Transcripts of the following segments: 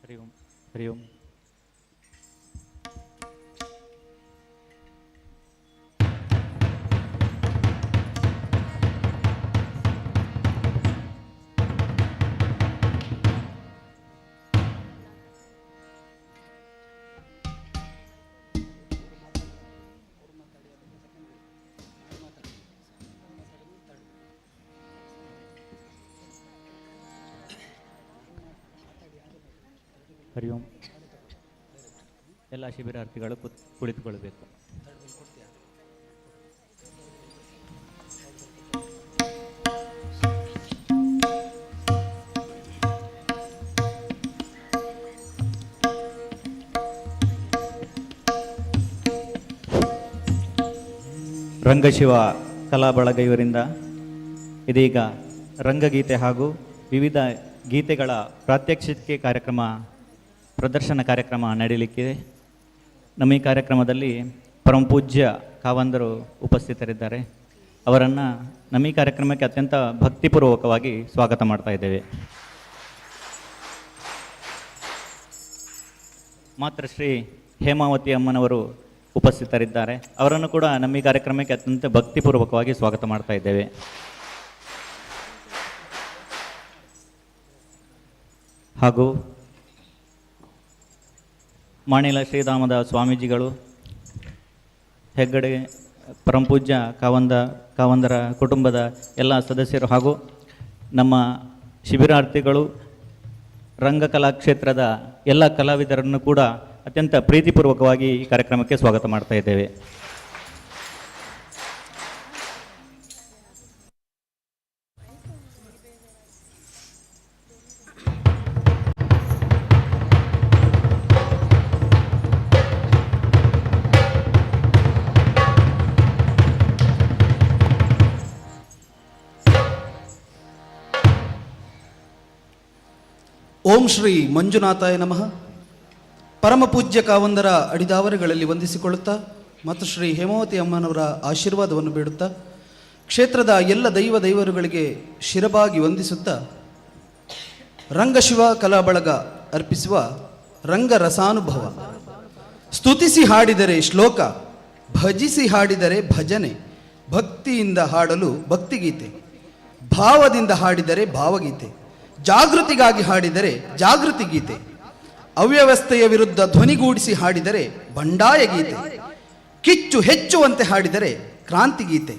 ಹರಿ ಓಂ ಹರಿ ಓಂ. ಹರಿ ಓಂ. ಎಲ್ಲ ಶಿಬಿರಾರ್ಥಿಗಳು ಕುಳಿತುಕೊಳ್ಳಬೇಕು. ರಂಗಶಿವ ಕಲಾ ಬಳಗ ಇವರಿಂದ ಇದೀಗ ರಂಗಗೀತೆ ಹಾಗೂ ವಿವಿಧ ಗೀತೆಗಳ ಪ್ರಾತ್ಯಕ್ಷಿಕೆ ಪ್ರದರ್ಶನ ಕಾರ್ಯಕ್ರಮ ನಡೆಯಲಿಕ್ಕಿದೆ. ನಮ್ಮ ಈ ಕಾರ್ಯಕ್ರಮದಲ್ಲಿ ಪರಮಪೂಜ್ಯ ಕಾವಂದರು ಉಪಸ್ಥಿತರಿದ್ದಾರೆ. ಅವರನ್ನು ನಮ್ಮ ಈ ಕಾರ್ಯಕ್ರಮಕ್ಕೆ ಅತ್ಯಂತ ಭಕ್ತಿಪೂರ್ವಕವಾಗಿ ಸ್ವಾಗತ ಮಾಡ್ತಾ ಇದ್ದೇವೆ. ಮಾತೃಶ್ರೀ ಹೇಮಾವತಿ ಅಮ್ಮನವರು ಉಪಸ್ಥಿತರಿದ್ದಾರೆ. ಅವರನ್ನು ಕೂಡ ನಮ್ಮ ಈ ಕಾರ್ಯಕ್ರಮಕ್ಕೆ ಅತ್ಯಂತ ಭಕ್ತಿಪೂರ್ವಕವಾಗಿ ಸ್ವಾಗತ ಮಾಡ್ತಾ ಇದ್ದೇವೆ. ಹಾಗೂ ಮಾಣಿಲ ಶ್ರೀಧಾಮದ ಸ್ವಾಮೀಜಿಗಳು, ಹೆಗ್ಗಡೆ ಪರಮಪೂಜ್ಯ ಕಾವಂದರ ಕುಟುಂಬದ ಎಲ್ಲ ಸದಸ್ಯರು ಹಾಗೂ ನಮ್ಮ ಶಿಬಿರಾರ್ಥಿಗಳು, ರಂಗಕಲಾ ಕ್ಷೇತ್ರದ ಎಲ್ಲ ಕಲಾವಿದರನ್ನು ಕೂಡ ಅತ್ಯಂತ ಪ್ರೀತಿಪೂರ್ವಕವಾಗಿ ಈ ಕಾರ್ಯಕ್ರಮಕ್ಕೆ ಸ್ವಾಗತ ಮಾಡ್ತಾ ಇದ್ದೇವೆ. ಓಂ ಶ್ರೀ ಮಂಜುನಾಥಾಯ ನಮಃ. ಪರಮಪೂಜ್ಯ ಕಾವಂದರ ಅಡಿದಾವರೆಗಳಲ್ಲಿ ವಂದಿಸಿಕೊಳ್ಳುತ್ತಾ ಮತ್ತು ಶ್ರೀ ಹೇಮಾವತಿ ಅಮ್ಮನವರ ಆಶೀರ್ವಾದವನ್ನು ಬೇಡುತ್ತಾ ಕ್ಷೇತ್ರದ ಎಲ್ಲ ದೈವರುಗಳಿಗೆ ಶಿರಬಾಗಿ ವಂದಿಸುತ್ತಾ ರಂಗಶಿವ ಕಲಾ ಬಳಗ ಅರ್ಪಿಸುವ ರಂಗರಸಾನುಭವ. ಸ್ತುತಿಸಿ ಹಾಡಿದರೆ ಶ್ಲೋಕ, ಭಜಿಸಿ ಹಾಡಿದರೆ ಭಜನೆ, ಭಕ್ತಿಯಿಂದ ಹಾಡಲು ಭಕ್ತಿಗೀತೆ, ಭಾವದಿಂದ ಹಾಡಿದರೆ ಭಾವಗೀತೆ, ಜಾಗೃತಿಗಾಗಿ ಹಾಡಿದರೆ ಜಾಗೃತಿ ಗೀತೆ, ಅವ್ಯವಸ್ಥೆಯ ವಿರುದ್ಧ ಧ್ವನಿಗೂಡಿಸಿ ಹಾಡಿದರೆ ಬಂಡಾಯ ಗೀತೆ, ಕಿಚ್ಚು ಹೆಚ್ಚುವಂತೆ ಹಾಡಿದರೆ ಕ್ರಾಂತಿ ಗೀತೆ,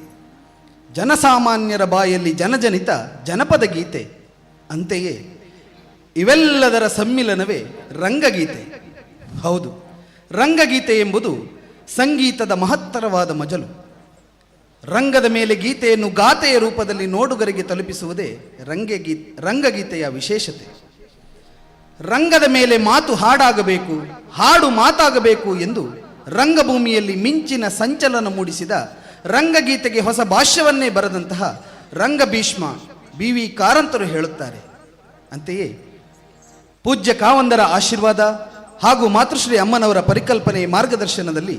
ಜನಸಾಮಾನ್ಯರ ಬಾಯಲ್ಲಿ ಜನಜನಿತ ಜನಪದ ಗೀತೆ. ಅಂತೆಯೇ ಇವೆಲ್ಲದರ ಸಮ್ಮಿಲನವೇ ರಂಗಗೀತೆ. ಹೌದು, ರಂಗಗೀತೆ ಎಂಬುದು ಸಂಗೀತದ ಮಹತ್ತರವಾದ ಮಜಲು. ರಂಗದ ಮೇಲೆ ಗೀತೆಯನ್ನು ಗಾತೆಯ ರೂಪದಲ್ಲಿ ನೋಡುಗರಿಗೆ ತಲುಪಿಸುವುದೇ ರಂಗಗೀತೆಯ ವಿಶೇಷತೆ. ರಂಗದ ಮೇಲೆ ಮಾತು ಹಾಡಾಗಬೇಕು, ಹಾಡು ಮಾತಾಗಬೇಕು ಎಂದು ರಂಗಭೂಮಿಯಲ್ಲಿ ಮಿಂಚಿನ ಸಂಚಲನ ಮೂಡಿಸಿದ ರಂಗಗೀತೆಗೆ ಹೊಸ ಭಾಷ್ಯವನ್ನೇ ಬರೆದಂತಹ ರಂಗಭೀಷ್ಮ ಬಿ.ವಿ. ಕಾರಂತರು ಹೇಳುತ್ತಾರೆ. ಅಂತೆಯೇ ಪೂಜ್ಯ ಕಾವಂದರ ಆಶೀರ್ವಾದ ಹಾಗೂ ಮಾತೃಶ್ರೀ ಅಮ್ಮನವರ ಪರಿಕಲ್ಪನೆ ಮಾರ್ಗದರ್ಶನದಲ್ಲಿ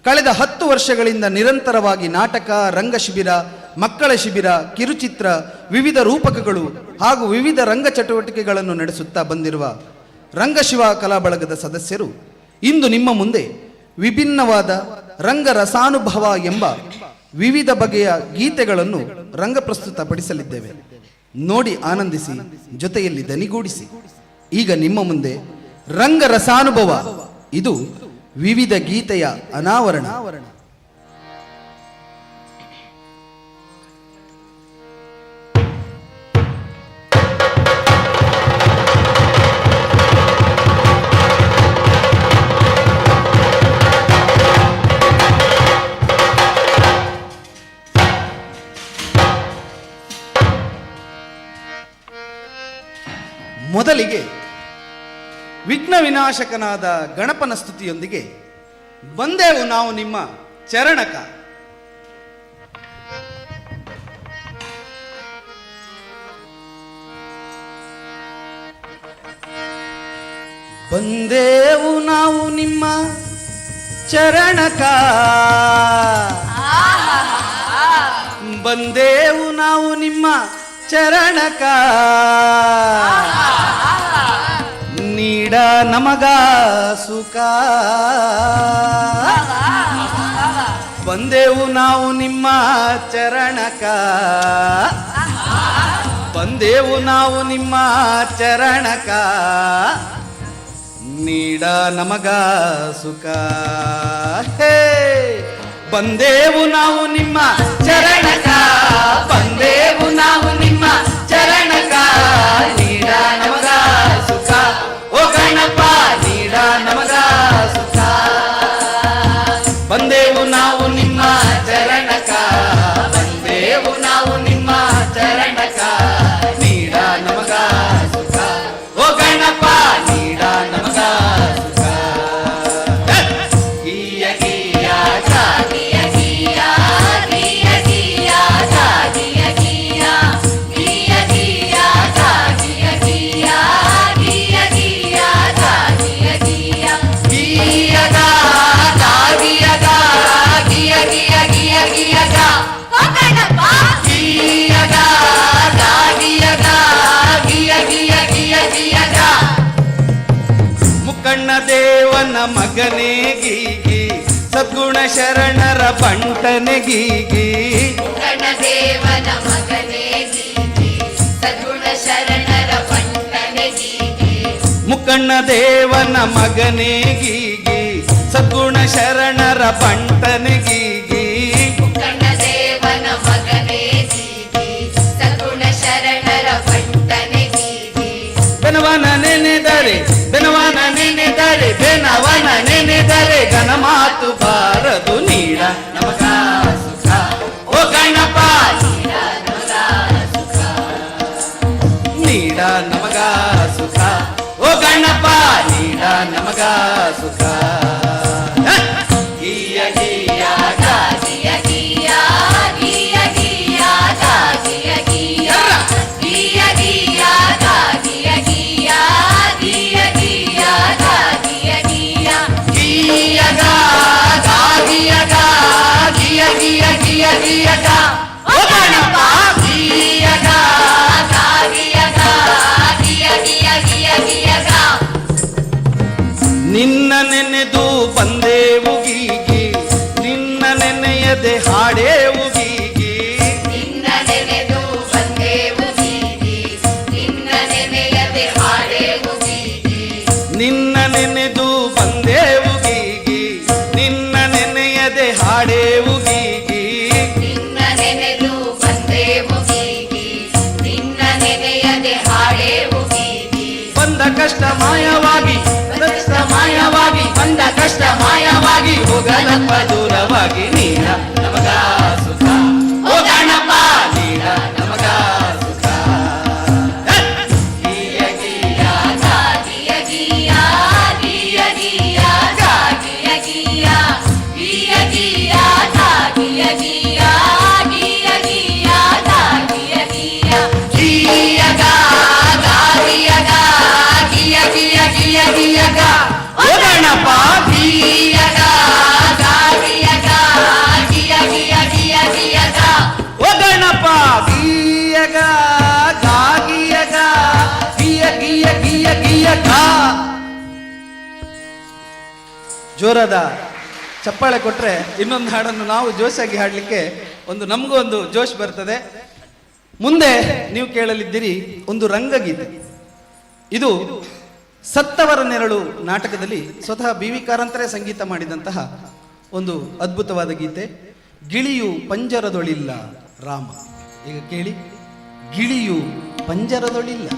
ಕಳೆದ 10 ವರ್ಷಗಳಿಂದ ನಿರಂತರವಾಗಿ ನಾಟಕ, ರಂಗಶಿಬಿರ, ಮಕ್ಕಳ ಶಿಬಿರ, ಕಿರುಚಿತ್ರ, ವಿವಿಧ ರೂಪಕಗಳು ಹಾಗೂ ವಿವಿಧ ರಂಗ ಚಟುವಟಿಕೆಗಳನ್ನು ನಡೆಸುತ್ತಾ ಬಂದಿರುವ ರಂಗಶಿವ ಕಲಾ ಬಳಗದ ಸದಸ್ಯರು ಇಂದು ನಿಮ್ಮ ಮುಂದೆ ವಿಭಿನ್ನವಾದ ರಂಗರಸಾನುಭವ ಎಂಬ ವಿವಿಧ ಬಗೆಯ ಗೀತೆಗಳನ್ನು ರಂಗಪ್ರಸ್ತುತಪಡಿಸಲಿದ್ದೇವೆ. ನೋಡಿ ಆನಂದಿಸಿ, ಜೊತೆಯಲ್ಲಿ ದನಿಗೂಡಿಸಿ. ಈಗ ನಿಮ್ಮ ಮುಂದೆ ರಂಗರಸಾನುಭವ, ಇದು ವಿವಿಧ ಗೀತೆಯ ಅನಾವರಣ. ಮೊದಲಿಗೆ ವಿಘ್ನ ವಿನಾಶಕನಾದ ಗಣಪನ ಸ್ತುತಿಯೊಂದಿಗೆ ಬಂದೆವು ನಾವು ನಿಮ್ಮ ಚರಣಕ. ಬಂದೆವು ನಾವು ನಿಮ್ಮ ಚರಣಕ, ಬಂದೇವು ನಾವು ನಿಮ್ಮ ಚರಣಕ ನೀಡ ನಮಗ ಸುಖ ಬಂದೇವು ನಾವು ನಿಮ್ಮ ಚರಣಕ ಬಂದೇವು ನಾವು ನಿಮ್ಮ ಚರಣಕ ನೀಡ ನಮಗ ಸುಖ ಹೇ ಬಂದೇವು ನಾವು ನಿಮ್ಮ ಚರಣಕ ಬಂದೇವು ನಾವು ನಿಮ್ಮ ಚರಣಕ ನೀಡ ನಮಗ ಸುಖ ಓ ಗಣಪ ನೀಡ ನಮಗ ಸುಖ ಬಂದೇವು ನಾವು ನಿಮ್ಮ ಚರಣಕ ಬಂದೇವು ನಾವು ನಿಮ್ಮ ಚರಣಕ ನೀಡ ನಮಗ ಸುಖ ಓ ಗಣಪ ನೀಡ ನಮಗ ಸುಖ ಗೀಯ ಗೀಯ ಗಾಗಿಯ ಗೀಯ ಗೀಯ ಗೀಯ ಗಾಗಿಯ ಗೀಯ ಗೀಯ ಗೀಯ ಗಾಗಿಯ ಗೀಯ ಗೀಯ ಗೀಯ ಗಾಗಿಯ ಗೀಯ ಗೀಯ ಗಾ ಗಾಗಿಯ ಗಾ ಗಿಯ ಗಿಯ ಗಿಯ ಗಿಯ ಗಾ ಓ ಗಣಪ ಗೀಯ ಗಾ ಗಾಗಿಯ ಗಾ ಗಿಯ ಗಿಯ ಗಿಯ ಗಿಯ ಗಾ ಮುಕ್ಕಣ್ಣ ದೇವನ ಮಗನೇ ಗೀಗಿ ಸದ್ಗುಣ ಶರಣರ ಬಂಟನೆ ಗೀಗಿ ಮುಕ್ಕಣ್ಣ ದೇವನ ಮಗನೇ ಗೀಗಿ ಸದ್ಗುಣ ಶರಣರ ಬಂಟನೆ ಗೀಗಿ ಮುಕ್ಕಣ್ಣ ದೇವನ ಮಗನೇ ಗೀಗಿ ಸದ್ಗುಣ ಶರಣರ ಬಂಟನೆ ಗೀಗಿ ಮುಕ್ಕಣ್ಣ ದೇವನ ಮಗನೇ ಗೀಗಿ ಸದ್ಗುಣ ಶರಣರ ಬಂಟನೆ ಗೀಗಿ ಬೆನವನ ನೆನೆದರೆ ಬೆನವನ ನೆನೆದರೆ ಬೆನವನ ನೆನೆದರೆ ಘನ ಮಾತು ಬಾರದು ನೀಡ ನಮಗ ಸುಖ ಓ ಗಣಪ ನೀಡ ನಮಗ ಸುಖ ಓ ಗಣಪ ನೀಡ ನಮಗ ಸುಖ ಗೀಯ ಗೀಯ ಗಾಗಿಯ ಗೀಯ ಗೀಯ ಗೀಯ ಗಾಗಿಯ ಗೀಯ ಗೀಯ ಗೀಯ ಗಾಗಿಯ ಗೀಯ ಗೀಯ ಗೀಯ ಗಾಗಿಯ ಗೀಯ ಗೀಯ ಗಾ ಗಾಗಿಯ ಗಾ ಗಿಯ ಗಿಯ ಗಿಯ ಗಿಯ ಗಾ ಓ ಗಣಪ ಗೀಯ ಗಾ ಗಾಗಿಯ ಗಾ ಗೀಯ ಗಿಯ ಗಿಯ ಗಿಯ ಗಾ ನಿನ್ನ ನೆನೆದು ಬಂದೇವು ಗೀಗಿ ನಿನ್ನ ನೆನೆಯದೆ ಹಾಡೇವು ಗೀಗಿ ನಿನ್ನ ನೆನೆದು ಬಂದೇವು ಗೀಗಿ ನಿನ್ನ ನೆನೆಯದೆ ಹಾಡೇವು ಗೀಗಿ ನಿನ್ನ ನೆನೆದು ಬಂದೇವು ಗೀಗಿ ನಿನ್ನ ನೆನೆಯದೆ ಹಾಡೇವು ಗೀಗಿ ನಿನ್ನ ನೆನೆದು ಬಂದೇವು ಗೀಗಿ ನಿನ್ನ ನೆನೆಯದೆ ಹಾಡೇವು ಗೀಗಿ ಬಂದ ಕಷ್ಟ ಮಾಯವಾಗಿ ಕಷ್ಟ ಮಾಯವಾಗಿ ಬಂದ ಕಷ್ಟ ಮಾಯವಾಗಿ ಹೋಗಲಪ್ಪ ದೂರವಾಗಿ ನೀಡ ನಮಗ ಸುಖ ಓ ಗಣಪ ನೀಡ ನಮಗ ಸುಖ ಗೀಯ ಗೀಯ ಗಾಗಿಯ ಗೀಯ ಗೀಯ ಗೀಯ ಗಾಗಿಯ ಗೀಯ ಗೀಯ ಗೀಯ ಗಾಗಿಯ ಗೀಯ ಗೀಯ ಗೀಯ ಗಾಗಿಯ ಗೀಯ ಗೀಯ ಗಾ ಗಾಗಿಯ ಗಾ ಗಿಯ ಗಿಯ ಗಿಯ ಗಿಯ ಗಾ ಓ ಗಣಪ ಗೀಯ ಗಾ ಗಾಗಿಯ ಗಾ ಗೀಯ ಗೀಯ ಗೀಯ ಗೀಯ ಗಾ ಓ ಗಣಪ ಗೀಯ ಗಾ ಗಾಗಿಯ ಗಾ ಗಿಯ ಗಿಯ ಗಿಯ ಗಿಯ ಗಾ ಜೋರಾದ ಚಪ್ಪಾಳೆ ಕೊಟ್ರೆ ಇನ್ನೊಂದು ಹಾಡನ್ನು ನಾವು ಜೋಶಾಗಿ ಹಾಡಲಿಕ್ಕೆ ನಮಗೂ ಒಂದು ಜೋಶ್ ಬರ್ತದೆ. ಮುಂದೆ ನೀವು ಕೇಳಲಿದ್ದೀರಿ ಒಂದು ರಂಗಗೀತೆ. ಇದು ಸತ್ತವರ ನೆರಳು ನಾಟಕದಲ್ಲಿ ಸ್ವತಃ ಬಿ ವಿ ಕಾರಂತರೇ ಸಂಗೀತ ಮಾಡಿದಂತಹ ಒಂದು ಅದ್ಭುತವಾದ ಗೀತೆ. ಗಿಳಿಯು ಪಂಜರದೊಳಿಲ್ಲ ರಾಮ. ಈಗ ಕೇಳಿ, ಗಿಳಿಯು ಪಂಜರದೊಳಿಲ್ಲ.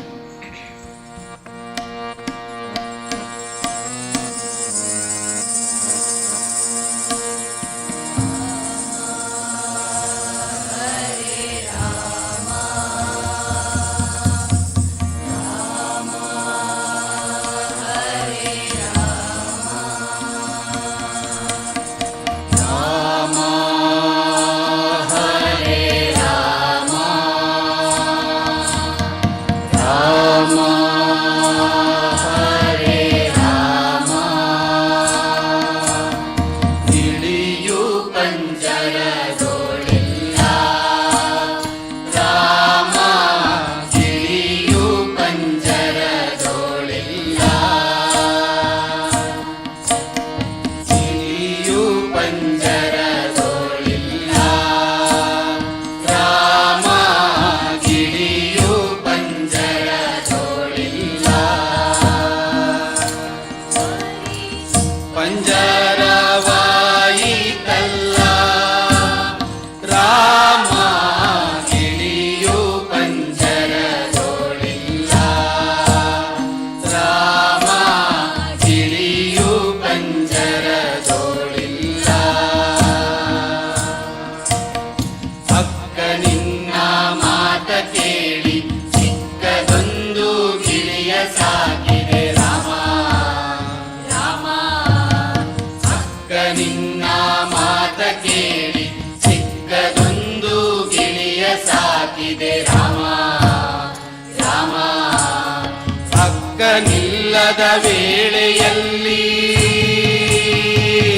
ಅಕ್ಕನಿಲ್ಲದ ವೇಳೆಯಲ್ಲಿ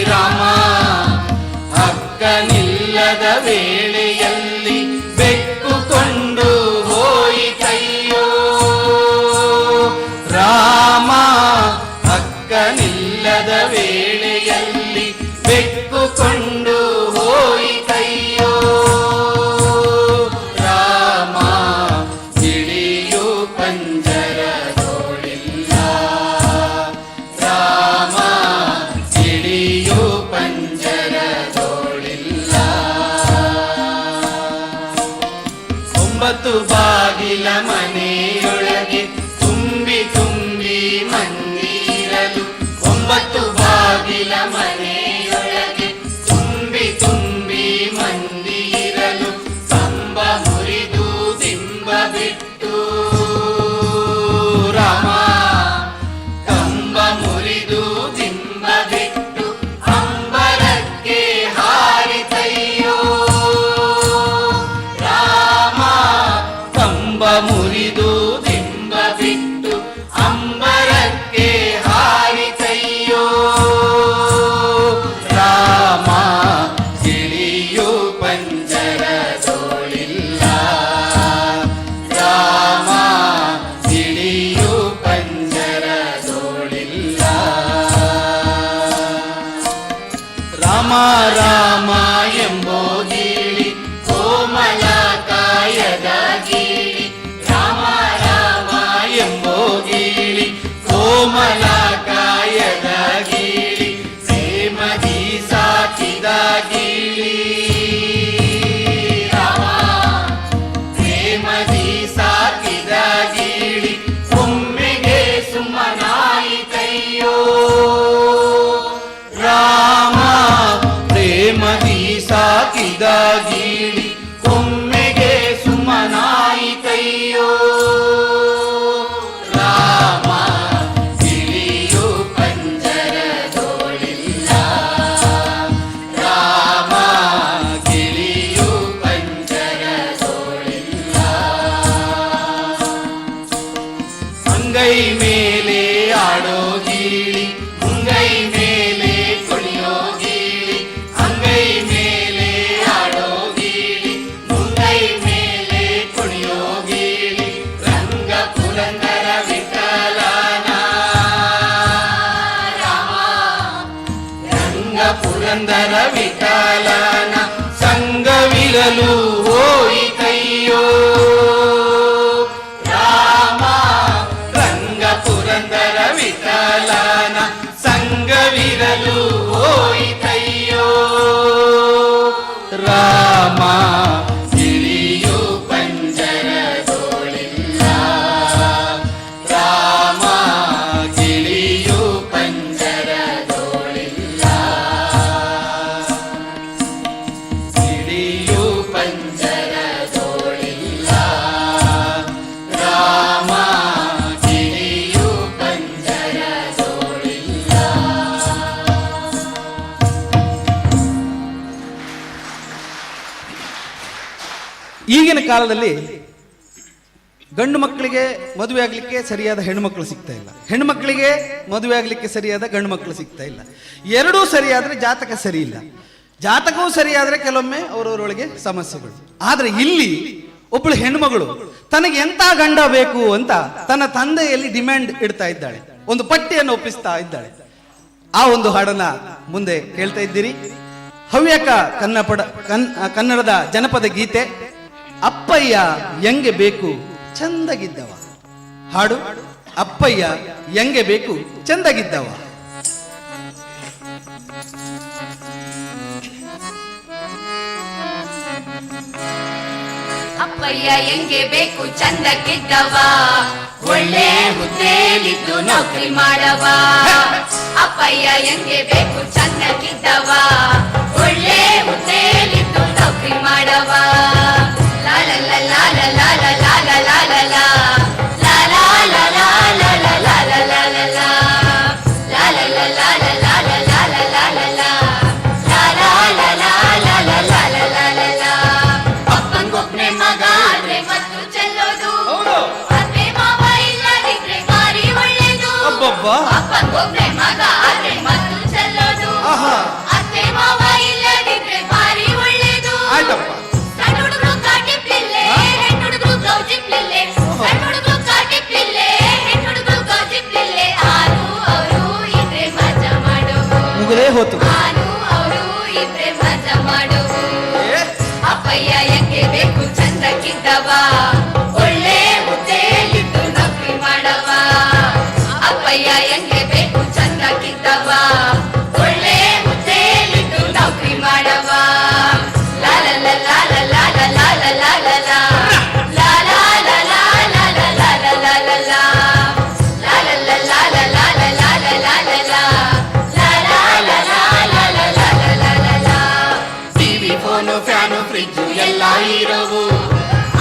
ರಾಮ ಅಕ್ಕನಿಲ್ಲದ ವೇಳೆಯಲ್ಲಿ ಬೆಕ್ಕುಕೊಂಡು ಹೋಯಿತಯ್ಯೋ ರಾಮ ಅಕ್ಕನಿಲ್ಲದ ವೇಳೆಯಲ್ಲಿ ಬೆಕ್ಕುಕೊಂಡು ಹೋಯಿತಯ್ಯೋ ರಾಮ ಗಿಳಿಯು ಪಂಜರದೋಳಿಲ್ಲ ರಾಮ ಗಿಳಿಯು ಪಂಜರದೋಳಿಲ್ಲ 9 ಬಾಗಿಲ ಮನೆಯೊಳಗೆ ತುಂಬಿ ತುಂಬಿ ಮಂದಿರಲು 9 ಬಾಗಿಲ ಮನೆಯೊಳಗೆ ತುಂಬಿ ತುಂಬಿ ಮಂದಿರಲು ಕಂಬ ಮುರಿದು ಬಿಂಬ ಬಿಟ್ಟು ರಾಮ ಕಂಬ ಮುರಿದು ಬಿಂಬ ಬಿಟ್ಟು ಅಂಬರಕ್ಕೆ ಹಾರಿತಯ್ಯೋ ರಾಮ ಕಂಬ ಮುರಿದು ಬಿಂಬ ಬಿಟ್ಟು ಅಂಬರಕ್ಕೆ ಹಾರಿತಯ್ಯೋ ರಾಮ ಗಿಳಿಯು ಪಂಜರದೋಳಿಲ್ಲ ರಾಮ ಗಿಳಿಯು ಪಂಜರದೋಳಿಲ್ಲ ರಾಮ ರಾಮ ಎಂಬೋ ಗಿಳಿ ಕೋಮಲ ಕಾಯದ ಗಿಳಿ ರಾಮ ರಾಮ ಎಂಬೋ ಗಿಳಿ ಕೋಮಲ ಕಾಯದ ಗಿಳಿ ಪ್ರೇಮದಿ ಸಾಕಿದ ಗಿಳಿ ರಾಮ ಪ್ರೇಮದಿ ಸಾಕಿದ ಗಿಳಿ ಒಮ್ಮೆಗೆ ಸುಮ್ಮನಾಯಿತಯ್ಯೋ ರಾಮ ಪ್ರೇಮದಿ ಸಾಕಿದ ಗಿಳಿ ಒಮ್ಮೆಗೆ ಸುಮ್ಮನಾಯಿತಯ್ಯೋ ರಾಮ ಗಿಳಿಯು ಪಂಜರದೋಳಿಲ್ಲ ರಾಮ ಗಿಳಿಯು ಪಂಜರದೋಳಿಲ್ಲ ಅಂಗೈ ಮೇಲೆ ಆಡೋ ಗಿಳಿ ಮುಂಗೈ ಮೇಲೆ ಕುಣಿಯೋ ಗಿಳಿ ಅಂಗೈ ಮೇಲೆ ಆಡೋ ಗಿಳಿ ಮುಂಗೈ ಮೇಲೆ ಕುಣಿಯೋ ಗಿಳಿ ರಂಗ ಪುರಂದರ ವಿಠಲನ ರಾಮ ರಂಗ ಪುರಂದರ ವಿಠಲನ ಸಂಗವಿರಲು ಹೋಯಿತಯ್ಯೋ ರಾಮ ರಂಗ ಪುರಂದರ ವಿಠಲನ ಸಂಗವಿರಲು ಹೋಯಿತಯ್ಯೋ ರಾಮ ಗಿಳಿಯು ಪಂಜರದೋಳಿಲ್ಲ ರಾಮ ಗಿಳಿಯು ಪಂಜರದೋಳಿಲ್ಲ ಗಿಳಿಯು ಪಂಜರದೋಳಿಲ್ಲ ರಾಮ ಗಿಳಿಯು ಪಂಜರದೋಳಿಲ್ಲ. ಈಗಿನ ಕಾಲದಲ್ಲಿ ಗಂಡು ಮಕ್ಕಳಿಗೆ ಮದುವೆ ಆಗ್ಲಿಕ್ಕೆ ಸರಿಯಾದ ಹೆಣ್ಣುಮಕ್ಕಳು ಸಿಗ್ತಾ ಇಲ್ಲ, ಹೆಣ್ಮಕ್ಳಿಗೆ ಮದುವೆ ಆಗ್ಲಿಕ್ಕೆ ಸರಿಯಾದ ಗಂಡು ಮಕ್ಕಳು ಸಿಗ್ತಾ ಇಲ್ಲ. ಎರಡೂ ಸರಿಯಾದ್ರೆ ಜಾತಕ ಸರಿ ಇಲ್ಲ, ಜಾತಕವೂ ಸರಿಯಾದ್ರೆ ಕೆಲವೊಮ್ಮೆ ಅವರವರೊಳಗೆ ಸಮಸ್ಯೆಗಳು. ಆದ್ರೆ ಇಲ್ಲಿ ಒಬ್ಬಳು ಹೆಣ್ಮಗಳು ತನಗೆ ಎಂತ ಗಂಡ ಬೇಕು ಅಂತ ತನ್ನ ತಂದೆಯಲ್ಲಿ ಡಿಮ್ಯಾಂಡ್ ಇಡ್ತಾ ಇದ್ದಾಳೆ, ಒಂದು ಪಟ್ಟಿಯನ್ನು ಒಪ್ಪಿಸ್ತಾ ಇದ್ದಾಳೆ. ಆ ಒಂದು ಹಾಡನ್ನ ಮುಂದೆ ಕೇಳ್ತಾ ಇದ್ದೀರಿ. ಹವ್ಯಕ ಕನ್ನಡದ ಜನಪದ ಗೀತೆ ಅಪ್ಪಯ್ಯ ಎಂಗೆ ಬೇಕು ಚಂದಗಿದ್ದವ. ಹಾಡು ಅಪ್ಪಯ್ಯ ಎಂಗೆ ಬೇಕು ಚಂದಗಿದ್ದವ. ಅಪ್ಪಯ್ಯ ಎಂಗೆ ಬೇಕು ಚಂದಕ್ಕಿದ್ದವ, ಒಳ್ಳೆ ಹುದ್ದೆಯಲ್ಲಿದ್ದು ನೌಕರಿ ಮಾಡವ. ಅಪ್ಪಯ್ಯ ಎಂಗೆ ಬೇಕು ಚಂದಕ್ಕಿದ್ದವ, ಒಳ್ಳೆ ಹುದ್ದೆಯಲ್ಲಿದ್ದು ನೌಕರಿ ಮಾಡವ. ಲಾಲ ಲಾಲ ಲಾಲ ಲಾಲ ಲಾಲ ಲಾಲ ಲಾಲ ಲಾಲ ಲಾಲ ಲಾಲ ಲಾಲ ಲಾಲ ಲಾಲ ಲಾಲ ಲಾಲ ಲಾಲ. ಅಪ್ಪಂಗೊಬ್ನೆ ಮಗ ಆದ್ರೆ ಮತ್ತು ಚೆಲ್ಲೋದು, ಅತ್ತೆ ಮಾವ ಇಲ್ಲದಿದ್ರೆ ಗಾರಿ ಒಳ್ಳೆ ಅಬ್ಬಾ ಅಪ್ಪಂಗೊಬ್ನೇ ಮಗ ಆದ್ರೆ ಮತ್ತು ಚೆಲ್ಲೋದು ಆಹಾ. ಅತ್ತೆ ಮಾವ ಇಲ್ಲದಿದ್ರೆ ಭಾರಿ ಒಳ್ಳೇದು ಆಯ್ತಪ್ಪ. ಸಣ್ಣ ಹುಡುಗರು ಕಾಟಿ ಪಿಲ್ಲೆ ಹೆಣ್ಣು ಹುಡುಗರು ಗೌಜಿ ಪಿಲ್ಲೆ ಸಣ್ಣ ಹುಡುಗರು ಕಾಟಿ ಪಿಲ್ಲೆ ಹೆಣ್ಣು ಹುಡುಗರು ಗೌಜಿ ಪಿಲ್ಲೆ ಆನು ಅವರು ಇದ್ರೆ ಮಜಾ ಮಾಡೋದು ಮುಗದೇ ಹೋತು. ಆನು ಅವರು ಇದ್ರೆ ಮಜಾ ಮಾಡೋದು ಏ, ಅಪ್ಪಯ್ಯ ಎಂಗೆ ಬೇಕು ಚಂದಕ್ಕಿದ್ದವ ಒಳ್ಳೆ ಹುದ್ದೆಯಲ್ಲಿದ್ದು ನೌಕರಿ ಮಾಡವ ಅಪ್ಪಯ್ಯ ಎಂಗೆ ಬೇಕು ಚಂದಕ್ಕಿದ್ದವ ಒಳ್ಳೆ ಹುದ್ದೆಯಲ್ಲಿದ್ದು ನೌಕರಿ ಮಾಡವ ಲಾಲ ಲಾಲ ಲಾಲ ಲಾಲ ಲಾಲ ಲಾಲ ಲಾಲ ಲಾಲ ಲಾಲ ಲಾಲ ಲಾಲ ಲಾಲ ಲಾಲ ಲಾಲ ಲಾಲ ಲಾಲ ಟಿವಿ ಫೋನು ಫ್ಯಾನು ಫ್ರಿಜ್ಜು ಎಲ್ಲ ಇರೋವು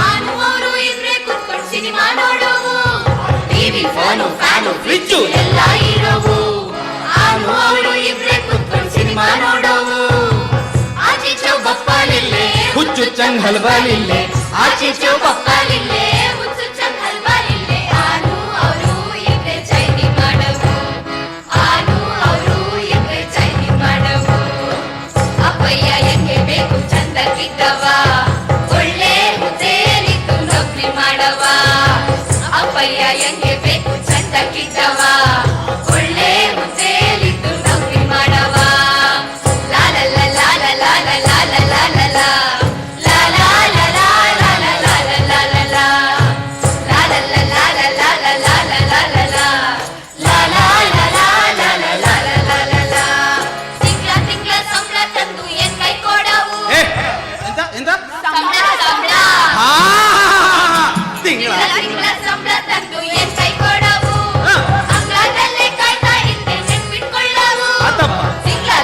ಆನು ಅವರು ಇದ್ರೆ ಕುತ್ಕೊಂಡು ಸಿನಿಮಾ ನೋಡೋವು ಟಿವಿ ಫೋನು ಫ್ಯಾನು ಫ್ರಿಜ್ಜು ಎಲ್ಲ ಇರೋವು ಆನು ಅವರು ಇದ್ರೆ ಕುತ್ಕೊಂಡು ಸಿನಿಮಾ ನೋಡೋವು ಆಚೆ ಚೌಬಪ್ಪಲಿಲ್ಲೆ ಹುಚ್ಚು ಚಂಗ್ ಹಲ್ಬಾಲಿಲ್ಲೆ ಆಚೆ ಚೌಬಪ್ಪಲಿಲ್ಲೆ ಹುಚ್ಚು ಚಂಗ್ ಹಲ್ಬಾಲಿಲ್ಲೆ ಆನು ಅವರು ಇದ್ರೆ ಚೈನಿ ಮಾಡವು ಆನು ಅವರು ಇದ್ರೆ ಚೈನಿ ಮಾಡವು ಅಪ್ಪಯ್ಯ ಎಂಗೆ ಬೇಕು ಚಂದಕ್ಕಿದ್ದವ ಒಳ್ಳೆ ಹುದ್ದೆಯಲ್ಲಿದ್ದು ನೌಕರಿ ಮಾಡವ ಅಪ್ಪಯ್ಯ ಎಂಗೆ ಬೇಕು ಚಂದಕ್ಕಿದ್ದವ ಒಳ್ಳೆ ಹುದ್ದೆಯಲ್ಲಿದ್ದು ನೌಕರಿ ಮಾಡವ ಲಾಲ ಲಾಲ ಲಾಲ ಲಾಲ ಲಾಲ ಲಾಲ ಲಾಲ ಲಾಲ ಲಾಲ ಲಾಲ ಲಾಲ ಲಾಲ ಲಾಲ ಲಾಲ ಲಾಲ ಲಾಲ ತಿಂಗ್ಳ ತಿಂಗ್ಳ ಸಂಬಳ ತಂದು ಎನ್ ಕೈ ಕೊಡವು ಏ, ಎಂತ ಎಂತ ಸಂಬಳ ಹಾ ತಿಂಗಳ ತಿಂಗ್ಳ ಸಂಬಳ ತಂದು ಎನ್ ಕೈ ಕೊಡವು ಹಾ. ಅಂಗಳದಲ್ಲೇ ಕಾಯ್ತಾ ಇದ್ದೆ ನೆನ್ಪಿಟ್ಕೊಳ್ಳವು ಆತಪ್ಪ.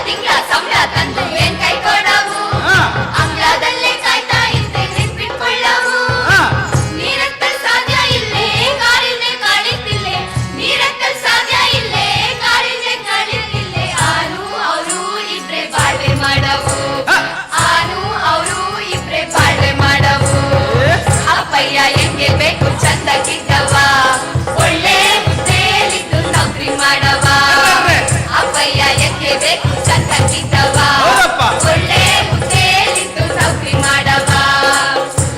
ತಿಂಗ್ಳ ಸಂಬಳ ತಂದು ಎನ್ ಕೈ ಕೊಡವು ಹಾ. ಅಂಗಳದಲ್ಲೇ ಕಾಯ್ತಾ ಇದ್ದೆ ನೆನ್ಪಿಟ್ಕೊಳ್ಳವು ಹಾ. ನೀರತ್ತಲ್ ಸಾಧ್ಯ ಇಲ್ಲೇ ಕಾರಿನೇ ಕಾಳಿತಿಲ್ಲೆ ನೀರತ್ತಲ್ ಸಾಧ್ಯ ಇಲ್ಲೇ ಕಾರಿನೇ ಕಾಳಿತಿಲ್ಲೆ ಆನು ಅವರು ಇಬ್ರೆ ಬಾಳ್ವೆ ಮಾಡವು ಹಾ. ಆನು ಅವರು ಇಬ್ರೆ ಬಾಳ್ವೆ ಮಾಡವು ಏ, ಅಪ್ಪಯ್ಯ ಎಂಗೆ ಬೇಕು ಚಂದಕ್ಕಿದ್ದವ ಒಳ್ಳೆ ಹುದ್ದೆಯಲ್ಲಿದ್ದು ನೌಕರಿ ಮಾಡವ ಅರ್ರೆ. ಅಪ್ಪಯ್ಯ ಎಂಗೆ ಬೇಕು ಚಂದಕ್ಕಿದ್ದವ ಹೌದಪ್ಪ. ಒಳ್ಳೆ ಹುದ್ದೆಯಲ್ಲಿದ್ದು ನೌಕರಿ ಮಾಡವ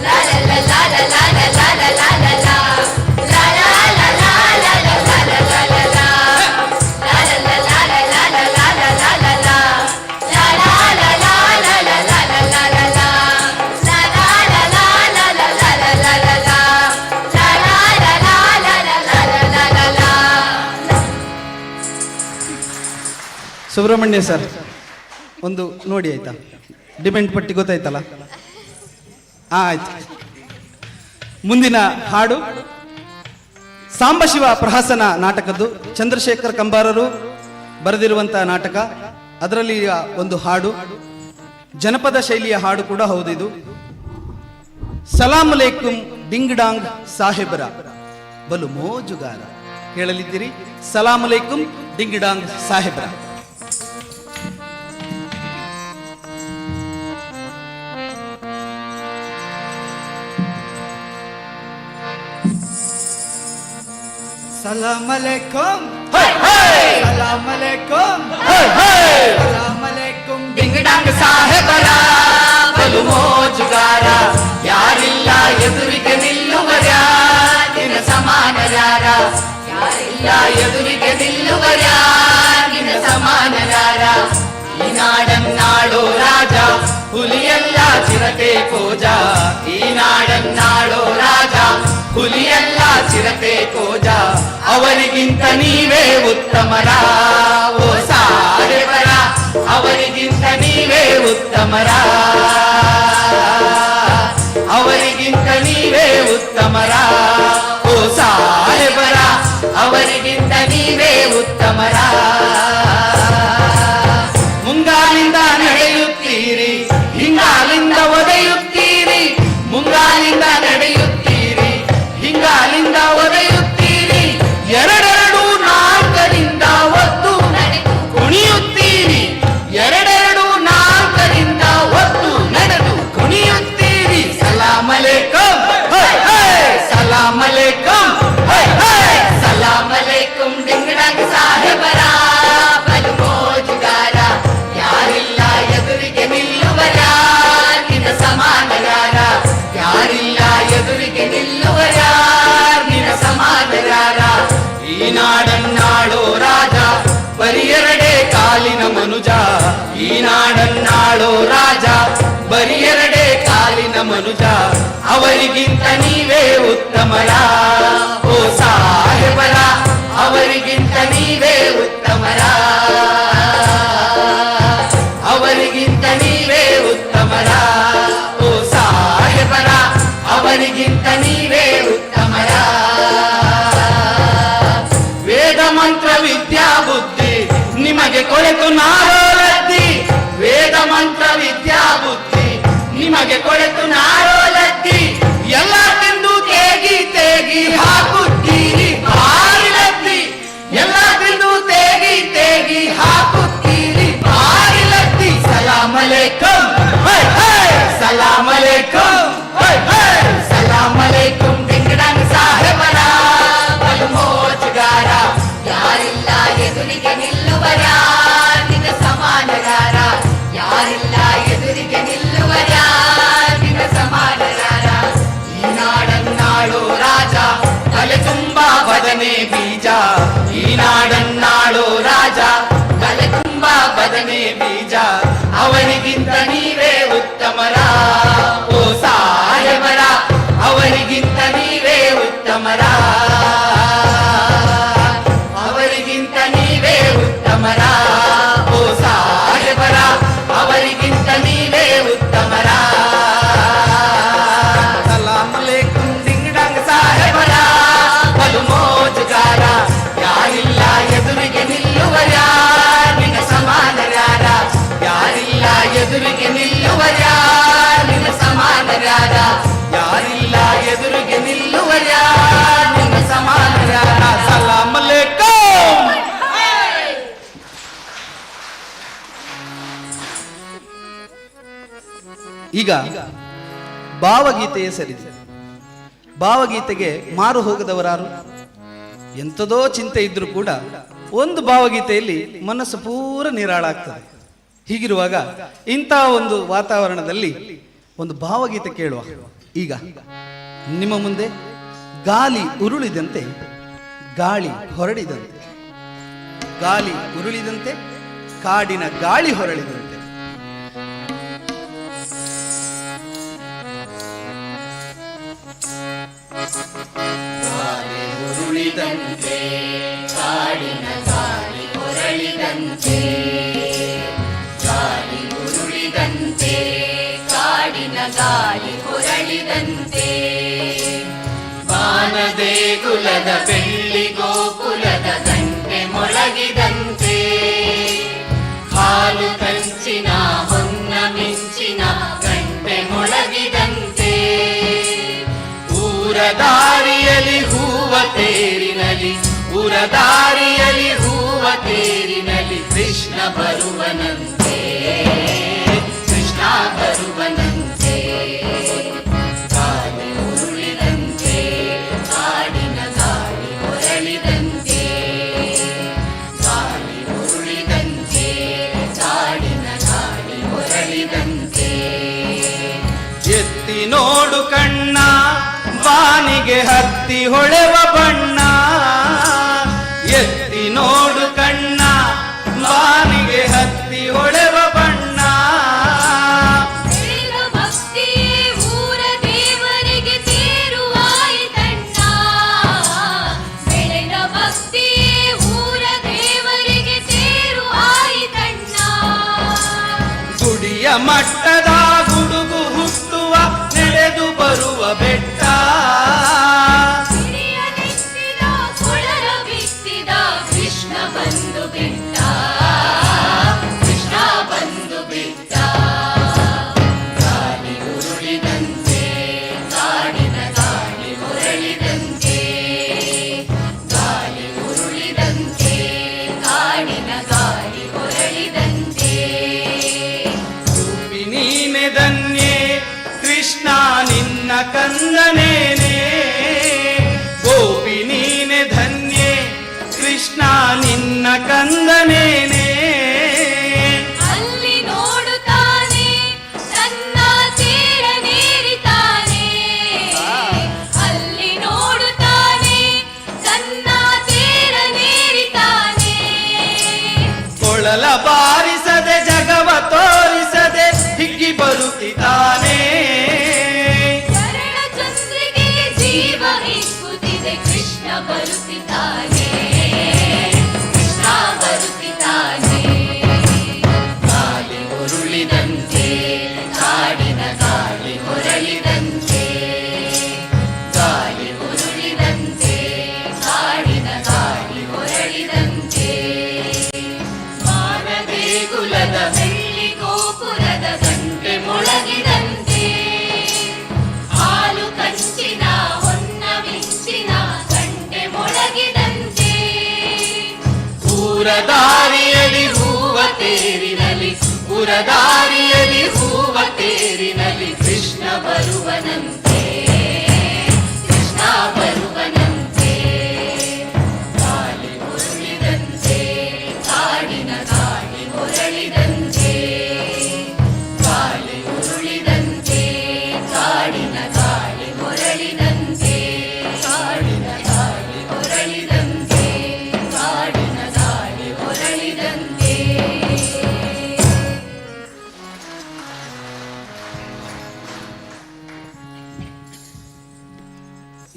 ಲಾಲ ಲಾಲ ಲಾಲ ಲಾಲ ಲಾಲ ಲಾಲ ಲಾಲ ಲಾಲ ಲಾಲ ಲಾಲ ಲಾಲ ಲಾಲ ಲಾಲ ಲಾಲ ಸುಬ್ರಹ್ಮಣ್ಯ ಸರ್ ಒಂದು ನೋಡಿ ಆಯ್ತಾ ಡಿಪೆಂಡ್ ಪಟ್ಟಿ ಗೊತ್ತಾಯ್ತಲ್ಲ ಆಯ್ತು ಮುಂದಿನ ಹಾಡು ಸಾಂಬಶಿವ ಪ್ರಹಸನ ನಾಟಕದ್ದು ಚಂದ್ರಶೇಖರ್ ಕಂಬಾರರು ಬರೆದಿರುವಂಥ ನಾಟಕ ಅದರಲ್ಲಿ ಒಂದು ಹಾಡು ಜನಪದ ಶೈಲಿಯ ಹಾಡು ಕೂಡ ಹೌದು ಇದು ಸಲಾಂ ಅಲೈಕುಂ ಡಿಂಗ್ ಡಾಂಗ್ ಸಾಹೇಬರ ಬಲು ಮೋಜುಗಾರ ಕೇಳಲಿದ್ದೀರಿ ಸಲಾಂ ಅಲೈಕುಂ ಡಿಂಗ್ ಡಾಂಗ್ ಸಾಹೇಬರ ಸಲಾಮ್ ಅಲೈಕುಂ ಹೈ ಹೈ ಸಲಾಮ್ ಅಲೈಕುಂ ಹೈ ಹೈ ಸಲಾಮ್ ಅಲೈಕುಂ ಡಿಂಗಡಾಂಗ್ ಸಾಹೇಬರ ಬಲು ಮೋಜುಗಾರ ಯಾರಿಲ್ಲ ಎದುರಿಗೆ ನಿಲ್ಲುವರ್ಯಾ ನಿನ್ನ ಸಮಾನರಾರ ಯಾರಿಲ್ಲ ಎದುರಿಗೆ ನಿಲ್ಲುವರ್ಯಾ ನಿನ್ನ ಸಮಾನರಾರ ಈ ನಾಡನ್ನಾಳೋ ರಾಜ ಹುಲಿಯಲ್ಲ ಚಿರತೆ ಕೋಜ ಈ ನಾಡನ್ನಾಳೋ ರಾಜ ಹುಲಿಯಲ್ಲ ಚಿರತೆ ಕೋಜ ಅವರಿಗಿಂತ ನೀವೇ ಉತ್ತಮರ ಓ ಸಾಹೇಬರ ಅವರಿಗಿಂತ ನೀವೇ ಉತ್ತಮರ ಅವರಿಗಿಂತ ನೀವೇ ಉತ್ತಮರ ಓ ಸಾಹೇಬರ ಅವರಿಗಿಂತ ನೀವೇ ಉತ್ತಮರ ಮುಂಗಾಲಿಂದ ನಡೆಯುತ್ತೀರಿ ಹಿಂಗಾಲಿಂದ ಒದೆಯುತ್ತೀರಿ ಮುಂಗಾಲಿಂದ ನಡೆಯುತ್ತೀರಿ ಹಿಂಗಾಲಿಂದ ಒದೆಯುತ್ತೀರಿ ಎರಡೆರಡು ನಾಲ್ಕರಿಂದ ಒತ್ತು ಕುಣಿಯುತ್ತೀರಿ ಎರಡೆರಡು ನಾಲ್ಕರಿಂದ ಒತ್ತು ನಡೆದು ಕುಣಿಯುತ್ತೀರಿ ಸಲಾಮ್ ಅಲೈಕುಂ ಹೈ ಹೈ ಸಲಾಮ್ ಅಲೈಕುಂ ಹೈ ಹೈ ಸಲಾಮ್ ಅಲೈಕುಂ ಡಿಂಗಡಾಂಗ್ ಬರೀ ಎರಡೇ ಕಾಲಿನ ಮನುಜ ಈ ನಾಡನ್ನಾಳೋ ರಾಜ, ಬರೀ ಎರಡೇ ಕಾಲಿನ ಮನುಜ ಅವರಿಗಿಂತ ನೀವೇ ಉತ್ತಮರ, ಓ ಸಾಹೇಬರ ಅವರಿಗಿಂತ ನೀವೇ ಉತ್ತಮರ, ಅವರಿಗಿಂತ ನೀವೇ ಉತ್ತಮರ, ಓ ಸಾಹೇಬರ ಅವರಿಗಿಂತ ನೀವೇ ಉತ್ತಮರ. ವೇದ ಮಂತ್ರ ವಿದ್ಯಾ ಬುದ್ಧಿ ನಿಮಗೆ ಕೊಳೆತು ನಾರೋ ಲದ್ದಿ, ವೇದ ಮಂತ್ರ ವಿದ್ಯಾ ಬುದ್ಧಿ ನಿಮಗೆ ಕೊಳೆತು ನಾರೋ ಲದ್ದಿ, ಎಲ್ಲ ತಿಂದು ತೇಗಿ ತೇಗಿ ಹಾಕುತ್ತೀರಿ ಭಾರಿ ಲದ್ದಿ, ಎಲ್ಲ ತಿಂದು ತೇಗಿ ತೇಗಿ ಹಾಕುತ್ತೀರಿ ಭಾರಿ ಲದ್ದಿ. ಸಲಾಮ್ ಅಲೈಕುಂ, ಹೈ ಹೈ ಸಲಾಮ್ ಅಲೈಕುಂ, ಹೈ ಹೈ ಸಲಾಮ್ ಅಲೈಕುಂ. ಡಿಂಗಡಂಗ್ ಸಾಹೇಬರ ಬಲು ಮೋಜುಗಾರ, ಯಾರಿಲ್ಲ ಎದುರಿಗೆ ನಿಲ್ಲುವರ ನಿನ್ನ ಸಮಾನರಾರ, ಯಾರಿಲ್ಲ ಎದುರಿಗೆ ನಿಲ್ಲುವರ ನಿನ್ನ ಸಮಾನರಾರ. ಈ ನಾಡನ್ನಾಳೋ ರಾಜ ತಲೆ ತುಂಬಾ ಬದನೆ ಬೀಜ, ಈ ನಾಡನ್ನಾಳೋ ರಾಜ ತಲೆ ತುಂಬಾ ಬದನೆ ಬೀಜ ಅವರಿಗಿಂತ ನೀವೇ ಉತ್ತಮರ, ಓ ಸಾಹೇಬರ ಅವರಿಗಿಂತ ನೀವೇ ಉತ್ತಮರ, ಅವರಿಗಿಂತ ನೀವೇ ಉತ್ತಮರ, ಓ ಸಾಹೇಬರ ಅವರಿಗಿಂತ ನೀವೇ ಉತ್ತಮರ. ಸಲಾಮ್ ಅಲೈಕುಂ ಡಿಂಗಡಂಗ್ ಸಾಹೇಬರ ಬಲು ಮೋಜುಗಾರ, ಯಾರಿಲ್ಲ ಎದುರಿಗೆ ನಿಲ್ಲುವರ ನಿನ್ನ ಸಮಾನರಾರ, ಯಾರಿಲ್ಲ ಎದುರಿಗೆ ನಿಲ್ಲುವರ ನಿನ್ನ ಸಮಾನರಾರ, ಯಾರಿಲ್ಲ ಎದುರಿಗೆ ನಿಲ್ಲುವರ ನಿನ್ನ ಸಮಾನರಾರ. ಸಲಾಮ್ ಅಲೈಕುಂ. ಈಗ ಭಾವಗೀತೆಯೇ ಸರಿದೆ. ಭಾವಗೀತೆಗೆ ಮಾರು ಹೋಗದವರಾರು? ಎಂಥದೋ ಚಿಂತೆ ಇದ್ರೂ ಕೂಡ ಒಂದು ಭಾವಗೀತೆಯಲ್ಲಿ ಮನಸ್ಸು ಪೂರ ನಿರಾಳಾಗ್ತದೆ. ಹೀಗಿರುವಾಗ ಇಂತಹ ಒಂದು ವಾತಾವರಣದಲ್ಲಿ ಒಂದು ಭಾವಗೀತೆ ಕೇಳುವ. ಈಗ ನಿಮ್ಮ ಮುಂದೆ ಗಾಳಿ ಉರುಳಿದಂತೆ, ಗಾಳಿ ಹೊರಡಿದಂತೆ, ಗಾಳಿ ಉರುಳಿದಂತೆ, ಕಾಡಿನ ಗಾಳಿ ಹೊರಳಿದಂತೆ, ಉರುಳಿದಂತೆ ಕಾಡಿನ ಗಾಳಿ ಹೊರಳಿದಂತೆ, ಗಾಳಿ ಉರುಳಿದಂತೆ ಕಾಡಿನ ಗಾಳಿ ಹೊರಳಿದಂತೆ, ಬಾನದೇಗುಲದ ಬೆಳ್ಳಿ ಗೋಕುಲದ ಗಂಟೆ ಮೊಳಗಿದಂತೆ, ಹಾಲು ಕಂಚಿನ ಹೊನ್ನ ಮಿಂಚಿನ ಗಂಟೆ ಮೊಳಗಿದಂತೆ, ಊರ ದಾರಿಯಲ್ಲಿ ಹೂವ ತೇರಿನಲಿ, ಊರ ದಾರಿಯಲ್ಲಿ ಹೂವ ತೇರಿನಲಿ ಕೃಷ್ಣ ಬರುವನಂತೆ, ಕೃಷ್ಣ ಬರುವನಂತೆ, ಗಾಳಿ ಉರುಳಿದಂತೆ ಕಾಡಿನ ಗಾಳಿ ಹೊರಳಿದಂತೆ, ಗಾಳಿ ಉರುಳಿದಂತೆ ಕಾಡಿನ ಗಾಳಿ ಹೊರಳಿದಂತೆ. ಎತ್ತಿ ನೋಡು ಕಣ್ಣ ಬಾನಿಗೆ ಹತ್ತಿ ಹೊಳೆವ ಬಣ್ಣ, ಎತ್ತಿ ನೋಡು ಕಣ್ಣ ಬಾನಿಗೆ ಹತ್ತಿ ಹೊಳೆವ ಬಣ್ಣ, ಬೆಳೆದ ಭಕ್ತಿಯೇ ಊರ ದೇವರಿಗೆ ಸೇರುವಾಯಿತಣ್ಣ, ಬೆಳೆದ ಭಕ್ತಿಯೇ ಊರ ದೇವರಿಗೆ ಸೇರುವಾಯಿತಣ್ಣ. ಗುಡಿಯ ಮಟ್ಟದ ಗುಡುಗು ಹುಟ್ಟುವ ನಡೆದು ಬರುವ ಬೆಟ್ಟ, ಹಿರಿಯ ನೆತ್ತಿದ ಕೊಳಲ ಬಿತ್ತಿದ ಕೃಷ್ಣ ಬಂದು ಬಿಟ್ಟ, ಕೃಷ್ಣ ಬಂದು ಬಿಟ್ಟ, ಗಾಳಿ ಉರುಳಿದಂತೆ ಕಾಡಿನ ಗಾಳಿ ಹೊರಳಿದಂತೆ, ಗಾಳಿ ಉರುಳಿದಂತೆ ಕಾಡಿನ ಗಾಳಿ ಹೊರಳಿದಂತೆ, ರೂಪಿ ನೀನೆ ಧನ್ಯೆ ಕೃಷ್ಣ ನಿನ್ನ ಕಂದನೇನೆ, ಗೋಪಿ ನೀನೆ ಧನ್ಯೆ ಕೃಷ್ಣ ನಿನ್ನ ಕಂದನೇನೆ, ಅಲ್ಲಿ ನೋಡುತ್ತಾನೆ ತನ್ನ ತೇರನೇರಿತಾನೆ, ಅಲ್ಲಿ ನೋಡುತ್ತಾನೆ ತನ್ನ ತೇರನೇರಿತಾನೆ, ಕೊಳಲ ಬಾರಿಸದೆ ಜಗವ ತೋರಿಸದೆ ಹಿಗ್ಗಿ ಬರುತ್ತಿದ್ದಾನೆ. ಶರಣ ಚಂದ್ರಿಕೆ ಜೀವ ಹಿಗ್ಗುತ್ತಿದೆ, ಕೃಷ್ಣ ಬರುತ್ತಿದ್ದಾನೆ, ಕೃಷ್ಣ ಬರುತ್ತಿದ್ದಾನೆ. ಗಾಳಿ ಉರುಳಿದಂತೆ ಕಾಡಿನ ಗಾಳಿ ಹೊರಳಿದಂತೆ, ಗಾಳಿ ಉರುಳಿದಂತೆ ಕಾಡಿನ ಗಾಳಿ ಹೊರಳಿದಂತೆ. ಮಾನದೇಗುಲದ ಬೆಳ್ಳಿ ಗೋಪುರದ ಗಂಟೆ ಮೊಳಗಿದಂತೆ, ಹಾಲು ಕಂಚಿನ ಹೊನ್ನ ಮಿಂಚಿನ ಗಂಟೆ ಮೊಳಗಿದಂತೆ. ಊರದಾರಿಯಲಿ ಹೂವ ತೇರಿನಲಿ, ಊರದಾರಿಯಲಿ ಹೂವ ತೇರಿನಲಿ ಕೃಷ್ಣ ಬರುವನಂತೆ, ಕೃಷ್ಣ ಬರುವನಂತೆ. ಗಾಳಿ ಉರುಳಿದಂತೆ ಕಾಡಿನ ಗಾಳಿ ಹೊರಳಿದಂತೆ, ಗಾಳಿ ಉರುಳಿದಂತೆ ಕಾಡಿನ ಗಾಳಿ ಹೊರಳಿದಂತೆ, ಕಾಡಿನ ಗಾಳಿ ಹೊರಳಿದಂತೆ, ಕಾಡಿನ ಗಾಳಿ ಹೊರಳಿದಂತೆ.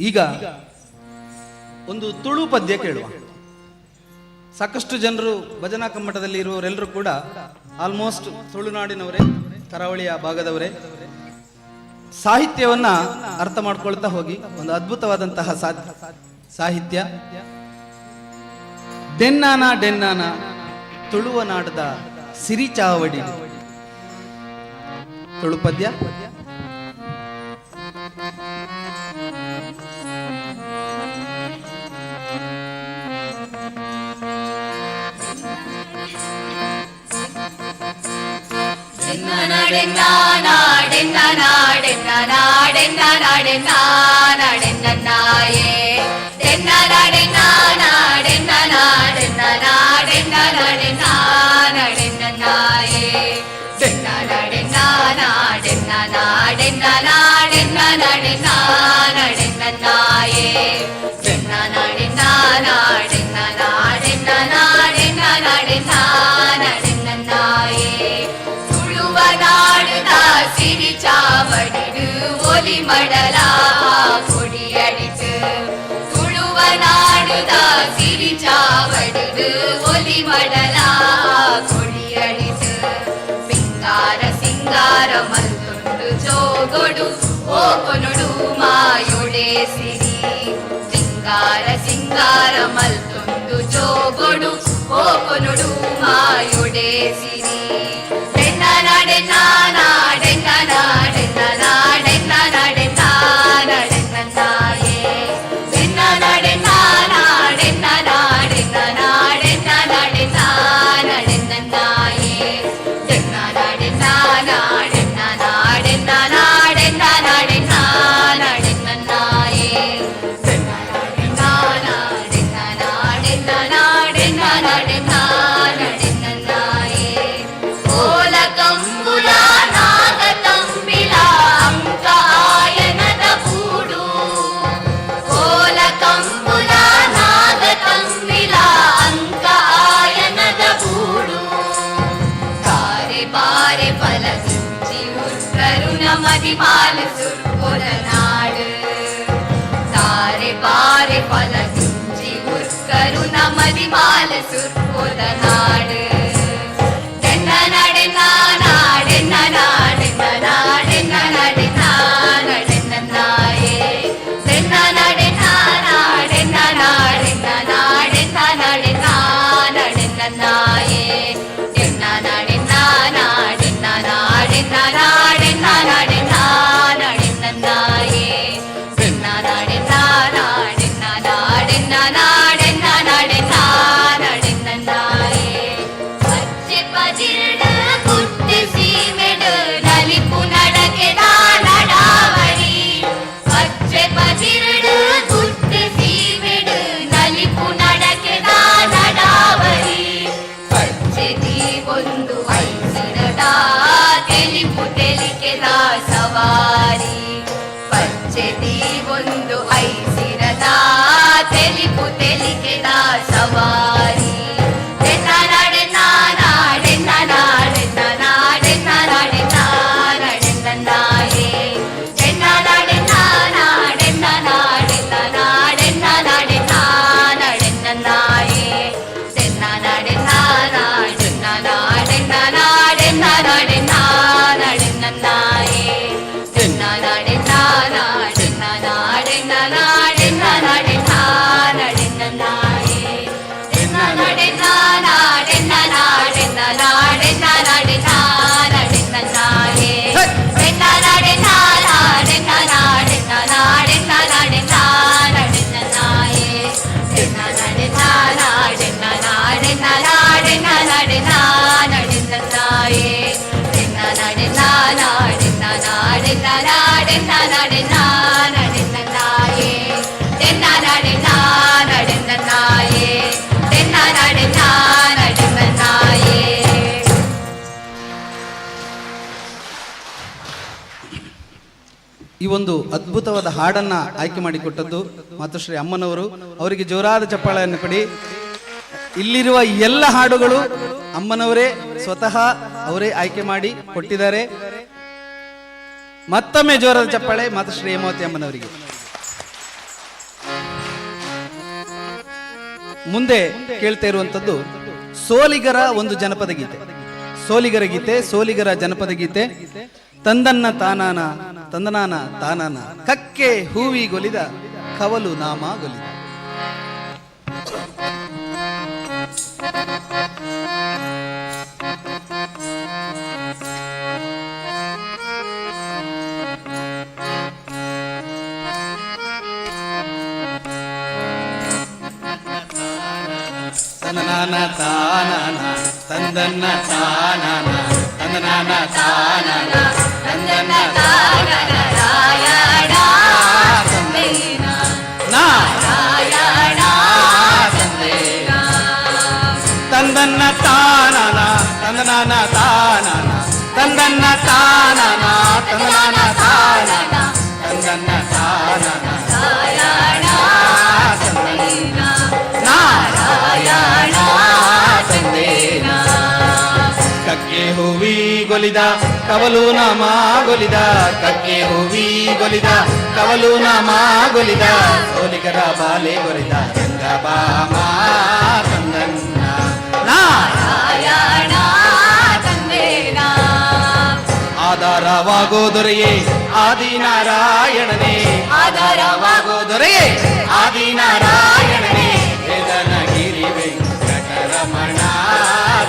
ಈಗ ಒಂದು ತುಳು ಪದ್ಯ ಕೇಳುವ. ಸಾಕಷ್ಟು ಜನರು ಭಜನಾ ಕಮ್ಮಟದಲ್ಲಿ ಇರುವವರೆಲ್ಲರೂ ಕೂಡ ಆಲ್ಮೋಸ್ಟ್ ತುಳುನಾಡಿನವರೇ, ಕರಾವಳಿಯ ಭಾಗದವರೇ. ಸಾಹಿತ್ಯವನ್ನ ಅರ್ಥ ಮಾಡ್ಕೊಳ್ತಾ ಹೋಗಿ. ಒಂದು ಅದ್ಭುತವಾದಂತಹ ಸಾಹಿತ್ಯ. ಡೆನ್ನಾನ ಡೆನ್ನಾನ ತುಳುವ ನಾಡದ ಸಿರಿ ಚಾವಡಿ. ತುಳು ಪದ್ಯ. சிரி சாவடிடு ஒலி மடலா கொடியடித்து, துழுவ நாடுதா சிரி சாவடிடு ஒலி மடலா கொடியடித்து. సింగార సింగార మల్తుండు జోగొడు ఓ కొనుడు మాయుడే సిరి. సింగార సింగార మల్తుండు జోగొడు ఓ కొనుడు మాయుడే సిరి. மதிமால சுற்பொத நாடு தாரே பாரே பல குஞ்சி உற்கருண மதிமால சுற்பொத நாடு. ಒಂದು ಅದ್ಭುತವಾದ ಹಾಡನ್ನ ಆಯ್ಕೆ ಮಾಡಿಕೊಟ್ಟದ್ದು ಮಾತುಶ್ರೀ ಅಮ್ಮನವರು. ಅವರಿಗೆ ಜೋರಾದ ಚಪ್ಪಾಳೆಯನ್ನು ಕೊಡಿ. ಇಲ್ಲಿರುವ ಎಲ್ಲ ಹಾಡುಗಳು ಅಮ್ಮನವರೇ ಸ್ವತಃ ಅವರೇ ಆಯ್ಕೆ ಮಾಡಿ ಕೊಟ್ಟಿದ್ದಾರೆ. ಮತ್ತೊಮ್ಮೆ ಜೋರಾದ ಚಪ್ಪಾಳೆ ಮಾತುಶ್ರೀ ಹೇಮಾವತಿ ಅಮ್ಮನವರಿಗೆ. ಮುಂದೆ ಕೇಳ್ತಾ ಇರುವಂತದ್ದು ಸೋಲಿಗರ ಒಂದು ಜನಪದ ಗೀತೆ, ಸೋಲಿಗರ ಗೀತೆ, ಸೋಲಿಗರ ಜನಪದ ಗೀತೆ. ತಂದನ್ನ ತಾನಾನ ತಂದನಾನ ತಾನಾನ ಕಕ್ಕೆ ಹೂವಿ ಗೊಲಿದ ಕವಲು ನಾಮ ಗೊಲಿದ. ತಂದನಾನ ತಾನಾನ ತಂದನ್ನ ತಾನಾನ ತಂದನಾನ ತಾನಾನ ತಂದನ್ನ ನಾರಾಯಣ ತಂದೇನ ನಾರಾಯಣ ತಂದೇನ ತಂದನ್ನ ತಾನಾನ ತಂದನಾನ ತಾನಾನ ತಂದನ್ನ ತಾನಾನ ತಂದನಾನ ತಾನಾನ ತಂದನ್ನ ತಾನಾನ ನಾರಾಯಣ ತಂದೇನ ನಾರಾಯಣ ತಂದೇನ. ಕಕ್ಕೆ ಹೂವಿ ಗೊಲಿದ ಕವಲು ನಾಮ ಗೊಲಿದ, ಕಕ್ಕೆ ಹೂವಿ ಗೊಲಿದ ಕವಲು ನಾಮ ಗೊಲಿದ, ಸೋಲಿಗರ ಬಾಲೆ ಗೊಲಿದ ರಂಗಭಾಮ ತಂದನ್ನ ನಾರಾಯಣ ತಂದೇನ. ಆಧಾರವಾಗೋ ದೊರೆಯೇ ಆದಿನಾರಾಯಣನೇ, ಆಧಾರವಾಗೋ ದೊರೆಯೇ ಆದಿನಾರಾಯಣನೇ, ವೇದನಗಿರಿ ವೆಂಕಟರಮಣ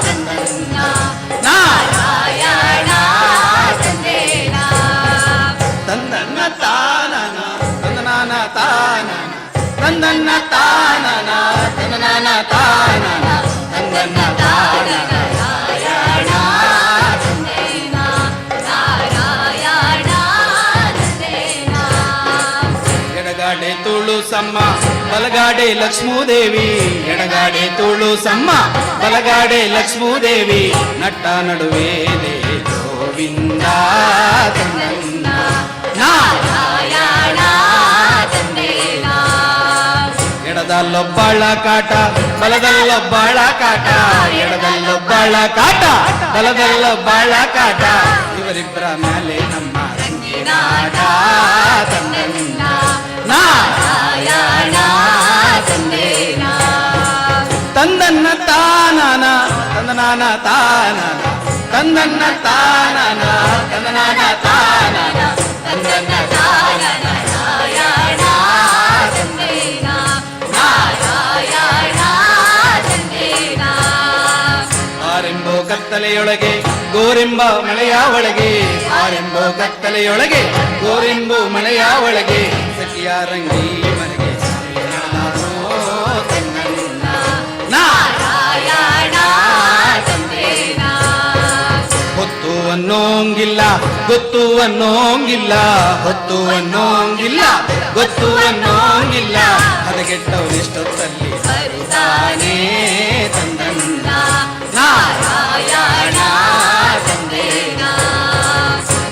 ತಂದನ್ನ ನಾರಾಯಣ ತಂದೇನ. ತಂದನ್ನ ತಾನನ ತಂದನಾನ ತಾನನ ತಂದನ್ನ ತಾನನ ತಂದನಾನ ತಾನನ ತಂದನ್ನ ತಾನನ ನಾರಾಯಣ ತಂದೇನ ನಾರಾಯಣ ತಂದೇನ. ಎಡಗಾಡೆ ತುಳು ಸಮ್ಮ ಬಲಗಾಡೆ ಲಕ್ಷ್ಮೂದೇವಿ, ಎಡಗಾಡೆ ತುಳು ಸಮ್ಮ ಬಲಗಾಡೆ ಲಕ್ಷ್ಮೂದೇವಿ, ನಟ್ಟ ನಡುವೆ ಗೋವಿಂದ ತಂದನ್ನ ನಾರಾಯಣ ತಂದೇನ. ಎಡದಲ್ಲೊಬ್ಬಳ ಕಾಟ ಬಲದಲ್ಲೊಬ್ಬಳ ಕಾಟ, ಎಡದಲ್ಲೊಬ್ಬಳ ಕಾಟ ಬಲದಲ್ಲೊಬ್ಬಳ ಕಾಟ, ಇವರಿಬ್ಬರ ಮೇಲೆ ನಮ್ಮ ರಂಗಿನಾಟ ತಂದನ್ನ ನಾರಾಯಣ ತಂದೇನ. ತಂದನ್ನ ತಾನಾನ ತಂದನಾನ ತಾನಾನ ತಂದನ್ನ ತಾನಾನ ತಂದನಾನ ತಾನಾನ ತಂದನ್ನ ತಾನನ ನಾರಾಯಣ ತಂದೇನ ನಾರಾಯಣ ತಂದೇನ. ಆರೆಂಬೋ ಕತ್ತಲೆಯೊಳಗೆ ಗೋರೆಂಬ ಮಳೆಯ ಒಳಗೆ, ಆರೆಂಬೋ ಕತ್ತಲೆಯೊಳಗೆ ಗೋರೆಂಬು ಮಳೆಯ ಒಳಗೆ, ಸಖಿಯ ರಂಗಿ ಮನೆಗೆ ತಂದನ್ನ ನಾರಾಯಣ ತಂದೇನ. ಹೊತ್ತು ಅನ್ನೋಂಗಿಲ್ಲ ಗೊತ್ತು ಅನ್ನೋಂಗಿಲ್ಲ, ಹೊತ್ತು ಅನ್ನೋಂಗಿಲ್ಲ ಗೊತ್ತು ಅನ್ನೋಂಗಿಲ್ಲ, ಹದಗೆಟ್ಟವನೆಷ್ಟೊತ್ತಲ್ಲಿ ಬರುತ್ತಾನೆ ತಂದನ್ನ ನಾರಾಯಣ ತಂದೇನ.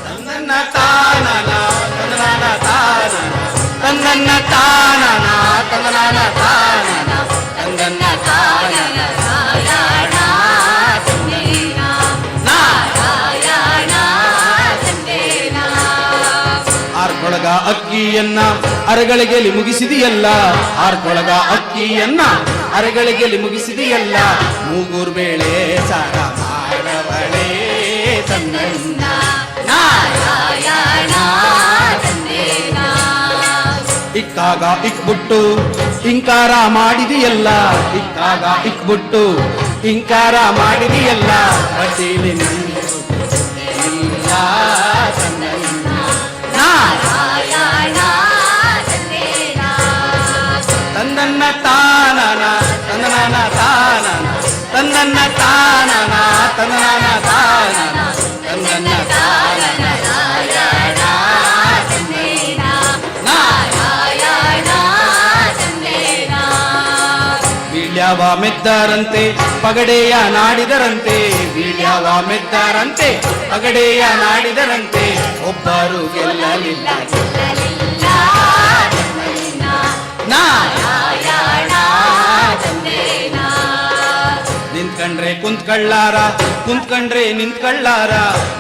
ತಂದನ್ನ ತಾನನ ತಂದನಾನ ತಾನನ ತಂದನ್ನ ತಾನನ ತಂದನಾನ ತಾನನ ತಂದನ್ನ ತಾನನ ನಾರಾಯಣ ತಂದೇನ ನಾರಾಯಣ ತಂದೇನ. ಆರ್ಕೊಳಗ ಅಕ್ಕಿಯನ್ನ ಅರಗಳಿಗೆಲಿ ಮುಗಿಸಿದೆಯಲ್ಲ, ಆರ್ಕೊಳಗ ಅಕ್ಕಿಯನ್ನ ಅರಗಳಿಗೆಲಿ ಮುಗಿಸಿದೆಯಲ್ಲ, ಮೂಗೂರ್ ಬೇಳೆ ಸಾರ ಮಾಡವಳೆ ತಂದನ್ನ ನಾರಾಯಣ ತಂದೇನ. ಇಕ್ಕಾಗ ಇಕ್ಬಿಟ್ಟು ಇಂಕಾರ ಮಾಡಿದೆಯಲ್ಲ, ಇಕ್ಕಾಗ ಇಕ್ಬಿಟ್ಟು ಇಂಕಾರ ಮಾಡಿದೆಯಲ್ಲ, ಬಡ್ಡಿಲಿ ಇಲ್ಲ ತಂದನ್ನ ನಾರಾಯಣ ತಂದೇನ. ತಂದನ್ನ ತಾನನ ತಂದನಾನ ತಾನನ ತಂದನ್ನ ತಾನನ ತಂದನಾನ ತಾನನ ತಂದನ್ನ ತಾನನ ನಾರಾಯಣ ತಂದೇನ ನಾರಾಯಣ ತಂದೇನ. ಬೀಳ್ಯ ವೀಳ್ಯವ ಮೆದ್ದಾರಂತೆ ಪಗಡೆಯ ನಾಡಿದರಂತೆ ವೀಳ್ಯವ ಮೆದ್ದಾರಂತೆ ಪಗಡೆಯ ನಾಡಿದರಂತೆ ಒಬ್ಬರು ಗೆಲ್ಲಲಿಲ್ಲ ಗೆಲ್ಲಲಿಲ್ಲ ನಾರಾಯಣ ತಂದೇನ. ನಿಂತ್ಕಂಡ್ರೆ ಕುಂತ್ಕಳ್ಳಾರ ಕುಂತ್ಕಂಡ್ರೆ ನಿಂತ್ಕಳ್ಳಾರ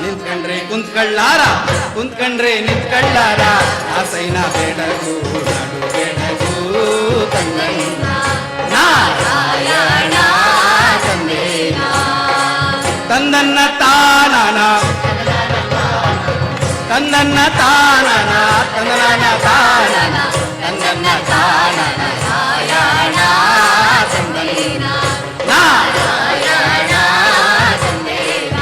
ನಿಂತ್ಕಂಡ್ರೆ ಕುಂತ್ಕಳ್ಳಾರ ಕುಂತ್ಕಂಡ್ರೆ ನಿಂತ್ಕಳ್ಳಾರ ಆಸೈನ ಬೆಡಗು ನಡು ಬೆಡಗು ತಂದನ ನಾರಾಯಣ ತಂದೇನ. ತಂದನ್ನ ತಾನನ ತಂದನ್ನ ತಾನನ ತಂದನ ತಾನನ ತಂದನ್ನ ತಾನನ ನಾರಾಯಣ ತಂದೇನ. ನಾರಾಯಣ ತಂದೇನ.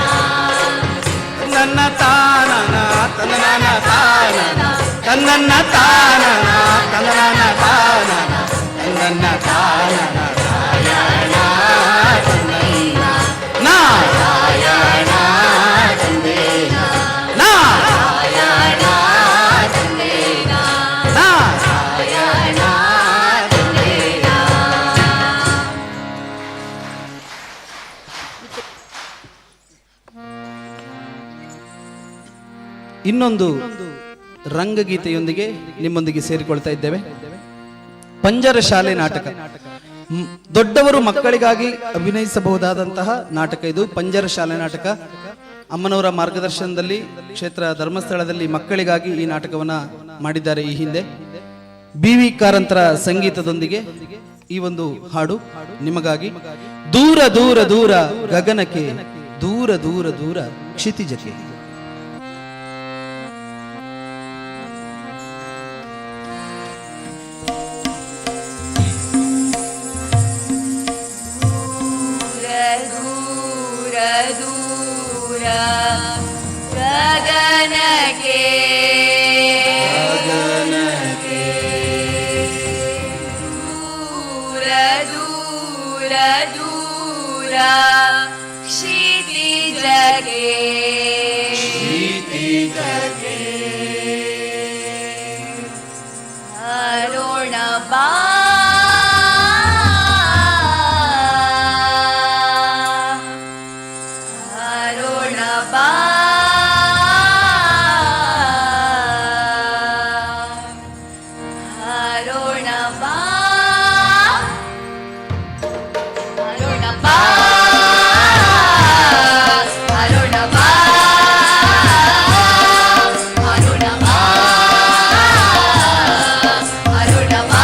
ತನ್ನನ್ನ ತಾನನ ತನ್ನನ ತಾನನ ತನ್ನನ್ನ ತಾನನ ತನ್ನನ ತಾನನ ತನ್ನನ್ನ ತಾನನ ನಾರಾಯಣ ತಂದೇನ ನಾರಾಯಣ ತಂದೇನ ನಾರಾಯಣ ತಂದೇನ. ನಾರಾಯಣ ತಂದೇನ. ಇನ್ನೊಂದು ರಂಗಗೀತೆಯೊಂದಿಗೆ ನಿಮ್ಮೊಂದಿಗೆ ಸೇರಿಕೊಳ್ತಾ ಇದ್ದೇವೆ. ಪಂಜರ ಶಾಲೆ ನಾಟಕ ದೊಡ್ಡವರು ಮಕ್ಕಳಿಗಾಗಿ ಅಭಿನಯಿಸಬಹುದಾದಂತಹ ನಾಟಕ ಇದು. ಪಂಜರ ಶಾಲೆ ನಾಟಕ ಅಮ್ಮನವರ ಮಾರ್ಗದರ್ಶನದಲ್ಲಿ ಕ್ಷೇತ್ರ ಧರ್ಮಸ್ಥಳದಲ್ಲಿ ಮಕ್ಕಳಿಗಾಗಿ ಈ ನಾಟಕವನ್ನ ಮಾಡಿದ್ದಾರೆ ಈ ಹಿಂದೆ. BV ಕಾರಂತರ ಸಂಗೀತದೊಂದಿಗೆ ಈ ಒಂದು ಹಾಡು ನಿಮಗಾಗಿ. ದೂರ ದೂರ ದೂರ ಗಗನಕ್ಕೆ ದೂರ ದೂರ ದೂರ ಕ್ಷಿತಿಜಕ್ಕೆ. ದೂರ ದೂರ ಗಗನಕ್ಕೆ ದೂರ ದೂರ ದೂರ ಕ್ಷಿತಿಜಕ್ಕೆ ಅರುಣ ಬಾ ಅರುಣ ಬಾ ಅರುಣ ಬಾ ಅರುಣ ಬಾ ಅರುಣ ಬಾ ಅರುಣ ಬಾ ಅರುಣ ಬಾ.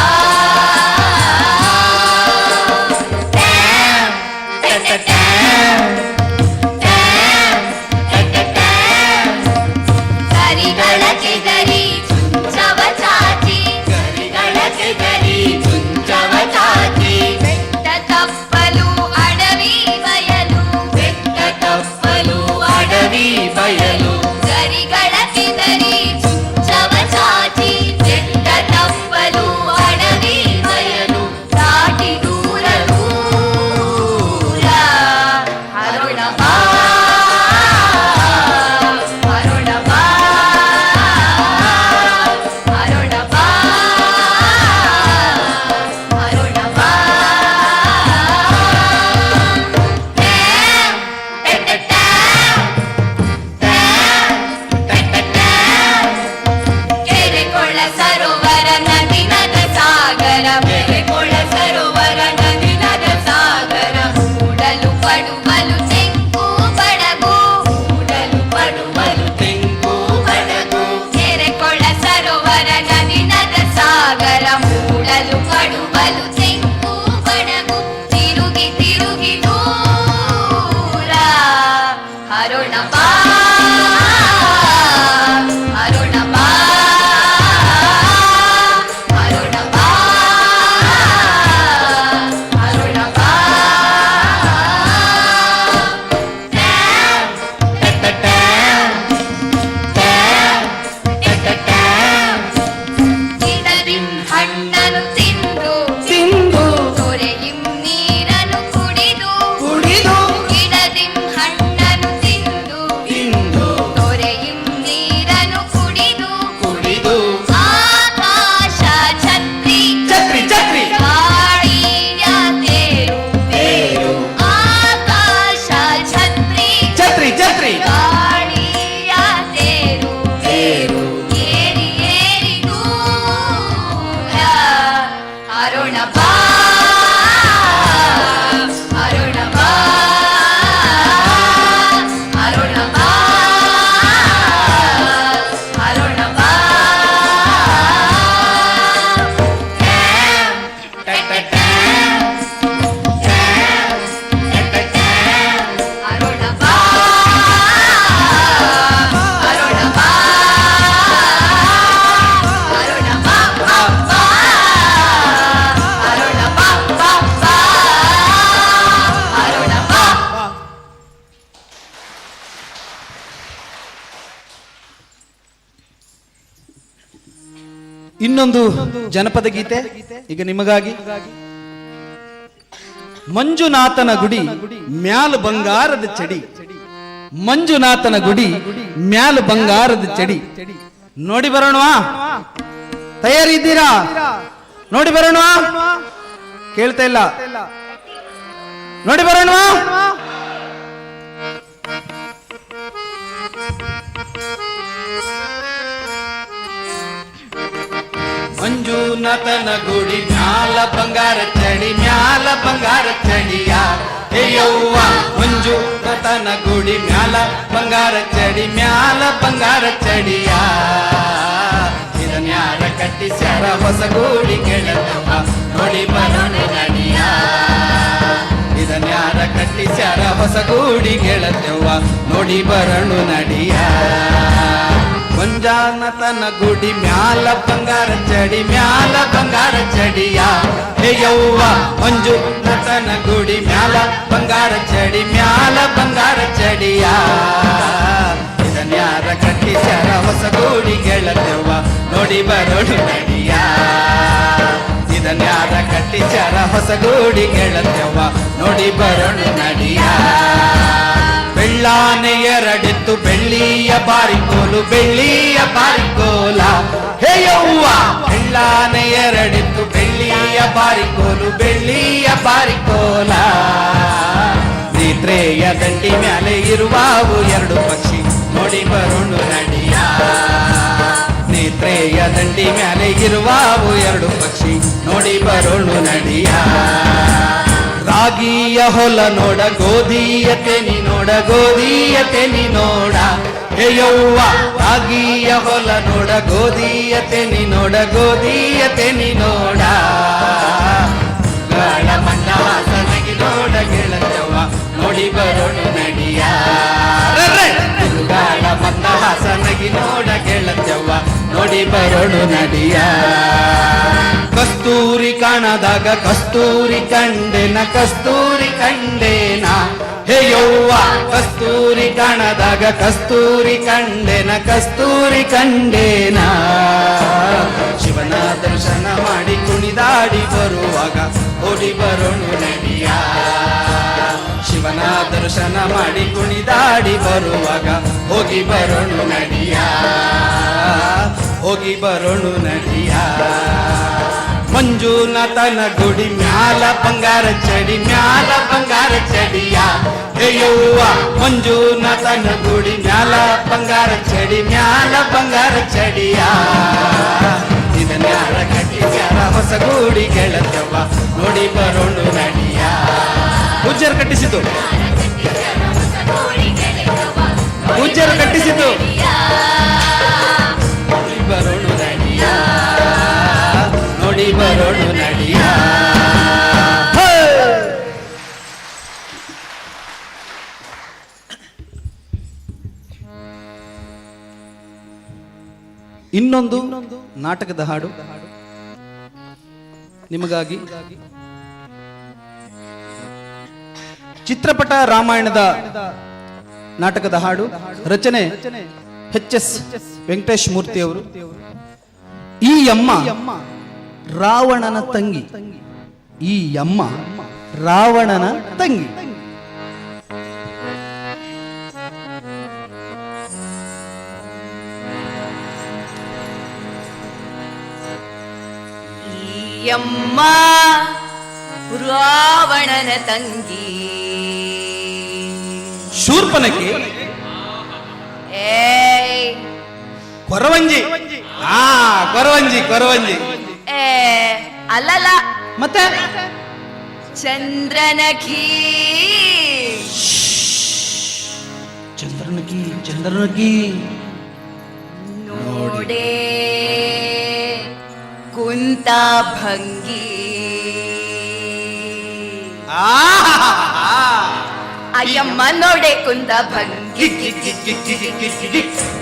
ಗರಿಗಳಕ್ಕೆ ಗರಿ ಚುಂಚವ ಚಾಚಿ ಗರಿಗಳಕ್ಕೆ ಗರಿ ಚುಂಚವ ಚಾಚಿ ಬೆಟ್ಟ ಕಪ್ಪಲು ಅಡವಿ ಬಯಲು ಬೆಟ್ಟ ಕಪ್ಪಲು ಅಡವಿ ಬಯಲು ಗರಿಗಳಕ್ಕೆ ಗರಿ ಚುಂಚವ ಚಾಚಿ ಬೆಟ್ಟ ಕಪ್ಪಲು ಅಡವಿ ಬಯಲು ದಾಟಿ ದೂರ ದೂರ ಇನ್ನೊಂದು ಜನಪದ ಗೀತೆ ಈಗ ನಿಮಗಾಗಿ. ಮಂಜುನಾಥನ ಗುಡಿ ಮ್ಯಾಲ ಬಂಗಾರದ ಚಡಿ, ಮಂಜುನಾಥನ ಗುಡಿ ಮ್ಯಾಲ ಬಂಗಾರದ ಚಡಿ. ನೋಡಿ ಬರೋಣವಾ? ತಯಾರಿದ್ದೀರಾ? ನೋಡಿ ಬರೋಣವಾ? ಕೇಳ್ತಾ ಇಲ್ಲ. ನೋಡಿ ಬರೋಣವಾ? ಮಂಜುನಾಥನ ಗುಡಿ ಮ್ಯಾಲ ಬಂಗಾರ ಚಡಿ, ಮ್ಯಾಲ ಬಂಗಾರ ಚಡಿಯ ಹೇಯವ್ವ. ಮಂಜುನಾಥನ ಗುಡಿ ಮ್ಯಾಲ ಬಂಗಾರ ಚಡಿ, ಮ್ಯಾಲ ಬಂಗಾರ ಚಡಿಯ. ಇದನ್ಯಾರ ಕಟ್ಟಿಸ್ಯಾರ ಹೊಸ ಗೂಡಿ ಗೆಳತವ್ವ, ನೋಡಿ ಬರೋಣ ನಡಿಯ. ಇದನ್ಯಾರ ಕಟ್ಟಿಸ್ಯಾರ ಹೊಸ ಗೂಡಿ ಗೆಳತವ್ವ, ನೋಡಿ ಬರೋಣ ನಡಿಯ. ಮಂಜುನಾಥನ ಗುಡಿ ಮ್ಯಾಲ ಬಂಗಾರ ಚಡಿ, ಮ್ಯಾಲ ಬಂಗಾರ ಚಡಿಯ ಹೇಯವ್ವ. ಮಂಜುನಾಥನ ಗುಡಿ ಮ್ಯಾಲ ಬಂಗಾರ ಚಡಿ, ಮ್ಯಾಲ ಬಂಗಾರ ಚಡಿಯ. ಇದನ್ಯಾರ ಕಟ್ಟಿಸ್ಯಾರ ಹೊಸ ಗೂಡಿ ಗೆಳತವ್ವ, ನೋಡಿ ಬರೋಣ ನಡಿಯ. ಇದನ್ಯಾರ ಕಟ್ಟಿಸ್ಯಾರ ಹೊಸ ಗೂಡಿ ಗೆಳತವ್ವ, ನೋಡಿ ಬರೋಣ ನಡಿಯ. ಬೆಳ್ಳಾನೆ ಎರಡಿತ್ತು ಬೆಳ್ಳಿಯ ಬಾರಿಕೋಲು, ಬೆಳ್ಳಿಯ ಬಾರಿಕೋಲ ಹೇಯವ್ವ. ಬೆಳ್ಳಾನೆ ಎರಡಿತ್ತು ಬೆಳ್ಳಿಯ ಬಾರಿಕೋಲು, ಬೆಳ್ಳಿಯ ಬಾರಿಕೋಲ. ನೇತ್ರೆಯ ದಂಡಿ ಮ್ಯಾಲೆ ಇರುವಾವು ಎರಡು ಪಕ್ಷಿ, ನೋಡಿ ಬರೋಣ ನಡಿಯ. ನೇತ್ರೆಯ ದಂಡಿ ಮ್ಯಾಲೆ ಇರುವಾವು ಎರಡು ಪಕ್ಷಿ, ನೋಡಿ ಬರೋಣ ನಡಿಯ. ರಾಗಿಯ ಹೊಲ ನೋಡ, ಗೋಧಿಯ ತೆನಿ ನೋಡ, ಗೋಧಿಯ ತೆನಿ ನೋಡ ಹೇಯವ್ವ. ರಾಗಿಯ ಹೊಲ ನೋಡ, ಗೋಧಿಯ ತೆನಿ ನೋಡ, ಗೋಧಿಯ ತೆನಿ ನೋಡ. ಗಾಳ ಮಂದಹಾಸನಗಿ ನೋಡ ಗೆಳತವ್ವ, ನೋಡಿ ಬರೋಣ ನಡಿಯ. ಗಾಳ ಮಂದಹಾಸನಗಿ ನೋಡ ಗೆಳತವ್ವ, ನೋಡಿ ಬರೋಣ ನಡಿಯ. ಕಸ್ತೂರಿ ಕಾಣದಾಗ ಕಸ್ತೂರಿ ಕಂಡೆನ, ಕಸ್ತೂರಿ ಕಂಡೇನ ಹೇಯವ್ವ. ಕಸ್ತೂರಿ ಕಾಣದಾಗ ಕಸ್ತೂರಿ ಕಂಡೆನ, ಕಸ್ತೂರಿ ಕಂಡೇನ. ಶಿವನ ದರ್ಶನ ಮಾಡಿ ಕುಣಿದಾಡಿ ಬರುವಾಗ, ಓಡಿ ಬರೋಣ ನಡಿಯ. ಶಿವನ ದರ್ಶನ ಮಾಡಿ ಕುಣಿದಾಡಿ ಬರುವಾಗ, ಹೋಗಿ ಬರೋಣ ನಡಿಯ. ಹೋಗಿ ಬರೋಣ ನಡಿಯ. ಮಂಜುನಾಥನ ಗುಡಿ ಮ್ಯಾಲ ಬಂಗಾರ ಚಡಿ, ಮ್ಯಾಲ ಬಂಗಾರ ಚಡಿಯ ಹೇಯವ್ವ. ಮಂಜುನಾಥನ ಗುಡಿ ಮ್ಯಾಲ ಬಂಗಾರ ಚಡಿ, ಮ್ಯಾಲ ಬಂಗಾರ ಚಡಿಯ. ಇದನ್ಯಾರ ಕಟ್ಟಿಸ್ಯಾರ ಹೊಸ ಗೂಡಿ ಗೆಳತವ್ವ, ನೋಡಿ ಬರೋಣ ನಡಿಯ. ಪೂಜ್ಯರು ಕಟ್ಟಿಸಿತು, ಪೂಜ್ಯರು ಕಟ್ಟಿಸಿತು, ನೋಡಿ ಬರೋಣ ನಡಿಯ, ನೋಡಿ ಬರೋಣ ನಡಿಯ. ಇನ್ನೊಂದು ನಾಟಕದ ಹಾಡು ನಿಮಗಾಗಿ. ಚಿತ್ರಪಟ ರಾಮಾಯಣದ ನಾಟಕದ ಹಾಡು. ರಚನೆ ಎಚ್.ಎಸ್. ವೆಂಕಟೇಶ್ ಮೂರ್ತಿ ಅವರು. ಈ ಅಮ್ಮ ರಾವಣನ ತಂಗಿ, ಈ ಅಮ್ಮ ರಾವಣನ ತಂಗಿ. ಯಮ್ಮ ರಾವಣನ ತಂಗಿ, ಶೂರ್ಪನಖಿ ಏಯ್ ಕೊರವಂಜಿ. ಕೊರವಂಜಿ, ಕೊರವಂಜಿ ಏ ಅಲ್ಲಲ್ಲ, ಮತ್ತೆ ಚಂದ್ರನಖಿ. ಚಂದ್ರನಖಿ, ಚಂದ್ರನಖಿ ನೋಡೆ ಕುಂತ ಭಂಗಿ. ಅಯ್ಯಮ್ಮ ನೋಡೆ ಕುಂತ ಭಂಗಿ.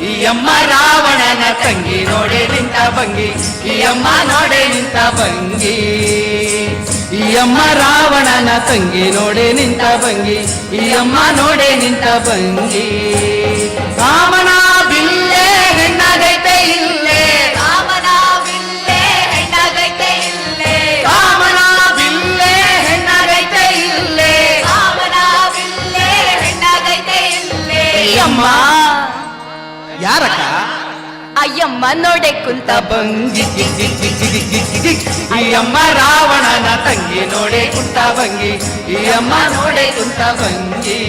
ಈ ಅಮ್ಮ ರಾವಣನ ತಂಗಿ, ನೋಡೆ ನಿಂತ ಭಂಗಿ. ಈ ಅಮ್ಮ ನೋಡೆ ನಿಂತ ಭಂಗಿ. ಈ ಅಮ್ಮ ರಾವಣನ ತಂಗಿ, ನೋಡೆ ನಿಂತ ಭಂಗಿ. ಈ ಅಮ್ಮ ನೋಡೆ ನಿಂತ ಭಂಗಿ. ಕಾಮನ ಬಿಲ್ಲೆ ಹೆಣ್ಣಾಗೈತೆ ಇಲ್ಲೇ, ಕಾಮನ ಬಿಲ್ಲೆ ಅಯ್ಯಮ್ಮ ನೋಡೆ ಕುಂತ ಭಂಗಿ ಈ ಅಮ್ಮ ರಾವಣನ ತಂಗಿ ನೋಡೆ ಕುಂತ ಭಂಗಿ ಈ ಅಮ್ಮ ನೋಡೆ ಕುಂತ ಭಂಗಿ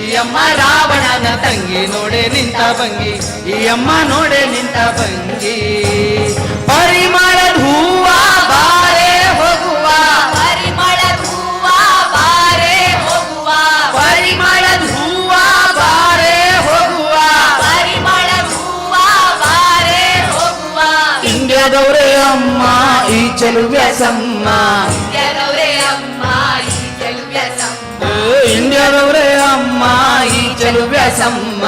ಈ ಅಮ್ಮ ರಾವಣನ ತಂಗಿ ನೋಡೆ ನಿಂತ ಭಂಗಿ ಈ ಅಮ್ಮ ನೋಡೆ ನಿಂತ ಭಂಗಿ ಪರಿಮಳದ ಹೂವ ಬಾರೆ ಹೋಗುವ ಪರಿಮಳದ ಹೂವ ಬಾರೆ ಹೋಗುವ ಪರಿಮಳದ ಹೂವ ಬಾರೆ ಹೋಗುವ ಪರಿಮಳದ ಹೂವ ಬಾರೆ ಹೋಗುವ ಇಂಡಿಯಾದವರೇ ಅಮ್ಮ ಈ ಚೆಲುವೆ ಸಮ್ಮ ಗೆಲುವೇ ಅಮ್ಮ ಈ ಗೆಲುವೆ ಸಮ್ಮ ಇಂಡಿಯಾದವರೇ ಅಮ್ಮ ಈ ಚೆಲುವೆ ಸಮ್ಮ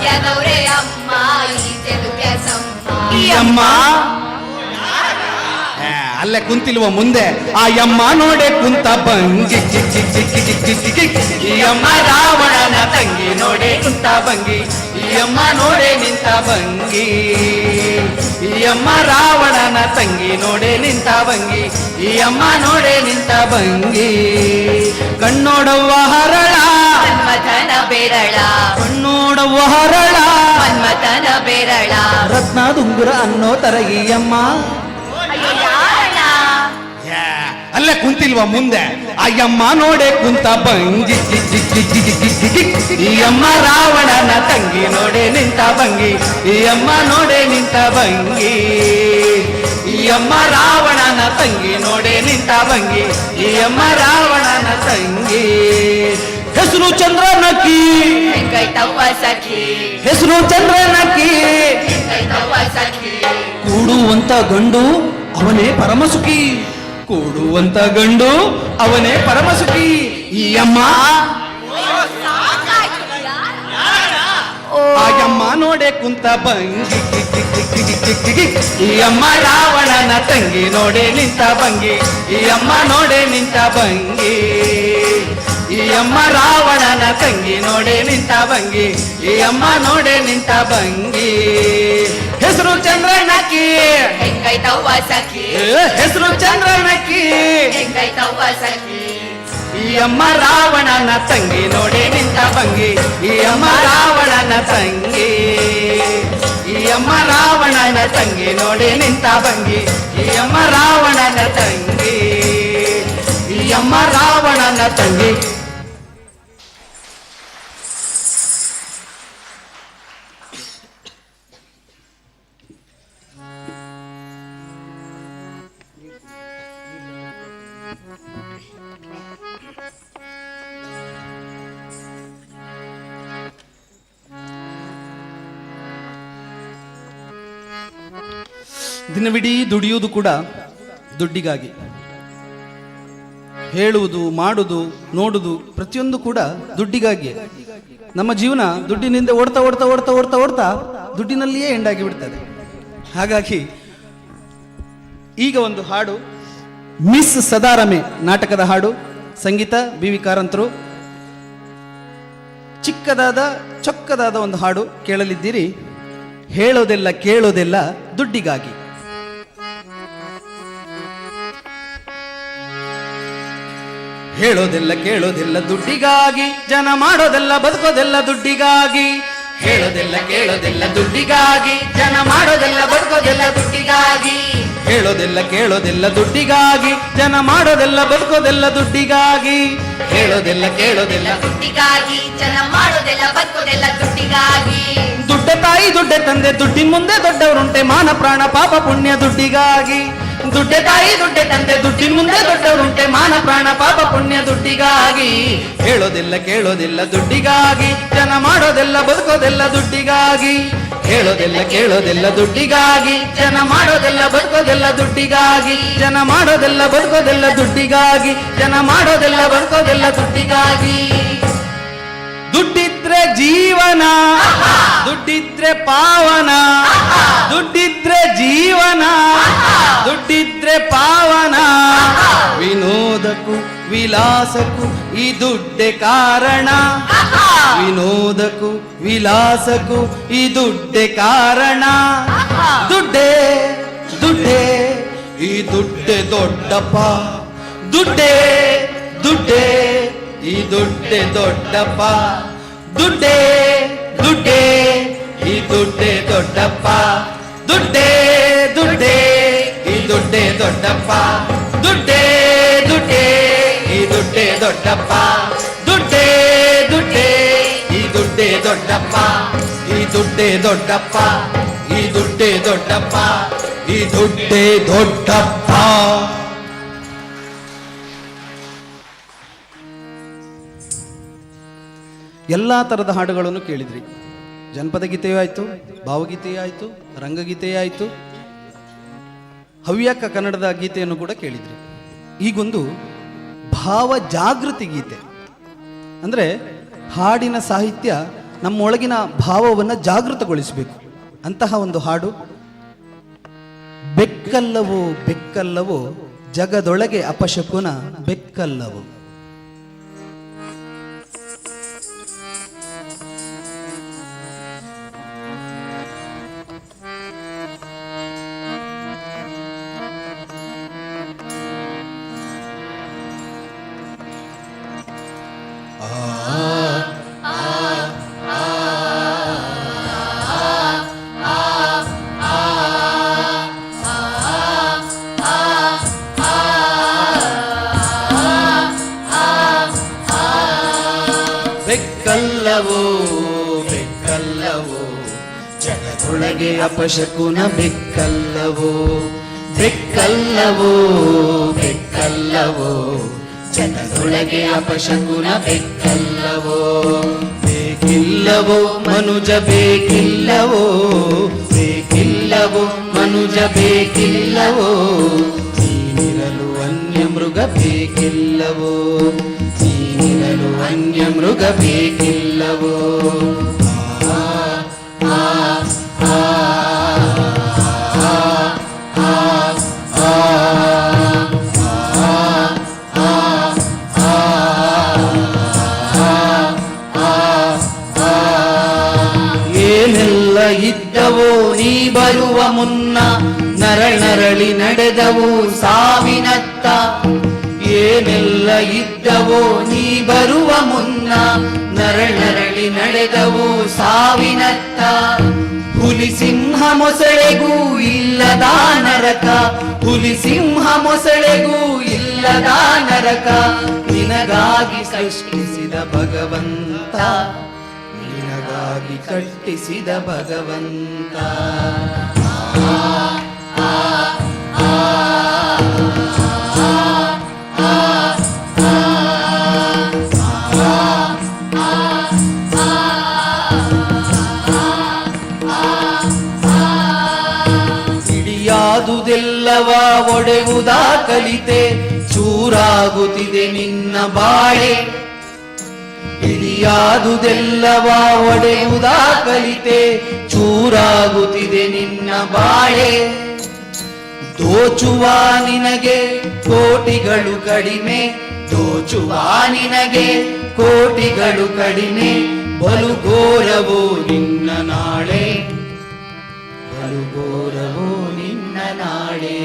ಗೆಲುವೇ ಅಮ್ಮ ಈ ಗೆಲುವೆ ಸಮ್ಮ ಈ ಅಮ್ಮ ಅಲ್ಲೇ ಕುಂತಿಲ್ವ ಮುಂದೆ ಆ ಯಮ್ಮ ನೋಡೆ ಕುಂತ ಭಂಗಿ ಈ ಅಮ್ಮ ರಾವಣನ ತಂಗಿ ನೋಡೆ ಕುಂತ ಭಂಗಿ ಈ ಅಮ್ಮ ನೋಡೆ ನಿಂತ ಭಂಗಿ ಈ ಅಮ್ಮ ರಾವಣನ ತಂಗಿ ನೋಡೆ ನಿಂತ ಭಂಗಿ ಈ ಅಮ್ಮ ನೋಡೆ ನಿಂತ ಭಂಗಿ ಕಣ್ಣೋಡವ್ವ ಹರಳ ಮನ್ಮಥನ ಬೆರಳ ಕಣ್ಣೋಡವ್ವ ಹರಳ ಮನ್ಮಥನ ಬೆರಳ ರತ್ನ ದುಂಗುರ ಅನ್ನೋ ತರಗಿಯಮ್ಮ ಅಯ್ಯೋ ಯಾರಣ್ಣ ಅಲ್ಲೇ ಕುಂತಿಲ್ವ ಮುಂದೆ ಅಯ್ಯಮ್ಮ ನೋಡೆ ಕುಂತ ಭಂಗಿ ಈ ಅಮ್ಮ ರಾವಣನ ತಂಗಿ ನೋಡೆ ನಿಂತ ಭಂಗಿ ಈ ಅಮ್ಮ ನೋಡೆ ನಿಂತ ಭಂಗಿ ಈ ಅಮ್ಮ ರಾವಣನ ತಂಗಿ ನೋಡೆ ನಿಂತ ಭಂಗಿ ಈ ಅಮ್ಮ ರಾವಣನ ತಂಗಿ ಹೆಸರು ಚಂದ್ರನಕ್ಕಿ ಹೆಂಗೈತವ್ವ ಸಖಿ ಹೆಸರು ಚಂದ್ರನಕ್ಕಿ ಹೆಂಗೈತವ್ವ ಸಖಿ ಕೂಡುವಂತ ಗಂಡು ಅವನೇ ಪರಮಸುಖಿ ಕೂಡುವಂತ ಗಂಡು ಅವನೇ ಪರಮಸುಖಿ ಈ ಅಮ್ಮ ಆಯಮ್ಮ ನೋಡೆ ಕುಂತ ಭಂಗಿ ಈ ಅಮ್ಮ ರಾವಣನ ತಂಗಿ ನೋಡೆ ನಿಂತ ಭಂಗಿ ಈ ಅಮ್ಮ ನೋಡೆ ನಿಂತ ಭಂಗಿ ಈ ಅಮ್ಮ ರಾವಣನ ತಂಗಿ ನೋಡೆ ನಿಂತ ಭಂಗಿ ಈ ಅಮ್ಮ ನೋಡೆ ನಿಂತ ಭಂಗಿ ಹೆಸರು ಚಂದ್ರನಕ್ಕಿ ಹೆಂಗೈತವ್ವ ಸಖಿ ಹೆಸರು ಚಂದ್ರನಕ್ಕಿ ಹೆಂಗೈತವ್ವ ಸಖಿ ಈ ಅಮ್ಮ ರಾವಣನ ತಂಗಿ ನೋಡೆ ನಿಂತ ಭಂಗಿ ಈ ಅಮ್ಮ ರಾವಣನ ತಂಗಿ ಈ ಅಮ್ಮ ರಾವಣನ ತಂಗಿ ನೋಡೆ ನಿಂತ ಭಂಗಿ ಈ ಅಮ್ಮ ರಾವಣನ ತಂಗಿ ಈ ಅಮ್ಮ ರಾವಣನ ತಂಗಿ ದಿನವಿಡೀ ದುಡಿಯುವುದು ಕೂಡ ದುಡ್ಡಿಗಾಗಿ. ಹೇಳುವುದು, ಮಾಡುವುದು, ನೋಡುವುದು ಪ್ರತಿಯೊಂದು ಕೂಡ ದುಡ್ಡಿಗಾಗಿ. ನಮ್ಮ ಜೀವನ ದುಡ್ಡಿನಿಂದ ಓಡ್ತಾ ಓಡ್ತಾ ಓಡ್ತಾ ಓಡ್ತಾ ಓಡ್ತಾ ದುಡ್ಡಿನಲ್ಲಿಯೇ ಎಂಡಾಗಿ ಬಿಡ್ತದೆ. ಹಾಗಾಗಿ ಈಗ ಒಂದು ಹಾಡು, ಮಿಸ್ ಸದಾರಮೆ ನಾಟಕದ ಹಾಡು, ಸಂಗೀತ ಬಿ.ವಿ. ಕಾರಂತರು, ಚಿಕ್ಕದಾದ ಚೊಕ್ಕದಾದ ಒಂದು ಹಾಡು ಕೇಳಲಿದ್ದೀರಿ. ಹೇಳೋದೆಲ್ಲ ಕೇಳೋದೆಲ್ಲ ದುಡ್ಡಿಗಾಗಿ. ಹೇಳೋದೆಲ್ಲ ಕೇಳೋದೆಲ್ಲ ದುಡ್ಡಿಗಾಗಿ, ಜನ ಮಾಡೋದೆಲ್ಲ ಬದುಕೋದೆಲ್ಲ ದುಡ್ಡಿಗಾಗಿ. ಹೇಳೋದೆಲ್ಲ ಕೇಳೋದೆಲ್ಲ ದುಡ್ಡಿಗಾಗಿ, ಜನ ಮಾಡೋದೆಲ್ಲ ಬದುಕೋದೆಲ್ಲ ದುಡ್ಡಿಗಾಗಿ. ಹೇಳೋದೆಲ್ಲ ಕೇಳೋದೆಲ್ಲ ದುಡ್ಡಿಗಾಗಿ, ಜನ ಮಾಡೋದೆಲ್ಲ ಬದುಕೋದೆಲ್ಲ ದುಡ್ಡಿಗಾಗಿ. ಹೇಳೋದೆಲ್ಲ ಕೇಳೋದೆಲ್ಲ ದುಡ್ಡಿಗಾಗಿ, ಜನ ಮಾಡೋದೆಲ್ಲ ಬದುಕೋದೆಲ್ಲ ದುಡ್ಡಿಗಾಗಿ. ದುಡ್ಡ ತಾಯಿ ದುಡ್ಡೆ ತಂದೆ, ದುಡ್ಡಿನ ಮುಂದೆ ದೊಡ್ಡವರುಂಟೆ, ಮಾನ ಪ್ರಾಣ ಪಾಪ ಪುಣ್ಯ ದುಡ್ಡಿಗಾಗಿ. ದುಡ್ಡೆ ತಾಯಿ ದುಡ್ಡೆ ತಂದೆ, ದುಡ್ಡಿನ ಮುಂದೆ ದೊಡ್ಡವರುಂಟೆ, ಮಾನ ಪ್ರಾಣ ಪಾಪ ಪುಣ್ಯ ದುಡ್ಡಿಗಾಗಿ. ಹೇಳೋದೆಲ್ಲ ಕೇಳೋದೆಲ್ಲ ದುಡ್ಡಿಗಾಗಿ, ಜನ ಮಾಡೋದೆಲ್ಲ ಬದುಕೋದೆಲ್ಲ ದುಡ್ಡಿಗಾಗಿ. ಹೇಳೋದೆಲ್ಲ ಕೇಳೋದೆಲ್ಲ ದುಡ್ಡಿಗಾಗಿ, ಜನ ಮಾಡೋದೆಲ್ಲ ಬದುಕೋದೆಲ್ಲ ದುಡ್ಡಿಗಾಗಿ. ಜನ ಮಾಡೋದೆಲ್ಲ ಬದುಕೋದೆಲ್ಲ ದುಡ್ಡಿಗಾಗಿ, ಜನ ಮಾಡೋದೆಲ್ಲ ಬದುಕೋದೆಲ್ಲ ದುಡ್ಡಿಗಾಗಿ. ದುಡ್ಡಿದ್ರೆ ಜೀವನ, ದುಡ್ಡಿದ್ರೆ ಪಾವನ, ದುಡ್ಡಿದ್ರೆ ಜೀವನ, ದುಡ್ಡಿದ್ರೆ ಪಾವನ. ವಿನೋದಕ್ಕೂ ವಿಲಾಸಕ್ಕೂ ಈ ದುಡ್ಡೆ ಕಾರಣ. ವಿನೋದಕ್ಕೂ ವಿಲಾಸಕ್ಕೂ ಈ ದುಡ್ಡೆ ಕಾರಣ. ದುಡ್ಡೇ ದುಡ್ಡೇ ಈ ದುಡ್ಡೆ ದೊಡ್ಡಪ್ಪ. ದುಡ್ಡೇ ದುಡ್ಡೇ ಈ ದುಡ್ಡೆ ದೊಡ್ಡಪ್ಪ. ದುಡ್ಡೇ ದುಡ್ಡೇ ಈ ದುಡ್ಡೇ ದೊಡ್ಡಪ್ಪ, ದುಡ್ಡೇ ದುಡ್ಡೇ ಈ ದುಡ್ಡೇ ದೊಡ್ಡಪ್ಪ, ದುಡ್ಡೇ ದುಡ್ಡೇ ಈ ದುಡ್ಡೇ ದೊಡ್ಡಪ್ಪ, ದುಡ್ಡೇ ದುಡ್ಡೇ ಈ ದುಡ್ಡೇ ದೊಡ್ಡಪ್ಪ, ಈ ದುಡ್ಡೇ ದೊಡ್ಡಪ್ಪ, ಈ ದುಡ್ಡೇ ದೊಡ್ಡಪ್ಪ, ಈ ದುಡ್ಡೇ ದೊಡ್ಡಪ್ಪ. ಎಲ್ಲ ಥರದ ಹಾಡುಗಳನ್ನು ಕೇಳಿದ್ರಿ. ಜನಪದ ಗೀತೆಯೂ ಆಯಿತು, ಭಾವಗೀತೆಯೂ ಆಯಿತು, ರಂಗಗೀತೆಯೂ ಆಯಿತು, ಹವ್ಯಕ ಕನ್ನಡದ ಗೀತೆಯನ್ನು ಕೂಡ ಕೇಳಿದ್ರಿ. ಈಗೊಂದು ಭಾವ ಜಾಗೃತಿ ಗೀತೆ, ಅಂದರೆ ಹಾಡಿನ ಸಾಹಿತ್ಯ ನಮ್ಮೊಳಗಿನ ಭಾವವನ್ನು ಜಾಗೃತಗೊಳಿಸಬೇಕು ಅಂತಹ ಒಂದು ಹಾಡು. ಬೆಕ್ಕಲ್ಲವೋ ಬೆಕ್ಕಲ್ಲವೋ ಜಗದೊಳಗೆ ಅಪಶಕುನ ಬೆಕ್ಕಲ್ಲವೋ. ಬೆಕ್ಕಲ್ಲವೋ ಬೆಕ್ಕಲ್ಲವೋ ಜಗದೊಳಗೆ ಅಪಶಕುನ ಬೆಕ್ಕಲ್ಲವೋ, ಬೆಕ್ಕಲ್ಲವೋ ಬೆಕ್ಕಲ್ಲವೋ ಜಗದೊಳಗೆ ಅಪಶಕುನ ಬೆಕ್ಕಲ್ಲವೋ. ಬೇಕಿಲ್ಲವೋ ಮನುಜ ಬೇಕಿಲ್ಲವೋ, ಬೇಕಿಲ್ಲವೋ ಮನುಜ ಬೇಕಿಲ್ಲವೋ, ನೀನಿರಲು ಅನ್ಯ ಮೃಗ ಬೇಕಿಲ್ಲವೋ, ನೀನಿರಲು ಅನ್ಯ ಮೃಗ ಬೇಕಿಲ್ಲವೋ. ಏನೆಲ್ಲ ಇದ್ದವೋ ನೀ ಬರುವ ಮುನ್ನ, ನರಳಿ ನಡೆದವು ಸಾವಿನತ್ತ. ಏನೆಲ್ಲ ಇದ್ದವೋ ನೀ ಬರುವ ಮುನ್ನ, ನರಳಿ ನಡೆದವು ಸಾವಿನತ್ತ. ಹುಲಿ ಸಿಂಹ ಮೊಸಳೆಗೂ ಇಲ್ಲದ ನರಕ, ಹುಲಿ ಸಿಂಹ ಮೊಸಳೆಗೂ ಇಲ್ಲದ ನರಕ, ನಿನಗಾಗಿ ಸೃಷ್ಟಿಸಿದ ಭಗವಂತ, ನಿನಗಾಗಿ ಕಟ್ಟಿಸಿದ ಭಗವಂತ. ಹಿಡಿಯಾದುದೆಲ್ಲವ ಒಡೆಯುವುದಾ ಕಲಿತೆ, ಚೂರಾಗುತ್ತಿದೆ ನಿನ್ನ ಬಾಳೆ. ಹಿಡಿಯಾದುದೆಲ್ಲವ ಒಡೆಯುವುದಾ ಕಲಿತೆ, ಚೂರಾಗುತ್ತಿದೆ ನಿನ್ನ ಬಾಳೆ. ದೋಚುವ ನಿನಗೆ ಕೋಟಿಗಳು ಕಡಿಮೆ, ದೋಚುವ ನಿನಗೆ ಕೋಟಿಗಳು ಕಡಿಮೆ, ಬಲು ಘೋರವೋ ನಿನ್ನ ನಾಳೆ, ಬಲು ಘೋರವೋ ನಿನ್ನ ನಾಳೆ.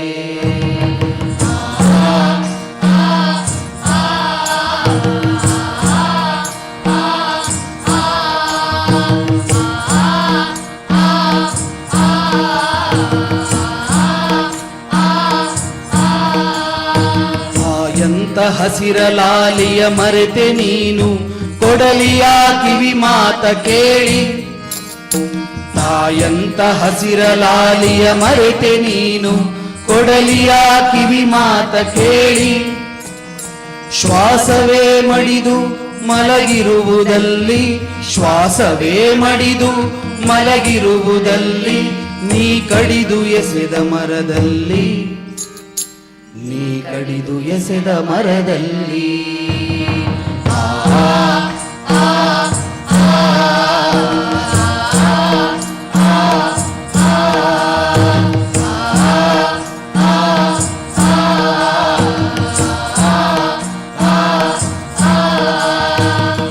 ಎಂತ ಹಸಿರಲಾಲಿಯ ಮರೆತೆ ನೀನು, ಕೊಡಲಿಯ ಕಿವಿ ಮಾತ ಕೇಳಿ. ತಾಯಂತ ಹಸಿರಲಾಲಿಯ ಮರೆತೆ ನೀನು, ಕೊಡಲಿಯ ಕಿವಿ ಮಾತ ಕೇಳಿ. ಶ್ವಾಸವೇ ಮಡಿದು ಮಲಗಿರುವುದಲ್ಲಿ, ಶ್ವಾಸವೇ ಮಡಿದು ಮಲಗಿರುವುದಲ್ಲಿ, ನೀ ಕಡಿದು ಎಸೆದ ಮರದಲ್ಲಿ, ನೀ ಕಡಿದು ಎಸೆದ ಮರದಲ್ಲಿ.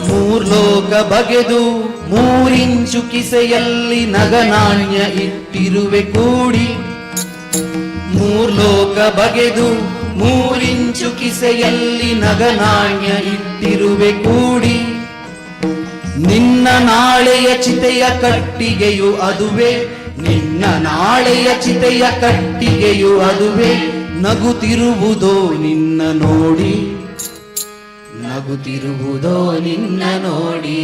ಮೂರ್ಲೋಕ ಬಗೆದು ಮೂರಿಂಚು ಕಿಸೆಯಲ್ಲಿ ನಗನಾಣ್ಯ ಇಟ್ಟಿರುವೆ ಕೂಡಿ. ಮೂರ್ಲೋಕ ಬಗೆದು ಮೂರಿಂಚು ಕಿಸೆಯಲ್ಲಿ ನಗನಾಣ್ಯ ಇಟ್ಟಿರುವೆ ಕೂಡಿ. ನಿನ್ನ ನಾಳೆಯ ಚಿತೆಯ ಕಟ್ಟಿಗೆಯು ಅದುವೆ, ನಿನ್ನ ನಾಳೆಯ ಚಿತೆಯ ಕಟ್ಟಿಗೆಯು ಅದುವೆ, ನಗುತ್ತಿರುವುದೋ ನಿನ್ನ ನೋಡಿ, ನಗುತ್ತಿರುವುದೋ ನಿನ್ನ ನೋಡಿ.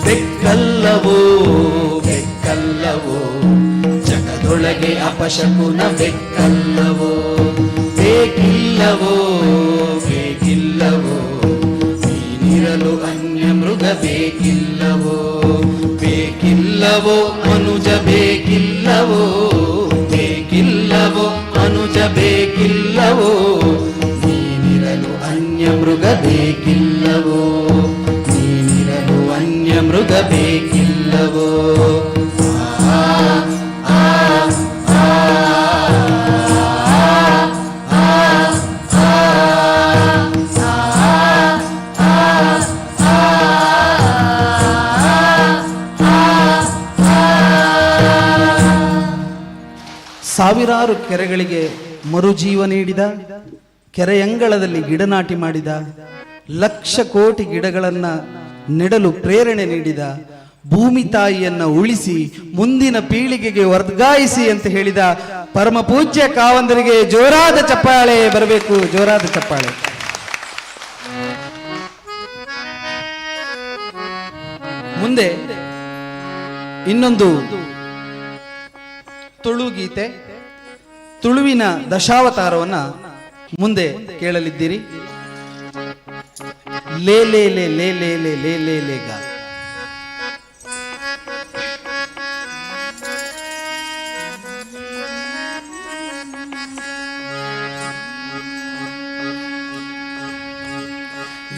ಬೆಕ್ಕಲ್ಲವೋ ಬೆಕ್ಕಲ್ಲವೋ ಜಗದೊಳಗೆ ಅಪಶಕುನ ಬೆಕ್ಕಲ್ಲವೋ, ಬೇಕಿಲ್ಲವೋ ಬೇಕಿಲ್ಲವೋ ನೀನಿರಲು ಅನ್ಯ ಮೃಗ ಬೇಕಿಲ್ಲವೋ, ಬೇಕಿಲ್ಲವೋ ಅನುಜ ಬೇಕಿಲ್ಲವೋ, ಬೇಕಿಲ್ಲವೋ ಅನುಜ ಬೇಕಿಲ್ಲವೋ ನೀನಿರಲು ಅನ್ಯ ಮೃಗ ಬೇಕಿಲ್ಲವೋ, ನೀನಿರಲು ಅನ್ಯ ಮೃಗ ಬೇಕಿಲ್ಲವೋ. ಸಾವಿರಾರು ಕೆರೆಗಳಿಗೆ ಮರುಜೀವ ನೀಡಿದ, ಕೆರೆಯಂಗಳದಲ್ಲಿ ಗಿಡ ನಾಟಿ ಮಾಡಿದ, ಲಕ್ಷ ಕೋಟಿ ಗಿಡಗಳನ್ನ ನೆಡಲು ಪ್ರೇರಣೆ ನೀಡಿದ, ಭೂಮಿ ತಾಯಿಯನ್ನ ಉಳಿಸಿ ಮುಂದಿನ ಪೀಳಿಗೆಗೆ ವರ್ಗಾಯಿಸಿ ಅಂತ ಹೇಳಿದ ಪರಮ ಪೂಜ್ಯ ಕಾವಂದರಿಗೆ ಜೋರಾದ ಚಪ್ಪಾಳೆ ಬರಬೇಕು, ಜೋರಾದ ಚಪ್ಪಾಳೆ. ಮುಂದೆ ಇನ್ನೊಂದು ತುಳು ಗೀತೆ, ತುಳುವಿನ ದಶಾವತಾರವನ್ನ ಮುಂದೆ ಕೇಳಲಿದ್ದೀರಿ. ಲೇ ಲೇ ಲೇ ಲೇ ಲೇ ಲೇ ಲೇ ಲೇ ಲೇ ಗಾ.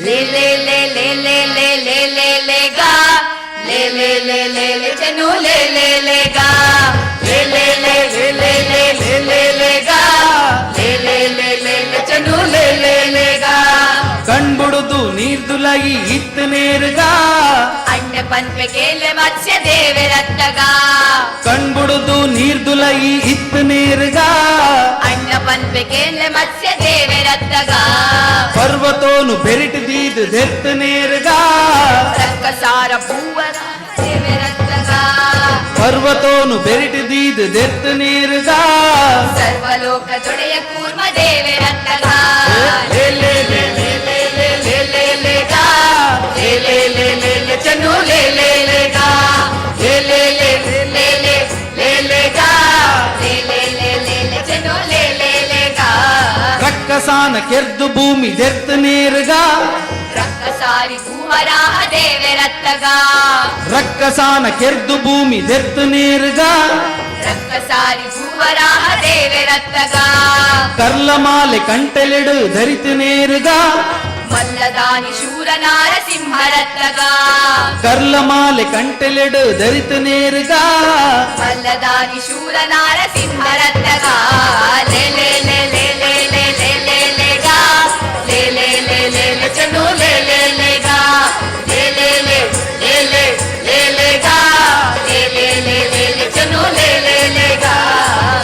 ले ले ले ले ले ले ले ले ले गा, ले ले ले ले ले चनु ले ले ले गा, ले ले ले ले ले ले ले ले ले गा, ले ले ले ले ले चनु ले ले ले गा. ಕಣ್ಬುಡುದು ನೀರ್ದುಲಗಿ ಇತ್ತ ನೇರ್ಗ, ಅಣ್ಣ ಪನ್ಪೆ ಕೇಲೆ ಮತ್ಸ್ಯ ದೇವರತ್ತಗ, ಕಣ್ಬುಡುದು ನೀರ್ದುಲಗಿ ಇತ್ತ ನೇರ್ಗ, ಅಣ್ಣ ಪನ್ಪೆ ಕೇಲೆ ಮತ್ಸ್ಯ ದೇವರತ್ತಗ, ಪರ್ವತೋನು ಬೆರಿಟಿದೀದು ದೆತ್ತ ನೇರ್ಗ, ರಕ್ಕಸಾರ ಭೂವರ ದೇವರತ್ತಗ, ಪರ್ವತೋನು ಬೆರಿಟಿದೀದು ದೆತ್ತ ನೇರ್ಗ, ಸರ್ವಲೋಕ ದೊಡೆಯ ಕೂರ್ಮ ದೇವರತ್ತಗ. ಲೇ ಲೇ ಲೇ ಲೇ ಲೇ ಲೇ ಲೇ ಲೇ ಲೇ ಗಾ, ले ले ले ले ले चनु ले ले ले गा, ले ले ले ले ले ले ले गा, ले ले ले ले ले चनु ले ले ले गा. ರಕ್ಕಸಾನ ಕೆರ್ದು ಭೂಮಿ ದೆತ್ತ ನೇರ್ಗ, ರಕ್ಕಸಾರಿ ಭೂವರಾಹ ದೇವರತ್ತಗ, ರಕ್ಕಸಾನ ಕೆರ್ದು ಭೂಮಿ ದೆತ್ತ ನೇರ್ಗ, ರಕ್ಕಸಾರಿ ಭೂವರಾಹ ದೇವರತ್ತಗ, ಕರ್ಲಮಾಲೆ ಕಂಟೆಲೆಡು ಧರಿತ ನೇರ್ಗ, ಮಲ್ಲದಾನಿ ಶೂರ ನಾರಸಿಂಹರತ್ತಗ, ಕರ್ಲಮಾಲೆ ಕಂಟೆಲೆಡು ಧರಿತ ನೇರ್ಗ, ಮಲ್ಲದಾನಿ ಶೂರ ನಾರಸಿಂಹರತ್ತಗ. ले ले ले ले ले ले ले ले ले गा, ले ले ले ले ले चनु ले ले ले गा, ले ले ले ले ले ले ले गा, ले ले ले ले ले चनु ले ले ले गा.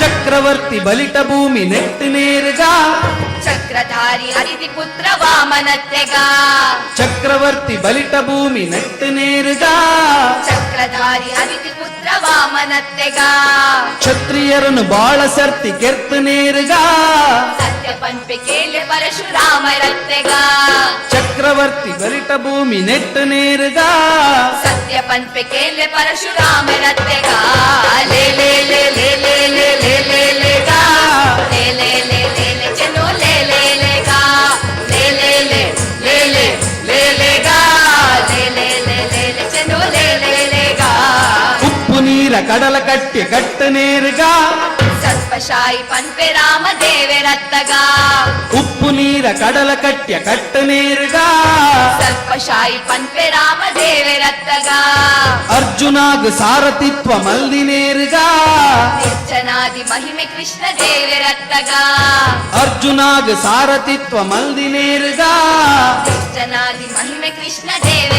ಚಕ್ರವರ್ತಿ ಬಲಿಟ ಭೂಮಿ ನೆಟ್ಟ ನೇರ್ಗ, ಚಕ್ರಧಾರಿ ಹರಿತಿ ಪುತ್ರ ವಾಮನತ್ತೆಗ, ಚಕ್ರವರ್ತಿ ಬಲಿಟ ಭೂಮಿ ನೆಟ್ಟ ನೇರ್ಗ, ಚಕ್ರಧಾರಿ ಹರಿತಿ ಪುತ್ರ ವಾಮನತ್ತೆಗ, ಕ್ಷತ್ರಿಯರನ್ನು ಬಾಳ ಸರ್ತಿ ಕೆರ್ತ ನೇರ್ಗ, ಸತ್ಯ ಪಂಪೆ ಕೇಲೆ ಪರಶುರಾಮ ರತ್ತೆಗ, ಚಕ್ರವರ್ತಿ ಬಲಿಟ ಭೂಮಿ ನೆಟ್ಟ ನೇರ್ಗ, ಸತ್ಯ ಪಂಪೆ ಕೇಲೆ ಪರಶುರಾಮ ರತ್ತೆಗ. ले ले ले ले ले ले ले ले ले गा, ले ले ले ले ले चनु ले ले ले गा, ले ले ले ले ले ले ले गा, ले ले ले ले ले चनु ले ले ले गा. ಉಪ್ಪು ನೀರ ಕಡಲ ಕಟ್ಟಿ ಕಟ್ಟ ನೇರ್ಗ, ಸರ್ಪಶಾಹಿ ಪಂಪೆ ರಾಮ ದೇವರತ್ತಗ, ಉಪ್ಪು ನೀರ ಕಡಲ ಕಟ್ಟ್ಯ ಕಟ್ಟ ನೇರ್ಗ, ಸರ್ಪಶಾಹಿ ಪಂಪೆ ರಾಮ ದೇವರತ್ತಗ, ಅರ್ಜುನಾಗ ಸಾರಥಿತ್ವ ಮಲ್ದಿ ನೇರ್ಗ, ನಿರ್ಜನಾದಿ ಮಹಿಮೆ ಕೃಷ್ಣ ದೇವರತ್ತಗ, ಅರ್ಜುನಾಗ ಸಾರಥಿತ್ವ ಮಲ್ದಿ ನೇರ್ಗ, ನಿರ್ಜನಾದಿ ಮಹಿಮೆ ಕೃಷ್ಣ ದೇವ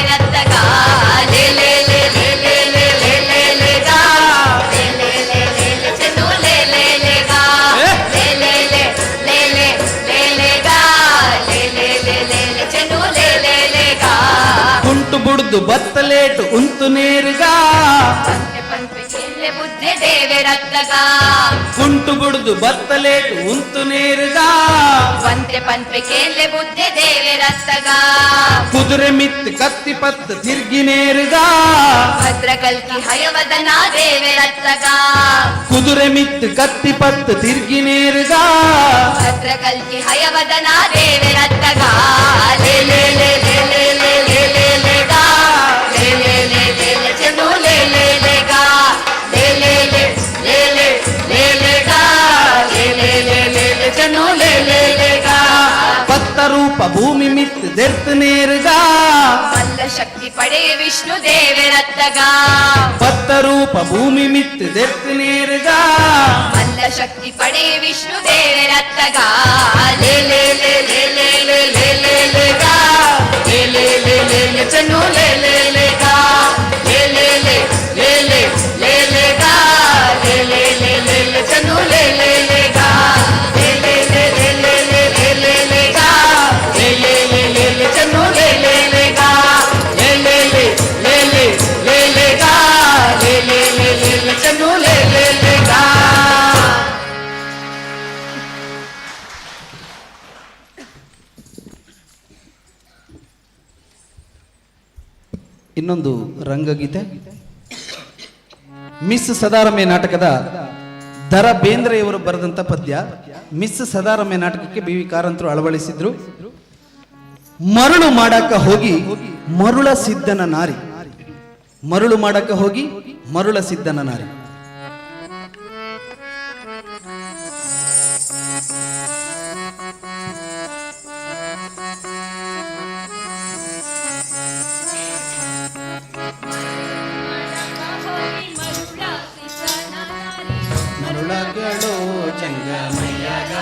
ಕುಂಟು ಬುಡ್ದು ಬತ್ತಲೇಟು ಉಂತು ನೇರುಗಾ ಪಂತೆ ಪಂತೆ ಕೇಳೆ ಬುದ್ಧಿ ದೇವರತ್ತಗ ಕುಂಟು ಬುಡ್ದು ಬತ್ತಲೇಟು ಉಂತು ನೇರುಗಾ ಪಂತೆ ಪಂತೆ ಕೇಳೆ ಬುದ್ಧಿ ದೇವರತ್ತಗ ಕುದುರೆ ಮಿತ್ ಕತ್ತಿ ಪತ್ತು ತಿರ್ಗಿ ನೇರುಗಾ ಭದ್ರ ಕಲ್ಕಿ ಹಯವದನ ದೇವರತ್ತಗ ಕುದುರೆ ಮಿತ್ ಕತ್ತಿ ಪತ್ತು ತಿರ್ಗಿ ನೇರುಗಾ ಭದ್ರ ಕಲ್ಕಿ ಹಯವದನ ದೇವರತ್ತಗ ಲೇ ಲೇ ಲೇ ಲೇ ಲೇ ಲೇ ಲೇ ಲೇ ಲೇ ಗಾ ಲೇ ಲೇ ಲೇ ಲೇ ಲೇ ಚೆನ್ನು ಲೇ ಲೇ ಲೇ ಗಾ ಲೇ ಲೇ ಲೇ ಲೇ ಲೇ ಲೇ ಲೇ ಗಾ ಲೇ ಲೇ ಲೇ ಲೇ ಲೇ ಚೆನ್ನು ಲೇ ಲೇ ಲೇ ಗಾ ಪತ್ತ ರೂಪ ಭೂಮಿ ಮಿತ್ ದೆರ್ತ್ ನೇರುಗಾ ಮಲ್ಲ ಶಕ್ತಿ ಪಡೆ ವಿಷ್ಣು ದೇವರತ್ತಗ ಪತ್ತ ರೂಪ ಭೂಮಿ ಮಿತ್ ದೆರ್ತ್ ನೇರುಗಾ ಮಲ್ಲ ಶಕ್ತಿ ಪಡೆ ವಿಷ್ಣು ದೇವರತ್ತಗ ಲೇ ಲೇ ಲೇ ಲೇ ಲೇ ಲೇ ಲೇ ಲೇ ಲೇ ಗಾ ಲೇ ಲೇ ಲೇ ಲೇ ಲೇ ಚೆನ್ನು ಲೇ ಲೇ ಲೇ ಗಾ ಲೇ ಲೇ ಲೇ ಲೇ ಲೇ ಲೇ ಲೇ ಗಾ ಲೇ ಲೇ ಲೇ ಲೇ ಲೇ ಚೆನ್ನು ಲೇ ಲೇ ಲೇ ಗಾ ಲೇ ಲೇ ಲೇ ಲೇ ಲೇ ಲೇ ಲೇ ಲೇ ಲೇ ಗಾ ಲೇ ಲೇ ಲೇ ಲೇ ಲೇ ಚೆನ್ನು ಲೇ ಲೇ ಲೇ ಗಾ ಲೇ ಲೇ ಲೇ ಲೇ ಲೇ ಲೇ ಲೇ ಗಾ ಲೇ ಲೇ ಲೇ ಲೇ ಲೇ ಚೆನ್ನು ಲೇ ಲೇ ಲೇ ಗಾ ಇನ್ನೊಂದು ರಂಗಗೀತೆ ಮಿಸ್ ಸದಾರಮೆ ನಾಟಕದ ದರ ಬೇಂದ್ರೆಯವರು ಬರೆದಂತ ಪದ್ಯ. ಮಿಸ್ ಸದಾರಮೆ ನಾಟಕಕ್ಕೆ ಬಿ ವಿ ಕಾರಂತರು ಅಳವಡಿಸಿದ್ರು. ಮರಳು ಮಾಡಾಕ ಹೋಗಿ ಮರುಳ ಸಿದ್ಧನ ನಾರಿ, ಮರಳು ಮಾಡಾಕ ಹೋಗಿ ಮರುಳ ಸಿದ್ಧನ ನಾರಿ. ಮರುಳಗಳು ಜಂಗಮಯ್ಯಗ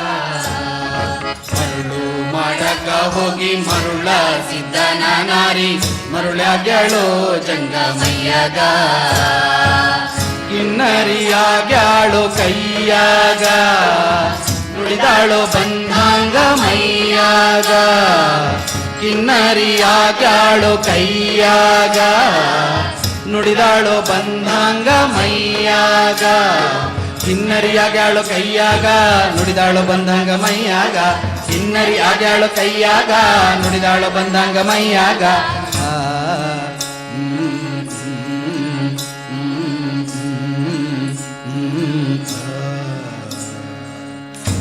ಮರುಳು ಮಾಡಕ ಹೋಗಿ ಮರುಳ ಸಿದ್ಧನ ನಾರಿ, ಮರುಳಗಳು ಜಂಗಮಯ್ಯಗ ಕಿನ್ನರಿಯಾಗ್ಯಾಳು ಕೈಯಾಗ ನುಡಿದಾಳು ಬಂಧಾಂಗ ಮೈಯಾಗ, ಕಿನ್ನರಿಯಾಗ್ಯಾಳು ಕೈಯಾಗ ನುಡಿದಾಳು ಬಂಧಾಂಗ ಮೈಯಾಗ, ಕಿನ್ನರಿ ಆಗ್ಯಾಳು ಕೈಯಾಗ ನುಡಿದಾಳು ಬಂದಂಗ ಮೈಯಾಗ, ಕಿನ್ನರಿ ಆಗ್ಯಾಳು ಕೈಯಾಗ ನುಡಿದಾಳು ಬಂದಂಗ ಮೈಯಾಗ.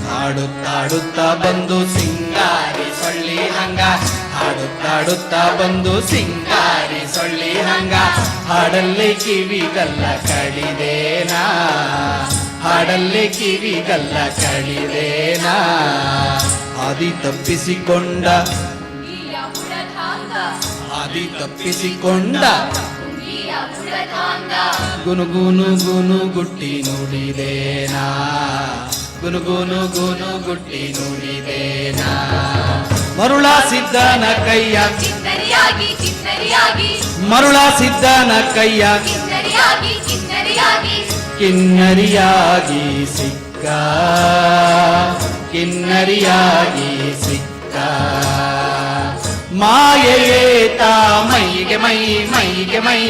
ಹಾಡುತ್ತಾಡುತ್ತಾ ಬಂದು ಸಿಂಗಾರಿ ಸೊಳ್ಳಿ ಹಂಗ, ಹಾಡುತ್ತಾಡುತ್ತಾ ಬಂದು ಸಿಂಗಾರಿ ಸೊಳ್ಳಿ ಹಂಗ, ಹಾಡಲ್ಲಿ ಕಿವಿಗಲ್ಲ ಕಡಿದೇನಾ, ಹಾಡಲ್ಲಿ ಕಿವಿಗಲ್ಲ ಕಡಿದೇನಾ, ಆದಿ ತಪ್ಪಿಸಿಕೊಂಡ ಆದಿ ತಪ್ಪಿಸಿಕೊಂಡ ಗುನುಗುನು ಗುನು ಗುಟ್ಟಿ ನುಡಿದೇನಾ, ಗುನುಗುನು ಗುನು ಗುಟ್ಟಿ ನುಡಿದೇನಾ, ಮರುಳ ಸಿದ್ಧನ ಕೈಯ ಕಿನ್ನರಿಯಾಗಿ ಕಿನ್ನರಿಯಾಗಿ ಮರುಳ ಸಿದ್ಧನ ಕೈಯ ಕಿನ್ನರಿಯಾಗಿ ಕಿನ್ನರಿಯಾಗಿ ಕಿನ್ನರಿಯಾಗಿ ಸಿಕ್ಕ, ಕಿನ್ನರಿಯಾಗಿ ಸಿಕ್ಕ, ಮಾಯೇತ ಮೈಗೆ ಮೈ ಮೈಗೆ ಮೈ,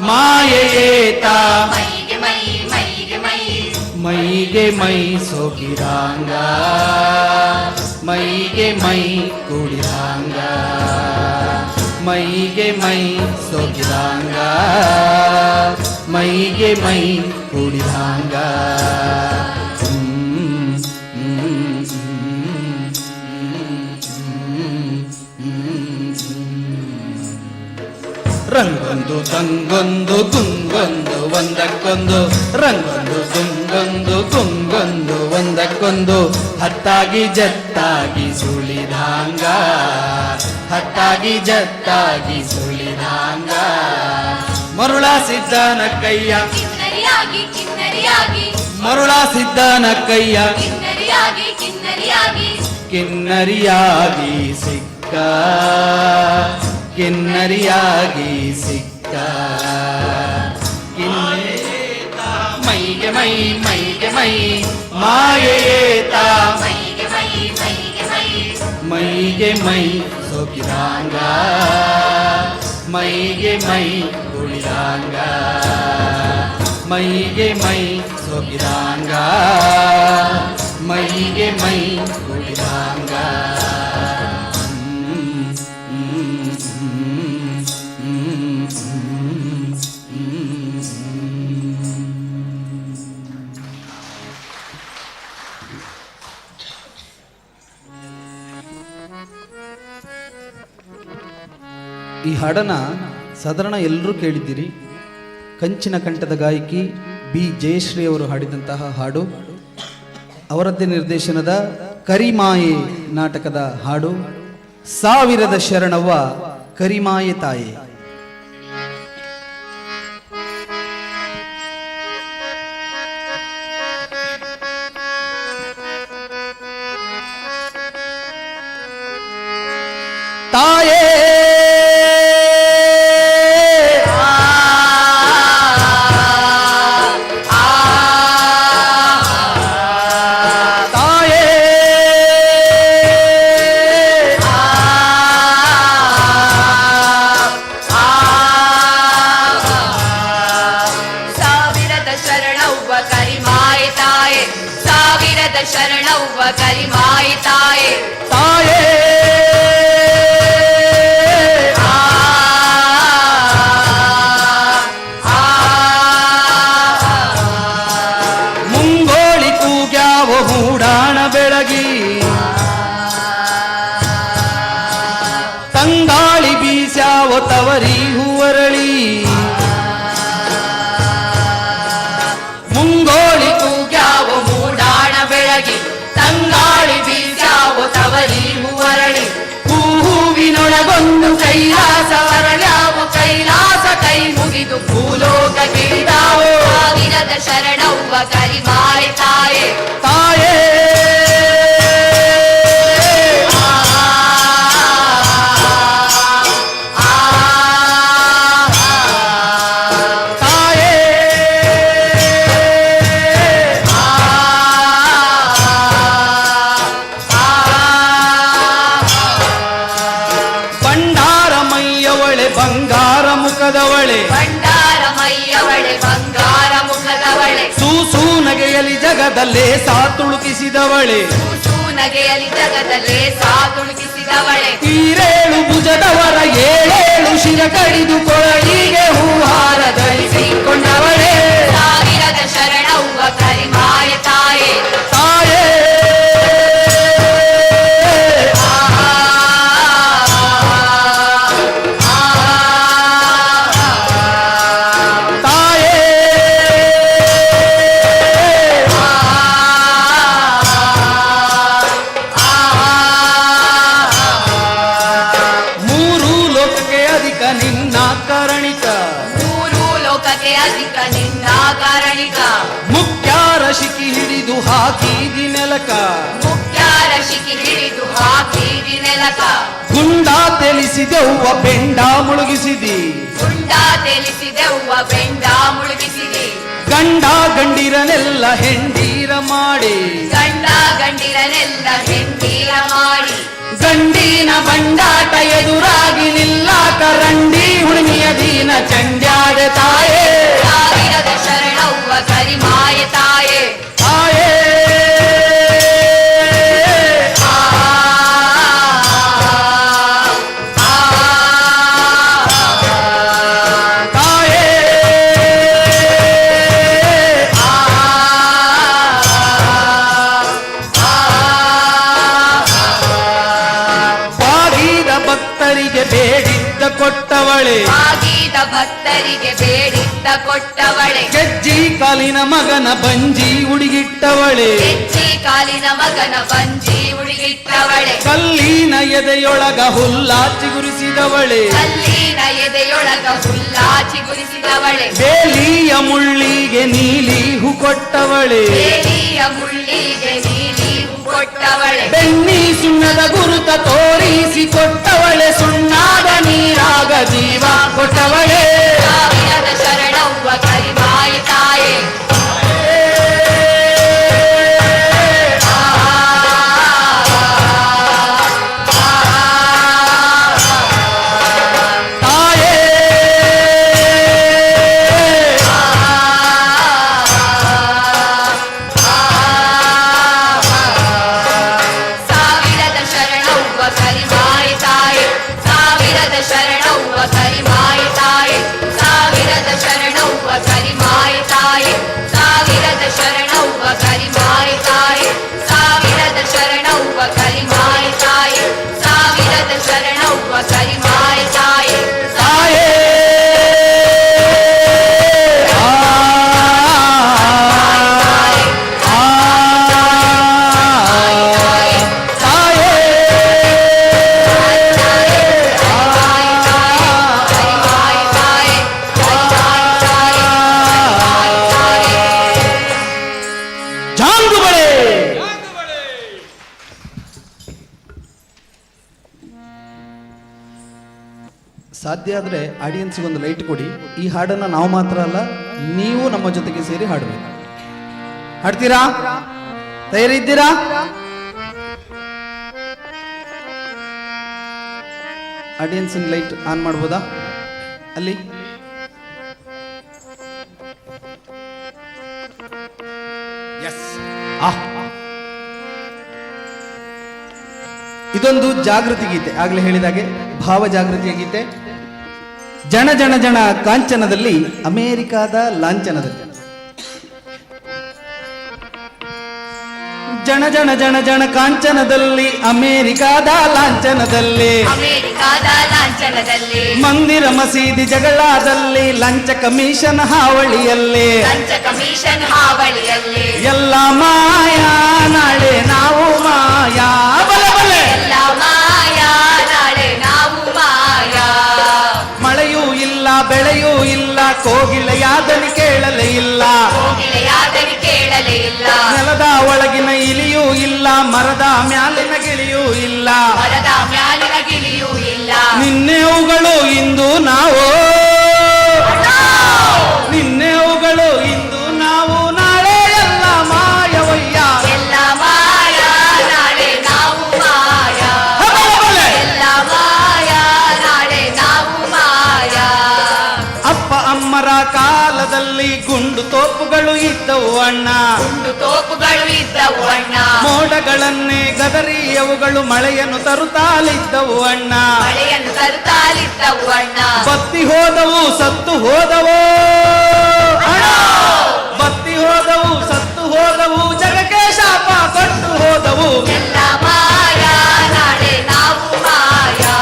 ಮಾಯೇತ ಮೈಗೆ ಮೈ ಮೈಗೆ ಮೈ ಮೈಗೆ ಮೈ ಸೋಕಿರಾಂಗ, ಮೈಗೆ ಮೈ ಕುಡಿರಾಂಗ, ಮೈಗೆ ಮೈ ಸೋಕಿರಾಂಗ, ಮೈಗೆ ಮೈ ಕುಡಿರಾಂಗ. ರಂಗೊಂದು ತಂಗೊಂದು ತುಂಗೊಂದು ಒಂದಕ್ಕೊಂದು, ರಂಗೊಂದು ತುಂಗೊಂದು ತುಂಗೊಂದು ಒಂದಕ್ಕೊಂದು, ಹತ್ತಾಗಿ ಜತ್ತಾಗಿ ಸುಳಿದಾಂಗ, ಹತ್ತಾಗಿ ಜತ್ತಾಗಿ ಸುಳಿದಾಂಗ, ಮರುಳ ಸಿದ್ಧನ ಕೈಯ ಕಿನ್ನರಿಯಾಗಿ ಕಿನ್ನರಿಯಾಗಿ ಮರುಳ ಸಿದ್ಧನ ಕೈಯ ಕಿನ್ನರಿಯಾಗಿ ಕಿನ್ನರಿಯಾಗಿ ಕಿನ್ನರಿಯಾಗಿ ಸಿಕ್ಕ, ಕಿನ್ನರಿಯಾಗಿ ಸಿಕ್ಕ, ಮೈಗೆ ಮೈ ಮೈಗೆ ಮೈ ಮಾಯೇತ ಮೈಗೆ ಮೈ ಮೈಗೆ ಮೈ ಮೈಗೆ ಮೈ ಸೋಕಿರಾಂಗ, ಮೈಗೆ ಮೈ ಕುಳಿದಾಂಗ ಮೈಗೆ ಮೈ ಸೊಗಿದಾಂಗ ಮೈಗೆ ಮೈ ಕುಳಿದಾಂಗ ಈ ಹಾಡನ್ನ ಸಾಧಾರಣ ಎಲ್ಲರೂ ಕೇಳಿದ್ದೀರಿ. ಕಂಚಿನ ಕಂಠದ ಗಾಯಕಿ ಬಿ ಜಯಶ್ರೀ ಅವರು ಹಾಡಿದಂತಹ ಹಾಡು. ಅವರದ್ದೇ ನಿರ್ದೇಶನದ ಕರಿಮಾಯೆ ನಾಟಕದ ಹಾಡು. ಸಾವಿರದ ಶರಣವ್ವ ಕರಿಮಾಯೆ ತಾಯೆ. ತಾಯೇ ಶರಣವ್ವ ಕರಿಮಾಯಿ ತಾಯೆ ತಾಯೇ ಮುಂಗೋಳಿ ಕೂಗ್ಯಾವ ಹೂಡಾಣ ಬೆಳಗಿ ತಂಗಾಳಿ ಬೀಸ್ಯಾವ ತವರಿ ಹೂವರಳಿ ಮುಂಗೋಳಿ ಕೂಗ್ಯಾವ ಮೂಡಾಣ ಬೆಳಗಿ ತಂಗಾಳಿ ಬೀಸ್ಯಾವ ತವರಿ ಹೂವರಳಿ ಹೂವಿನೊಳಗೊಂದು ಕೈಲಾಸ ವರಳ್ಯಾವ ಕೈಲಾಸ ಕೈ ಮುಗಿದು ಭೂಲೋಕ ಗಿಳಿದಾವು ಸಾವಿರದ ಶರಣವ್ವ ಕರಿಮಾಯಿ ತಾಯೆ ತಾಯೇ ಬಂಗಾರ ಮುಖದವಳೆ ಭಂಡಾರ ಮೈಯವಳೆ ಬಂಗಾರ ಮುಖದವಳೆ ಸೂಸು ನಗೆಯಲಿ ಜಗದಲ್ಲೇ ಸಾತುಳುಕಿಸಿದವಳೆ ನಗೆಯಲಿ ಜಗದಲ್ಲೇ ಸಾತುಳುಕಿಸಿದವಳೆ ಈರೇಳು ಭುಜದವರ ಏಳೇಳು ಶಿರ ಕಡಿದು ಕೊಳಲಿಗೆ ಹೂಹಾರ ಧರಿಸಿಕೊಂಡವಳೆ ಸಾವಿರದ ಶರಣವ್ವ ಕರಿಮಾಯಿ ತಾಯೆ ತಾಯೇ ನಿನ್ನ ಕಾರಣಿಕ ಮೂರು ಲೋಕಕ್ಕೆ ಅಧಿಕ ನಿನ್ನ ಕಾರಣಿಕ ಮುಖ್ಯ ರಶಿಕಿ ಹಿಡಿದು ಹಾಕಿದಿ ನೆಲಕ ಮುಖ್ಯ ರಶಿಕಿ ಹಿಡಿದು ಹಾಕಿದಿ ನೆಲಕ ಗುಂಡ ತೆಲಿಸಿದೆವ್ವ ಬೆಂಡ ಮುಳುಗಿಸಿದಿ ಗುಂಡ ತೆಲಿಸಿದೆವ್ವ ಬೆಂಡ ಮುಳುಗಿಸಿದಿ ಗಂಡ ಗಂಡಿರನೆಲ್ಲ ಹೆಂಡೀರ ಮಾಡಿ ಗಂಡ ಗಂಡಿರನೆಲ್ಲ ಹೆಂಡೀರ ಮಾಡಿ ಗಂಡಿನ ಬಂಡಾಟ ಎದುರಾಗಿ ನಿಲ್ಲಾಕ ರಂಡಿ ಹುಣ್ಣಿಯ ದೀನ ಚಂಡ್ಯಾಡ ತಾಯೇ ಸಾವಿರದ ಶರಣವ್ವ ಕರಿಮಾಯಿ ತಾಯೆ ತಾಯೇ ತಾಯೇ ಭಕ್ತರಿಗೆ ಬೇಡಿದ್ದ ಕೊಟ್ಟವಳೆ ಆಗಿದ ಭಕ್ತರಿಗೆ ಬೇಡಿದ್ದ ಕೊಟ್ಟವಳೆ ಗೆಜ್ಜಿ ಕಾಲಿನ ಮಗನ ಬಂಜಿ ಉಡಿಗಿಟ್ಟವಳೆ ಹೆಚ್ಚಿ ಕಾಲಿನ ಮಗನ ಬಂಜಿ ಉಳಿಗಿಟ್ಟವಳೆ ಕಲ್ಲಿನ ಎದೆಯೊಳಗ ಹುಲ್ಲ ಚಿಗುರಿಸಿದವಳೆ ಕಲ್ಲಿನ ಎದೆಯೊಳಗ ಹುಲ್ಲಾ ಚಿಗುರಿಸಿದವಳೆ ಬೇಲಿಯ ಮುಳ್ಳಿಗೆ ನೀಲಿ ಹೂ ಕೊಟ್ಟವಳೆ ಬೇಲಿಯ ಮುಳ್ಳಿಗೆ ನೀಲಿ ಹೂ ಕೊಟ್ಟವಳೆ ಬೆಣ್ಣಿ ಸುಣ್ಣದ ಗುರುತ ತೋರಿಸಿ ಕೊಟ್ಟವಳೆ ಸುಣ್ಣಾದ ನೀರಾಗ ಜೀವ ಕೊಟ್ಟವಳೆ ಸಾವಿರದ ಶರಣವ್ವ ಕರಿಮಾಯಿ ತಾಯೆ ತಾಯೇ ಶರಣವ್ವ ಕರಿಮಾಯಿ ತಾಯಿ ಸಾವಿರದ ಶರಣವ್ವ ಕರಿಮಾಯಿ ತಾಯಿ ಸಾವಿರದ ಶರಣವ್ವ ಕರಿಮಾಯಿ ತಾಯಿ ಸಾವಿರದ ಶರಣವ್ವ ಕರಿಮಾಯಿ ತಾಯಿ ಸಾವಿರದ ಶರಣವ್ವ ಕರಿಮಾಯಿ ತಾಯಿ ತಾಯೇ ಸಾಧ್ಯ ಆದರೆ ಆಡಿಯನ್ಸ್ಗೆ ಒಂದು ಲೈಟ್ ಕೊಡಿ. ಈ ಹಾಡನ್ನು ನಾವು ಮಾತ್ರ ಅಲ್ಲ, ನೀವು ನಮ್ಮ ಜೊತೆಗೆ ಸೇರಿ ಹಾಡಬೇಕು. ಹಾಡ್ತೀರಾ? ತಯಾರಿದ್ದೀರಾ? ಆಡಿಯನ್ಸಿನ ಲೈಟ್ ಆನ್ ಮಾಡ್ಬೋದಾ ಅಲ್ಲಿ? ಇದೊಂದು ಜಾಗೃತಿ ಗೀತೆ, ಆಗ್ಲೇ ಹೇಳಿದಾಗೆ ಭಾವ ಜಾಗೃತಿಯ ಗೀತೆ. ಜನ ಜನ ಜನ ಕಾಂಚನದಲ್ಲಿ, ಅಮೇರಿಕಾದ ಲಾಂಛನದಲ್ಲಿ. ಜನ ಜನ ಜನ ಜನ ಕಾಂಚನದಲ್ಲಿ, ಅಮೇರಿಕಾದ ಲಾಂಛನದಲ್ಲಿ, ಅಮೆರಿಕಾದ ಲಾಂಛನದಲ್ಲಿ ಮಂದಿರ ಮಸೀದಿ ಜಗಳದಲ್ಲಿ, ಲಂಚ ಕಮಿಷನ್ ಹಾವಳಿಯಲ್ಲಿ, ಲಂಚ ಕಮಿಷನ್ ಹಾವಳಿಯಲ್ಲಿ ಎಲ್ಲ ಮಾಯಾ ನಾಳೆ ನಾವು ಮಾಯಾ. ಬಲೆ ಬಲೆ ಎಲ್ಲ ಮಾಯಾ ನಾಳೆ ನಾವು ಮಾಯಾ. ಮಳೆಯೂ ಇಲ್ಲ ಬೆಳೆಯೂ ಇಲ್ಲ, ಕೋಗಿಲೆಯಾದನಿ ಕೇಳಲೇ ಇಲ್ಲ, ಕೋಗಿಲೆಯಾದನಿ ಕೇಳಲೇ ಇಲ್ಲ, ನೆಲದ ಒಳಗಿನ ಇಲಿಯೂ ಇಲ್ಲ, ಮರದ ಮ್ಯಾಲಿನ ಗಿಳಿಯೂ ಇಲ್ಲ, ಮರದ ಮ್ಯಾಲಿನ ಗಿಳಿಯೂ ಇಲ್ಲ. ನಿನ್ನೆವುಗಳು ಇಂದು ನಾವು, ನಿನ್ನೆವುಗಳು ಇಂದು ನಾವು, ನಾಳೆ ಎಲ್ಲ ಮಾಯವಯ್ಯ. ಎಲ್ಲ ಮಾಯಾ ನಾಳೆ ನಾವು ಮಾಯಾ. ಎಲ್ಲ ಮಾಯಾ ನಾಳೆ ನಾವು ಮಾಯಾ. ಅಪ್ಪ ಅಮ್ಮರ ಕಾಲದಲ್ಲಿ ಗುಂಡು ತೋಪುಗಳು ಇದ್ದವು ಅಣ್ಣ, ಗುಂಡು ತೋಪುಗಳು ಇದ್ದವು ಅಣ್ಣ, ಮೋಡಗಳನ್ನೇ ಗದರಿ ಅವುಗಳು ಮಳೆಯನ್ನು ತರುತ್ತಾಲಿದ್ದವು ಅಣ್ಣ. ಮಳೆಯನ್ನು ತರುತ್ತಾಲಿದ್ದವು ಅಣ್ಣ. ಬತ್ತಿ ಹೋದವು ಸತ್ತು ಹೋದವು ಅಣ್ಣ, ಬತ್ತಿ ಹೋದವು ಸತ್ತು ಹೋದವು, ಜಗಕ್ಕೆ ಶಾಪ ಕೊಟ್ಟು ಹೋದವು. ಎಲ್ಲ ಮಾಯಾ ನಾಳೆ ನಾವು ಮಾಯಾ.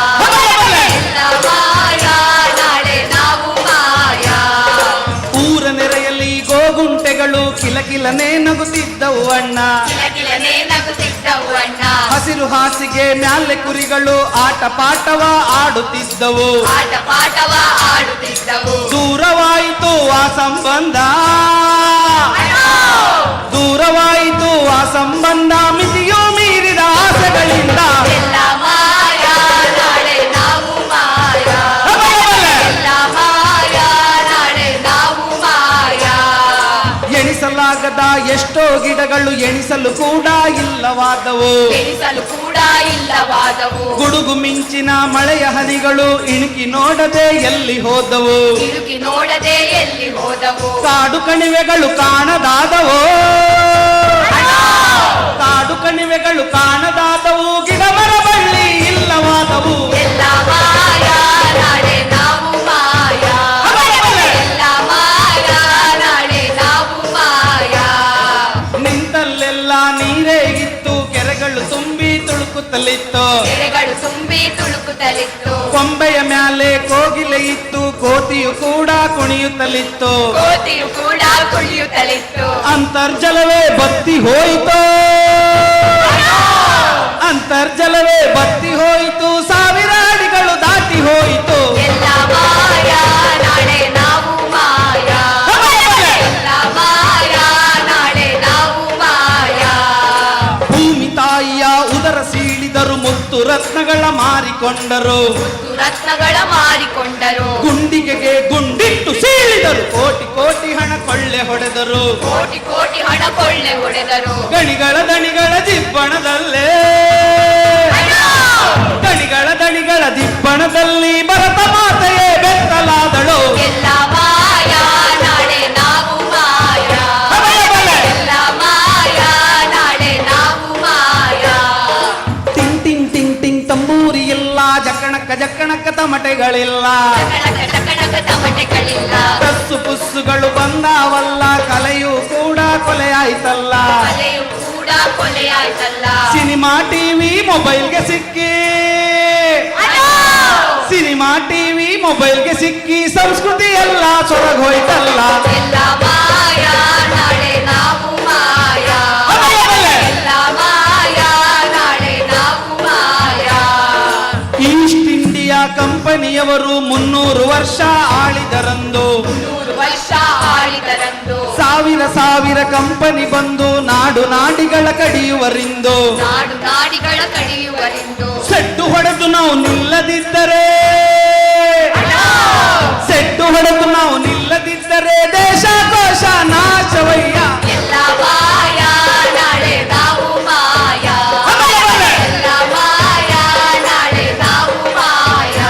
ಎಲ್ಲ ಮಾಯಾ ನಾಳೆ ನಾವು ಮಾಯಾ. ಊರ ನೆರೆಯಲ್ಲಿ ಗೋಗುಂಟೆಗಳು ಕಿಲಕಿಲನೆ ನಗುತ್ತಿದ್ದವು ಅಣ್ಣ, ಕಿಲಕಿಲನೆ ನಗುತ್ತಿದ್ದವು ಅಣ್ಣ. ಹಸಿರು ಹಾಸಿಗೆ ಮ್ಯಾಲೆ ಕುರಿಗಳು ಆಟ ಪಾಠವ ಆಡುತ್ತಿದ್ದವು. ಆಟ ಪಾಠವ ಆಡುತ್ತಿದ್ದವು. ದೂರವಾಯಿತು ಆ ಸಂಬಂಧ, ದೂರವಾಯಿತು ಆ ಸಂಬಂಧ, ಮಿತಿಯೂ ಮೀರಿದ ಆಸೆಗಳಿಂದ. ಎಲ್ಲ ಮಾಯಾ ನಾಳೆ ನಾವು ಮಾಯಾ. ಎಲ್ಲ ಮಾಯಾ ನಾಳೆ ನಾವು ಮಾಯಾ. ಎಣಿಸಲಾಗದ ಎಷ್ಟೋ ಗಿಡಗಳು ಎಣಿಸಲು ಕೂಡ ಇಲ್ಲವಾದವು, ಎಣಿಸಲು ಕೂಡ ಇಲ್ಲವಾದವು. ಗುಡುಗು ಮಿಂಚಿನ ಮಳೆಯ ಹನಿಗಳು ಇಣುಕಿ ನೋಡದೆ ಎಲ್ಲಿ ಹೋದವು. ತಿರುಗಿ ನೋಡದೆ ಎಲ್ಲಿ ಹೋದವು. ಕಾಡು ಕಣಿವೆಗಳು ಕಾಣದಾದವು, ಕಾಡು ಕಣಿವೆಗಳು ಕಾಣದಾದವು, ಗಿಡ ಮರ ಬಳ್ಳಿ ಇಲ್ಲವಾದವು. ಎಲ್ಲ ಮಾಯಾ ನಾಳೆ ನಾವು ಮಾಯಾ. ಎಲ್ಲ ಮಾಯಾ ನಾಳೆ ನಾವು ಮಾಯಾ. ನಿಂತಲ್ಲೆಲ್ಲ ನೀರೇ ಇತ್ತು, ಕೆರೆಗಳು ತುಂಬಿ ತುಳುಕುತ್ತಲಿತ್ತು, ಕೆರೆಗಳು ತುಂಬಿ ತುಳುಕುತ್ತಲಿತ್ತು. ಕೊಂಬೆಯ ಮ್ಯಾಲೆ ಕೋಗಿಲೆ ಇತ್ತು, ಕೋತಿಯು ಕೂಡ ಕುಣಿಯುತ್ತಲಿತ್ತು. ಕೋತಿಯು ಕೂಡ ಕುಳಿಯುತ್ತಲಿತ್ತು. ಅಂತರ್ಜಲವೇ ಬತ್ತಿ ಹೋಯಿತು, ಅಂತರ್ಜಲವೇ ಬತ್ತಿ ಹೋಯಿತು, ಸಾವಿರ ಅಡಿಗಳು ದಾಟಿ ಹೋಯಿತು. ಎಲ್ಲ ಮಾಯಾ ನಾಳೆ ನಾವು ಮಾಯಾ. ಎಲ್ಲ ಮಾಯಾ ನಾಳೆ ನಾವು ಮಾಯಾ. ಭೂಮಿ ತಾಯಿಯ ಉದರ ಸೀಳಿದರು, ಮುತ್ತು ರತ್ನಗಳ ಮಾರಿಕೊಂಡರು, ರತ್ನಗಳ ಮಾರಿಕೊಂಡರು. ಗುಂಡಿಗೆಗೆ ಗುಂಡಿಟ್ಟು ಸೀಳಿದರು, ಕೋಟಿ ಕೋಟಿ ಹಣ ಕೊಳ್ಳೆ ಹೊಡೆದರು. ಕೋಟಿ ಕೋಟಿ ಹಣ ಕೊಳ್ಳೆ ಹೊಡೆದರು. ಗಣಿಗಳ ದಣಿಗಳ ದಿಬ್ಬಣದಲ್ಲೇ, ಗಣಿಗಳ ದಣಿಗಳ ದಿಬ್ಬಣದಲ್ಲಿ ಭರತ ಮಾತೆಯೇ ಬೆತ್ತಲಾದಳು. ಎಲ್ಲ ಮಾಯಾ ನಾಳೆ ನಾವು ಮಾಯಾ. ಎಲ್ಲ ಮಾಯಾ ನಾಳೆ ನಾವು ಮಾಯಾ. ಟಿಂಗ್ ಟಿಂಗ್ ಟಿಂಗ್ ಟಿಂಗ್ ತಂಬೂರಿ ಎಲ್ಲ ಜಕಣಕ ಜಕ ಚಕಣಕ ತಮಟೆಗಳಿಲ್ಲ ಟಕಟಕ ತಮಟೆಗಳಿಲ್ಲ ಕಸ್ಸು ಪುಸ್ಸುಗಳು ಬಂದಾವಲ್ಲ ಕಲೆಯೂ ಕೂಡ ಕೊಲೆ ಆಯ್ತಲ್ಲ ಕಲೆಯು ಕೂಡ ಕೊಲೆಯಾಯ್ತಲ್ಲ ಸಿನಿಮಾ ಟಿವಿ ಮೊಬೈಲ್ಗೆ ಸಿಕ್ಕಿ ಸಿನಿಮಾ ಟಿವಿ ಮೊಬೈಲ್ಗೆ ಸಿಕ್ಕಿ ಸಂಸ್ಕೃತಿ ಎಲ್ಲ ಸೊರಗೋಯ್ತಲ್ಲ ಎಲ್ಲ ಮಾಯಾ ನಾಳೆ ನಾವು ಮಾಯಾ ಎಲ್ಲ ಮಾಯಾ ನಾಳೆ ನಾವು ಮಾಯಾ ಈಸ್ಟ್ ಇಂಡಿಯಾ ಕಂಪನಿಯವರು 300 ವರ್ಷ ಆಳಿದರಂದು 100 ವರ್ಷ ಆಳಿದರಂದು ಸಾವಿರ ಕಂಪನಿ ಬಂದು ನಾಡು ನಾಡಿಗಳ ಕಡಿಯುವರಿಂದು ನಾಡು ನಾಡಿಗಳ ಕಡಿಯುವರಿಂದು ಸೆಟ್ಟು ಹೊಡೆದು ನಾವು ನಿಲ್ಲದಿದ್ದರೆ ಸೆಟ್ಟು ಹೊಡೆದು ನಾವು ನಿಲ್ಲದಿದ್ದರೆ ದೇಶ ಕೋಶ ನಾಶವಯ್ಯ ಎಲ್ಲ ಮಾಯಾ ನಾಳೆ ನಾವು ಮಾಯಾ ಎಲ್ಲ ಮಾಯಾ ನಾಳೆ ನಾವು ಮಾಯಾ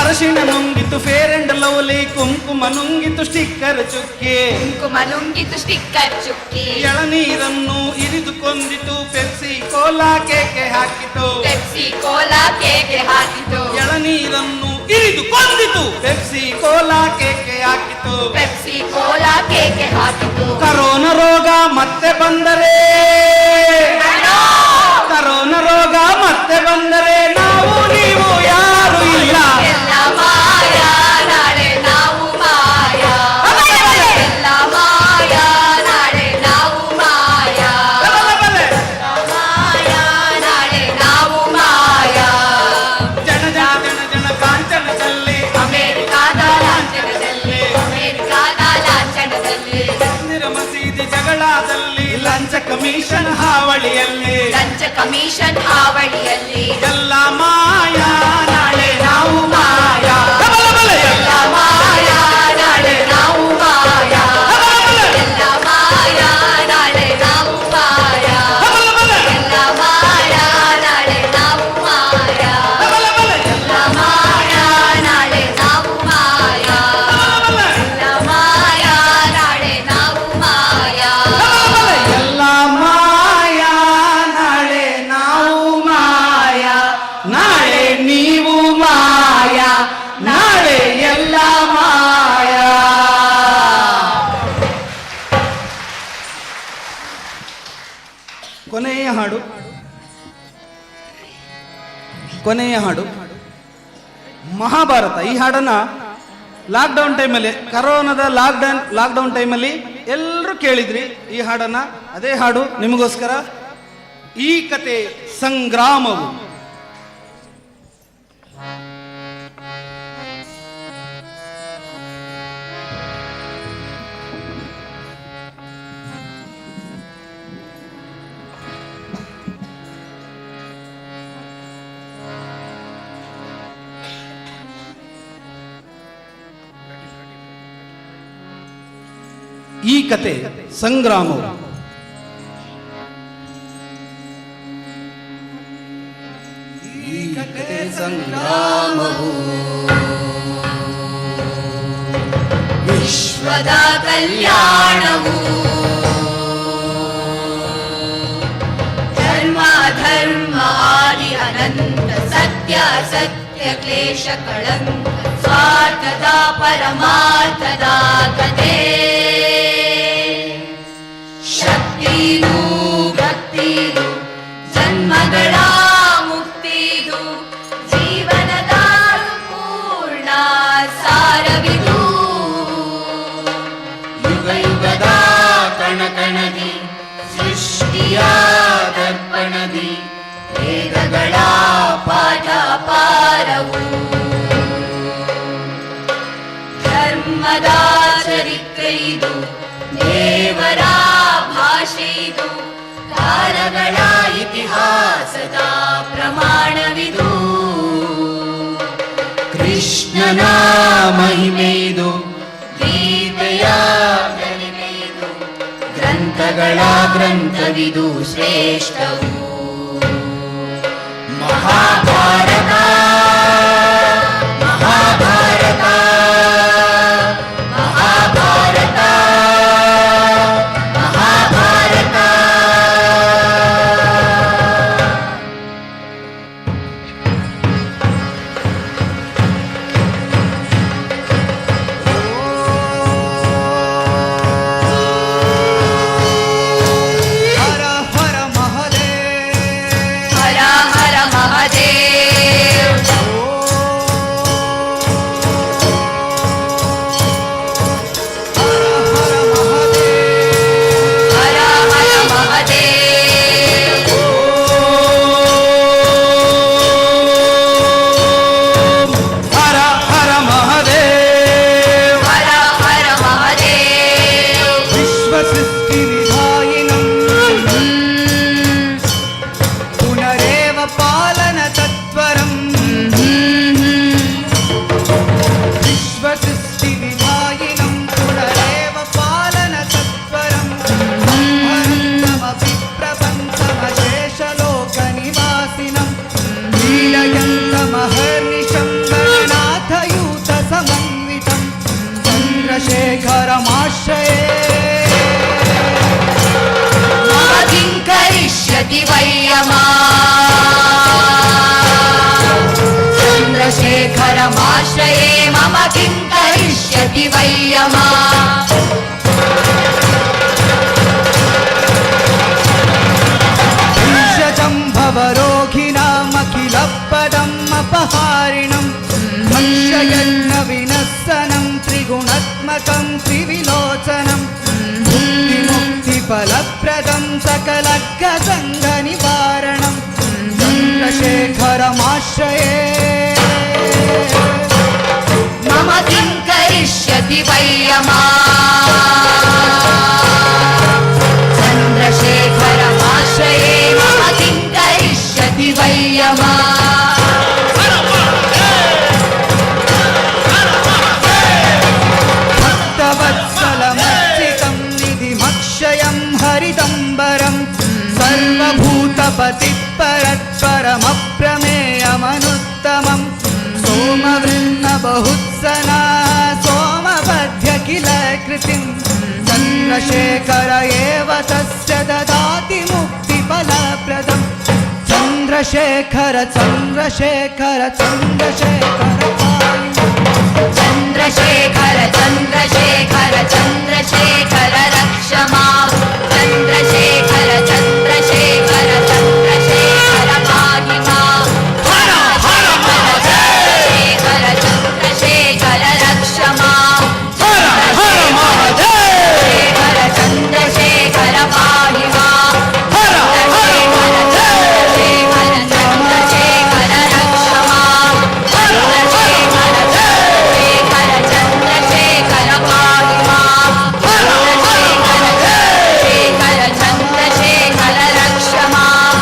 ಅರಶಿಣ ನುಂಗಿತು ಫೇರ್ ಅಂಡ್ ಲವ್ಲಿ ಕುಂಕುಮ ನುಂಗಿತು ಸ್ಟಿಕ್ಕರ್ ಚುಕ್ಕಿ ಕುಂಕುಮ ನುಂಗಿತು ಸ್ಟಿಕ್ಕರ್ ಚುಕ್ಕಿ ಎಳನೀರನ್ನು ಇರಿದು ಕೊಂದಿತು ಪೆಪ್ಸಿ ಕೋಲಾ ಕೇಕೆ ಹಾಕಿತು ಪೆಪ್ಸಿ ಕೋಲಾ ಕೇಕೆ ಹಾಕಿತು ಎಳನೀರನ್ನು ಇರಿದು ಕೊಂದಿತು ಪೆಪ್ಸಿ ಕೋಲಾ ಕೇಕೆ ಹಾಕಿತು ಪೆಪ್ಸಿ ಕೋಲಾ ಕೇಕೆ ಹಾಕಿತು ಕರೋನಾ ರೋಗ ಮತ್ತೆ ಬಂದರೆ ಕರೋನಾ ರೋಗ ಮತ್ತೆ ಬಂದರೆ ನಾವು ನೀವು ಯಾರು ಇಲ್ಲ ಎಲ್ಲ ಮಾಯಾ ನಾಳೆ ನಾವು ಮಾಯಾ ಎಲ್ಲ ಮಾಯಾ ನಾಳೆ ನಾವು ಮಾಯಾ ಮಾಯಾ ನಾಳೆ ನಾವು ಮಾಯಾ ಜನ ಜನ ಜನ ಜನ ಕಾಂಚನದಲ್ಲಿ ಅಮೆರಿಕಾದ ಲಾಂಛನದಲ್ಲಿ ಅಮೆರಿಕಾದ ಲಾಂಛನದಲ್ಲಿ ಮಂದಿರ ಮಸೀದಿ ಜಗಳದಲ್ಲಿ ಲಂಚ ಕಮಿಷನ್ ಹಾವಳಿಯಲ್ಲಿ ಲಂಚ ಕಮಿಷನ್ ಹಾವಳಿಯಲ್ಲಿ ಎಲ್ಲ ಮಾಯಾ ನಾಳೆ ನಾವು ಮಾಯಾ ಎಲ್ಲ ಮಾಯಾ ನಾಳೆ ನಾವು ಮಾಯಾ ಎಲ್ಲ ಮಾಯಾ ನಾಳೆ ನಾವು ಮಾಯಾ ಎಲ್ಲ ಮಾಯಾ ನಾಳೆ ನಾವು ಮಾಯಾ ಎಲ್ಲ ಮಾಯಾ ನಾಳೆ ನಾವು ಮಾಯಾ ಎಲ್ಲ ಮಾಯಾ ನಾಳೆ ನಾವು ಮಾಯಾ ಎಲ್ಲ ಮಾಯಾ ನಾಳೆ ನಾವು ಮಾಯಾ ನಾಳೆ ನೀವು ಮಾಯಾ ನಾಳೆ ಎಲ್ಲ ಮಾಯಾ ಕೊನೆಯ ಹಾಡು ಮಹಾಭಾರತ. ಈ ಹಾಡನ್ನ ಲಾಕ್ಡೌನ್ ಟೈಮಲ್ಲಿ ಕರೋನಾದ ಲಾಕ್ಡೌನ್ ಟೈಮಲ್ಲಿ ಎಲ್ಲರೂ ಕೇಳಿದ್ರಿ ಈ ಹಾಡನ್ನ. ಅದೇ ಹಾಡು ನಿಮಗೋಸ್ಕರ. ಈ ಕತೆ ಸಂಗ್ರಾಮವು. ಈ ಕತೆ ಸಂಗ್ರಾಮವು. ಈ ಕತೆ ಸಂಗ್ರಾಮವು ವಿಶ್ವದ ಕಲ್ಯಾಣವು ಧರ್ಮ ಧರ್ಮ ಆದಿ ಅನಂತ ಸತ್ಯ ಸತ್ಯ ಕ್ಲೇಶ ಕಳಂಕ ಸ್ವಾರ್ಥದ ಪರಮಾರ್ಥದ ಕತೆ ಶಕ್ತಿದು ಭಕ್ತಿದು ಜನ್ಮಗಳ ಮುಕ್ತಿದು ಜೀವನದ ಪೂರ್ಣ ಸಾರವಿದು ಯುಗ ಯುಗದ ಕಣಕಣದಿ ಸೃಷ್ಟಿಯ ದರ್ಪಣದಿ ವೇದಗಳ ಪಾಠ ಪಾರವು ಧರ್ಮದ ಚರಿತ್ರೆ ಇದು ದೇವರ ಭಾಷೆ ಇದು ಕಾಲಗಳ ಇತಿಹಾಸದ ಪ್ರಮಾಣವಿದು ಕೃಷ್ಣನ ಮಹಿಮೆ ಇದು ಗೀತೆಯ ಗರಿಮೆ ಇದು ಗ್ರಂಥಗಳ ಗ್ರಂಥವಿದು ಶ್ರೇಷ್ಠವು ಮಹಾಭಾರತ ಮಹಾಭಾರತ ಮಹಾಭಾರತ ಮಹಾಭಾರತ. किङ्करिष्यति वय्यमा चन्द्रशेखरमाश्रये मम किङ्करिष्यति वय्यमा ईशजं भवरोगिणामखिलपदम् अपहारिणम् मक्षयज्ञविनස්සनं त्रिगुणात्मकं त्रिविलोचनं मुक्तिफलप्रदं सकलग्गसङ्गनिवारणं चन्द्रशेखरमाश्रये मम किङ्करिष्यति वय्यमा चन्द्रशेखरमाश्रये मम किङ्करिष्यति वय्यमा भक्तवत्सलमर्चितं निधिमक्षयं हरिदम्बरं सर्वभूतपतिपरत्परमप्रमेयमनुत्तमं सोमवृन्नबहुत्सना सोमपद्य किल कृतिं चन्द्रशेखर एव तस्य ददाति मुक्तिफलप्रदं चन्द्रशेखर चन्द्रशेखर चन्द्रशेखर चन्द्रशेखर चन्द्रशेखर चन्द्रशेखर रक्ष मां चन्द्रशेखर चन्द्रशेखर चन्द्रशेखर पाहि मां चन्द्रशेखर चन्द्रशेखर रक्ष मां चन्द्रशेखर चन्द्रशेखर पाहि मां चन्द्रशेखर चन्द्रशेखर चन्द्रशेखर रक्ष मां चन्द्रशेखर चन्द्रशेखर पाहि मां चन्द्रशेखर चन्द्रशेखर रक्ष मां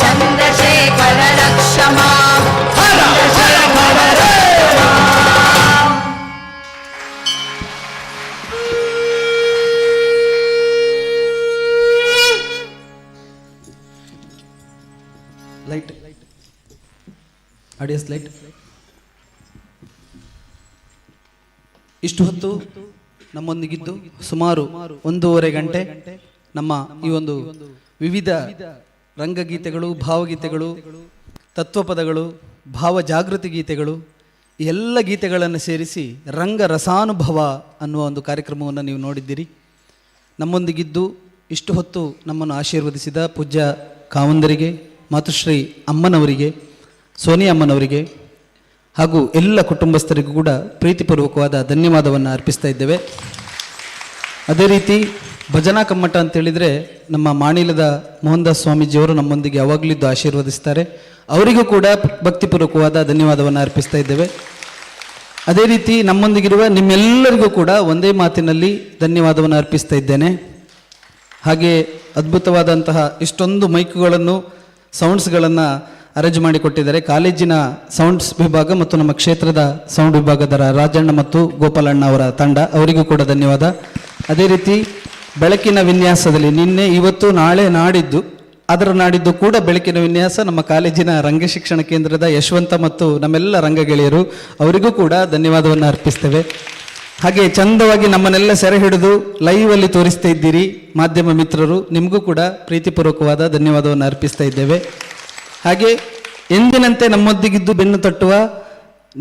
चन्द्रशेखर रक्ष मां ಲೈಟ್ ಆಡಿಯನ್ಸ್ ಲೈಟ್. ಇಷ್ಟು ಹೊತ್ತು ನಮ್ಮೊಂದಿಗಿದ್ದು ಸುಮಾರು 1.5 ಗಂಟೆ ನಮ್ಮ ಈ ಒಂದು ವಿವಿಧ ರಂಗಗೀತೆಗಳು, ಭಾವಗೀತೆಗಳು, ತತ್ವಪದಗಳು, ಭಾವ ಜಾಗೃತಿ ಗೀತೆಗಳು, ಈ ಎಲ್ಲ ಗೀತೆಗಳನ್ನು ಸೇರಿಸಿ ರಂಗ ರಸಾನುಭವ ಅನ್ನುವ ಒಂದು ಕಾರ್ಯಕ್ರಮವನ್ನು ನೀವು ನೋಡಿದ್ದೀರಿ. ನಮ್ಮೊಂದಿಗಿದ್ದು ಇಷ್ಟು ಹೊತ್ತು ನಮ್ಮನ್ನು ಆಶೀರ್ವದಿಸಿದ ಪೂಜ್ಯ ಕಾವಂದರಿಗೆ, ಮಾತುಶ್ರೀ ಅಮ್ಮನವರಿಗೆ, ಸೋನಿಯಾ ಅಮ್ಮನವರಿಗೆ ಹಾಗೂ ಎಲ್ಲ ಕುಟುಂಬಸ್ಥರಿಗೂ ಕೂಡ ಪ್ರೀತಿಪೂರ್ವಕವಾದ ಧನ್ಯವಾದವನ್ನು ಅರ್ಪಿಸ್ತಾ ಇದ್ದೇವೆ. ಅದೇ ರೀತಿ ಭಜನಾ ಕಮ್ಮಟ ಅಂತೇಳಿದರೆ ನಮ್ಮ ಮಾಣಿಲದ ಮೋಹನ್ ದಾಸ್ ಸ್ವಾಮೀಜಿಯವರು ನಮ್ಮೊಂದಿಗೆ ಯಾವಾಗಲಿದ್ದು ಆಶೀರ್ವದಿಸ್ತಾರೆ. ಅವರಿಗೂ ಕೂಡ ಭಕ್ತಿಪೂರ್ವಕವಾದ ಧನ್ಯವಾದವನ್ನು ಅರ್ಪಿಸ್ತಾ ಇದ್ದೇವೆ. ಅದೇ ರೀತಿ ನಮ್ಮೊಂದಿಗಿರುವ ನಿಮ್ಮೆಲ್ಲರಿಗೂ ಕೂಡ ಒಂದೇ ಮಾತಿನಲ್ಲಿ ಧನ್ಯವಾದವನ್ನು ಅರ್ಪಿಸ್ತಾ ಇದ್ದೇನೆ. ಹಾಗೆ ಅದ್ಭುತವಾದಂತಹ ಇಷ್ಟೊಂದು ಮೈಕ್ಗಳನ್ನು, ಸೌಂಡ್ಸ್ಗಳನ್ನು ಅರೇಂಜ್ ಮಾಡಿಕೊಟ್ಟಿದ್ದಾರೆ ಕಾಲೇಜಿನ ಸೌಂಡ್ಸ್ ವಿಭಾಗ ಮತ್ತು ನಮ್ಮ ಕ್ಷೇತ್ರದ ಸೌಂಡ್ ವಿಭಾಗದ ರಾಜಣ್ಣ ಮತ್ತು ಗೋಪಾಲಣ್ಣ ಅವರ ತಂಡ, ಅವರಿಗೂ ಕೂಡ ಧನ್ಯವಾದ. ಅದೇ ರೀತಿ ಬೆಳಕಿನ ವಿನ್ಯಾಸದಲ್ಲಿ ನಿನ್ನೆ, ಇವತ್ತು, ನಾಳೆ, ನಾಡಿದ್ದು, ಅದರ ನಾಡಿದ್ದು ಕೂಡ ಬೆಳಕಿನ ವಿನ್ಯಾಸ ನಮ್ಮ ಕಾಲೇಜಿನ ರಂಗ ಶಿಕ್ಷಣ ಕೇಂದ್ರದ ಯಶವಂತ ಮತ್ತು ನಮ್ಮೆಲ್ಲ ರಂಗ ಗೆಳೆಯರು, ಅವರಿಗೂ ಕೂಡ ಧನ್ಯವಾದವನ್ನು ಅರ್ಪಿಸ್ತೇವೆ. ಹಾಗೆ ಚಂದವಾಗಿ ನಮ್ಮನ್ನೆಲ್ಲ ಸೆರೆ ಹಿಡಿದು ಲೈವಲ್ಲಿ ತೋರಿಸ್ತಾ ಇದ್ದೀರಿ ಮಾಧ್ಯಮ ಮಿತ್ರರು, ನಿಮಗೂ ಕೂಡ ಪ್ರೀತಿಪೂರ್ವಕವಾದ ಧನ್ಯವಾದವನ್ನು ಅರ್ಪಿಸ್ತಾ ಇದ್ದೇವೆ. ಹಾಗೆ ಎಂದಿನಂತೆ ನಮ್ಮೊಂದಿಗಿದ್ದು ಬೆನ್ನು ತಟ್ಟುವ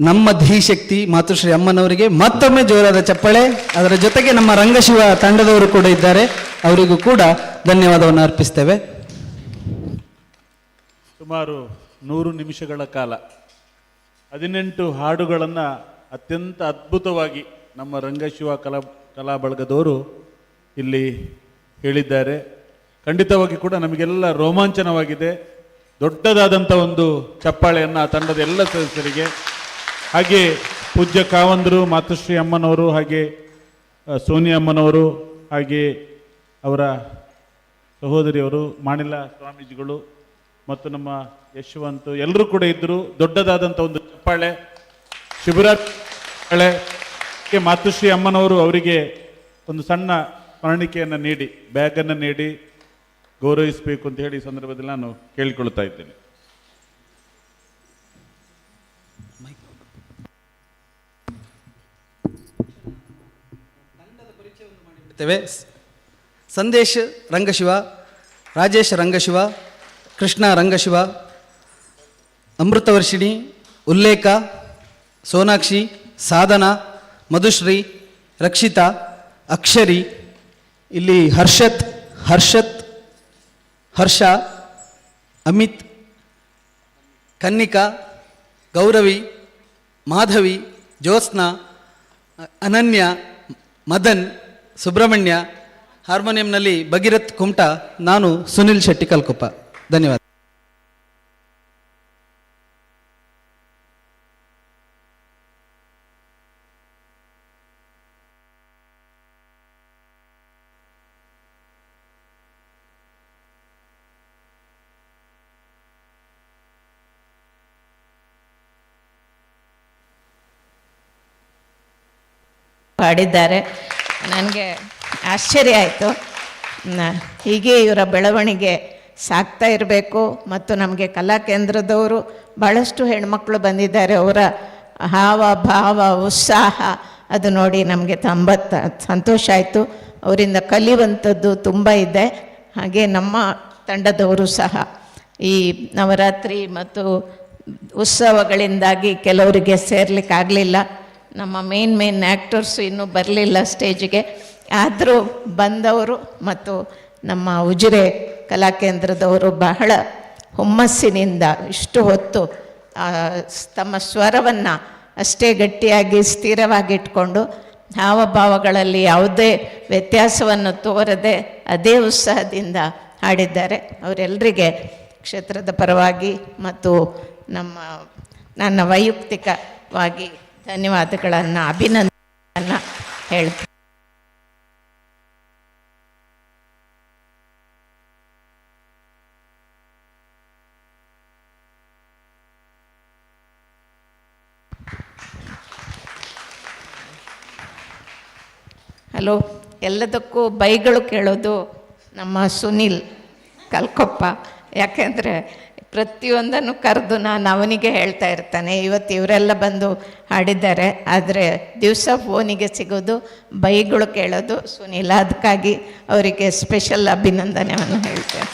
ನಮ್ಮ ಧೀಶಕ್ತಿ ಮಾತುಶ್ರೀ ಅಮ್ಮನವರಿಗೆ ಮತ್ತೊಮ್ಮೆ ಜೋರಾದ ಚಪ್ಪಾಳೆ. ಅದರ ಜೊತೆಗೆ ನಮ್ಮ ರಂಗಶಿವ ತಂಡದವರು ಕೂಡ ಇದ್ದಾರೆ, ಅವರಿಗೂ ಕೂಡ ಧನ್ಯವಾದವನ್ನು ಅರ್ಪಿಸ್ತೇವೆ. ಸುಮಾರು 100 ನಿಮಿಷಗಳ ಕಾಲ 18 ಹಾಡುಗಳನ್ನು ಅತ್ಯಂತ ಅದ್ಭುತವಾಗಿ ನಮ್ಮ ರಂಗಶಿವ ಕಲಾ ಬಳಗದವರು ಇಲ್ಲಿ ಹೇಳಿದ್ದಾರೆ. ಖಂಡಿತವಾಗಿ ಕೂಡ ನಮಗೆಲ್ಲ ರೋಮಾಂಚನವಾಗಿದೆ. ದೊಡ್ಡದಾದಂಥ ಒಂದು ಚಪ್ಪಾಳೆಯನ್ನು ಆ ತಂಡದ ಎಲ್ಲ ಸದಸ್ಯರಿಗೆ, ಹಾಗೆ ಪೂಜ್ಯ ಕಾವಂದರು, ಮಾತುಶ್ರೀ ಅಮ್ಮನವರು, ಹಾಗೆ ಸೋನಿಯಾ ಅಮ್ಮನವರು, ಹಾಗೆ ಅವರ ಸಹೋದರಿಯವರು ಮಾಣಿಲ ಸ್ವಾಮೀಜಿಗಳು ಮತ್ತು ನಮ್ಮ ಯಶವಂತ್ ಎಲ್ಲರೂ ಕೂಡ ಇದ್ದರು. ದೊಡ್ಡದಾದಂಥ ಒಂದು ಚಪ್ಪಾಳೆ. ಶಿವರಾತ್ರಿ ಮಾತುಶ್ರೀ ಅಮ್ಮನವರು ಅವರಿಗೆ ಒಂದು ಸಣ್ಣ ಸ್ಮರಣಿಕೆಯನ್ನು ನೀಡಿ, ಬ್ಯಾಗನ್ನು ನೀಡಿ ಗೌರವಿಸಬೇಕು ಅಂತ ಹೇಳಿ ಈ ಸಂದರ್ಭದಲ್ಲಿ ನಾನು ಕೇಳಿಕೊಳ್ತಾ ಇದ್ದೇನೆ. ಸಂದೇಶ್ ರಂಗಶಿವ, ರಾಜೇಶ್ ರಂಗಶಿವ, ಕೃಷ್ಣ ರಂಗಶಿವ, ಅಮೃತವರ್ಷಿಣಿ, ಉಲ್ಲೇಖ, ಸೋನಾಕ್ಷಿ, ಸಾಧನಾ, ಮಧುಶ್ರೀ, ರಕ್ಷಿತಾ, ಅಕ್ಷರಿ, ಇಲ್ಲಿ ಹರ್ಷ, ಅಮಿತ್, ಕನ್ನಿಕಾ, ಗೌರವಿ, ಮಾಧವಿ, ಜ್ಯೋತ್ಸ್ನಾ, ಅನನ್ಯ, ಮದನ್, ಸುಬ್ರಹ್ಮಣ್ಯ, ಹಾರ್ಮೋನಿಯಂನಲ್ಲಿ ಭಗೀರಥ್ ಕುಮಟಾ, ನಾನು ಸುನಿಲ್ ಶೆಟ್ಟಿ ಕಲ್ಕೊಪ್ಪ. ಧನ್ಯವಾದ. ಪಾಡಿದ್ದಾರೆ. ನನಗೆ ಆಶ್ಚರ್ಯ ಆಯಿತು. ಹೀಗೆ ಇವರ ಬೆಳವಣಿಗೆ ಸಾಗ್ತಾ ಇರಬೇಕು. ಮತ್ತು ನಮಗೆ ಕಲಾಕೇಂದ್ರದವರು ಭಾಳಷ್ಟು ಹೆಣ್ಮಕ್ಳು ಬಂದಿದ್ದಾರೆ. ಅವರ ಹಾವ ಭಾವ ಉತ್ಸಾಹ ಅದು ನೋಡಿ ನಮಗೆ ಸಂತೋಷ ಆಯಿತು. ಅವರಿಂದ ಕಲಿಯುವಂಥದ್ದು ತುಂಬ ಇದೆ. ಹಾಗೆ ನಮ್ಮ ತಂಡದವರು ಸಹ ಈ ನವರಾತ್ರಿ ಮತ್ತು ಉತ್ಸವಗಳಿಂದಾಗಿ ಕೆಲವರಿಗೆ ಸೇರ್ಲಿಕ್ಕಾಗಲಿಲ್ಲ. ನಮ್ಮ ಮೇನ್ ಆ್ಯಕ್ಟರ್ಸು ಇನ್ನೂ ಬರಲಿಲ್ಲ ಸ್ಟೇಜಿಗೆ. ಆದರೂ ಬಂದವರು ಮತ್ತು ನಮ್ಮ ಉಜಿರೆ ಕಲಾಕೇಂದ್ರದವರು ಬಹಳ ಹುಮ್ಮಸ್ಸಿನಿಂದ ಇಷ್ಟು ಹೊತ್ತು ತಮ್ಮ ಸ್ವರವನ್ನು ಅಷ್ಟೇ ಗಟ್ಟಿಯಾಗಿ ಸ್ಥಿರವಾಗಿಟ್ಕೊಂಡು ಹಾವಭಾವಗಳಲ್ಲಿ ಯಾವುದೇ ವ್ಯತ್ಯಾಸವನ್ನು ತೋರದೆ ಅದೇ ಉತ್ಸಾಹದಿಂದ ಹಾಡಿದ್ದಾರೆ. ಅವರೆಲ್ಲರಿಗೆ ಕ್ಷೇತ್ರದ ಪರವಾಗಿ ಮತ್ತು ನನ್ನ ವೈಯಕ್ತಿಕವಾಗಿ ಧನ್ಯವಾದಗಳನ್ನು, ಅಭಿನಂದನೆಯನ್ನು ಹೇಳ್ತೀನಿ. ಹಲೋ, ಎಲ್ಲದಕ್ಕೂ ಬೈಗಳು ಕೇಳೋದು ನಮ್ಮ ಸುನಿಲ್ ಕಲ್ಕೊಪ್ಪ. ಯಾಕೆಂದರೆ ಪ್ರತಿಯೊಂದನ್ನು ಕರೆದು ನಾನು ಅವನಿಗೆ ಹೇಳ್ತಾ ಇರ್ತಾನೆ. ಇವತ್ತು ಇವರೆಲ್ಲ ಬಂದು ಹಾಡಿದ್ದಾರೆ, ಆದರೆ ದಿವಸ ಫೋನಿಗೆ ಸಿಗೋದು ಬೈಗಳು ಕೇಳೋದು ಸುನಿಲ್. ಅದಕ್ಕಾಗಿ ಅವರಿಗೆ ಸ್ಪೆಷಲ್ ಅಭಿನಂದನೆಯನ್ನು ಹೇಳ್ತೇನೆ.